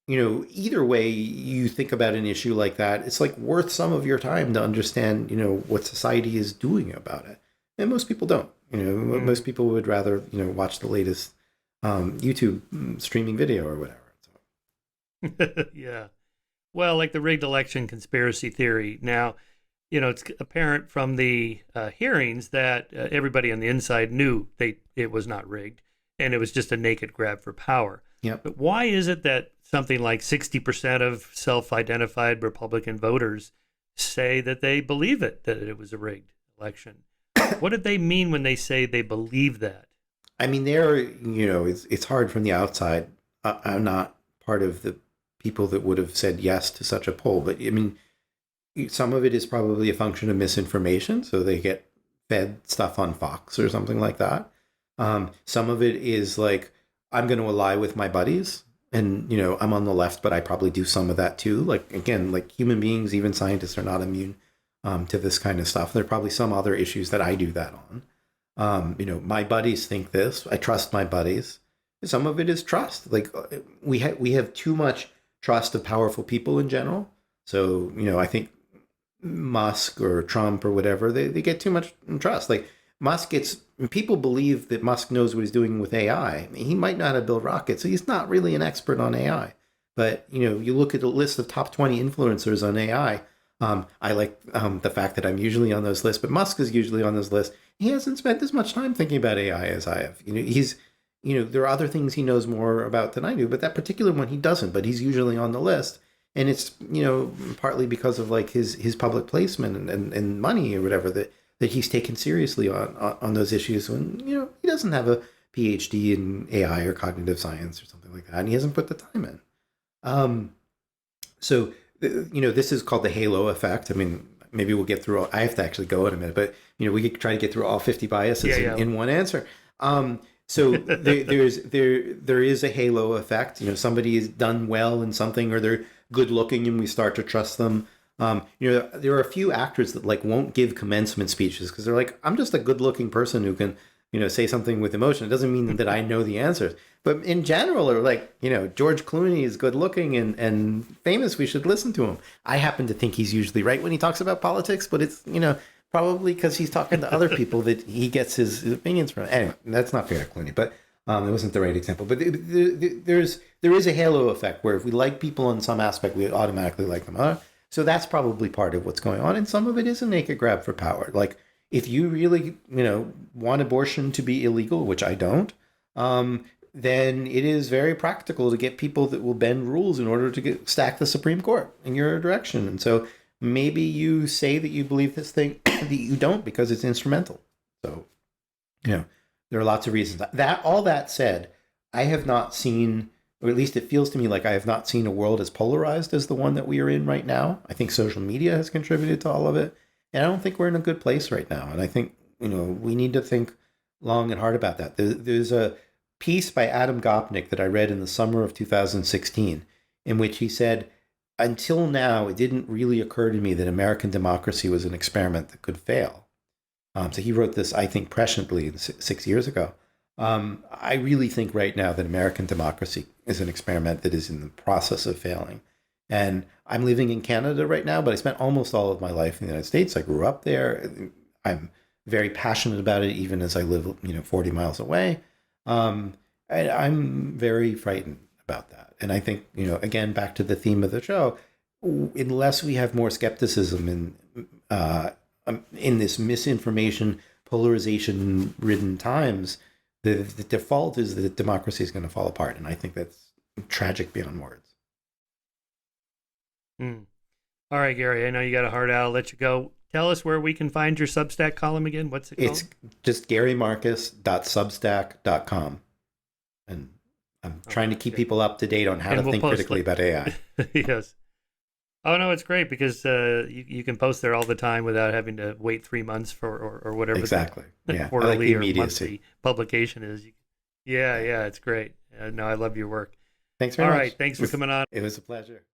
either way you think about an issue like that, it's like worth some of your time to understand, what society is doing about it. And most people don't. Most people would rather, watch the latest YouTube streaming video or whatever. So. Yeah. Well, like the rigged election conspiracy theory. Now, it's apparent from the hearings that everybody on the inside knew it was not rigged, and it was just a naked grab for power. Yep. But why is it that something like 60% of self-identified Republican voters say that they believe that it was a rigged election? What did they mean when they say they believe that? I mean, it's hard from the outside. I'm not part of the people that would have said yes to such a poll, but I mean, some of it is probably a function of misinformation. So they get fed stuff on Fox or something like that. Some of it is like, I'm going to ally with my buddies, and, I'm on the left, but I probably do some of that too. Like, again, like human beings, even scientists are not immune to this kind of stuff. There are probably some other issues that I do that on. My buddies think this. I trust my buddies. Some of it is trust. Like we have too much trust of powerful people in general. So, I think Musk or Trump or whatever, they get too much trust. Like people believe that Musk knows what he's doing with AI. I mean, he might not have built rockets, so he's not really an expert on AI. But, you look at a list of top 20 influencers on AI. I like the fact that I'm usually on those lists, but Musk is usually on this list. He hasn't spent as much time thinking about AI as I have. There are other things he knows more about than I do, but that particular one he doesn't, but he's usually on the list. And it's, partly because of like his public placement and money or whatever that he's taken seriously on those issues when, he doesn't have a PhD in AI or cognitive science or something like that. And he hasn't put the time in. So, this is called the halo effect. I mean, maybe we'll get through I have to actually go in a minute, but, we could try to get through all 50 biases in one answer. So there is a halo effect. Somebody has done well in something, or they're good looking and we start to trust them. There are a few actors that like won't give commencement speeches because they're like, I'm just a good looking person who can, say something with emotion. It doesn't mean that I know the answers. But in general, or like, George Clooney is good looking and famous. We should listen to him. I happen to think he's usually right when he talks about politics, but it's, probably because he's talking to other people that he gets his opinions from. Anyway, that's not fair to Clooney, but it wasn't the right example. But there is a halo effect where if we like people in some aspect, we automatically like them. So that's probably part of what's going on. And some of it is a naked grab for power. Like if you really, want abortion to be illegal, which I don't, then it is very practical to get people that will bend rules in order to stack the Supreme Court in your direction. And so maybe you say that you believe this thing that you don't because it's instrumental. So, there are lots of reasons. All that said, I have not seen, or at least it feels to me like I have not seen a world as polarized as the one that we are in right now. I think social media has contributed to all of it. And I don't think we're in a good place right now. And I think, we need to think long and hard about that. There's a piece by Adam Gopnik that I read in the summer of 2016, in which he said, until now, it didn't really occur to me that American democracy was an experiment that could fail. So he wrote this, I think, presciently 6 years ago. I really think right now that American democracy is an experiment that is in the process of failing. And I'm living in Canada right now, but I spent almost all of my life in the United States. I grew up there. I'm very passionate about it, even as I live, 40 miles away. And I'm very frightened about that. And I think, again, back to the theme of the show, unless we have more skepticism in this misinformation, polarization-ridden times, the default is that democracy is going to fall apart. And I think that's tragic beyond words. All right, Gary, I know you got a heart out. I'll let you go. Tell us where we can find your Substack column again. What's it called? It's just garymarcus.substack.com. And I'm trying to keep people up to date on how to think critically about AI. Yes. Oh, no, it's great because you can post there all the time without having to wait 3 months for or whatever. Exactly. Yeah. Quarterly like or monthly publication is. Yeah, it's great. No, I love your work. Thanks very All much. right. Thanks for coming on. It was a pleasure.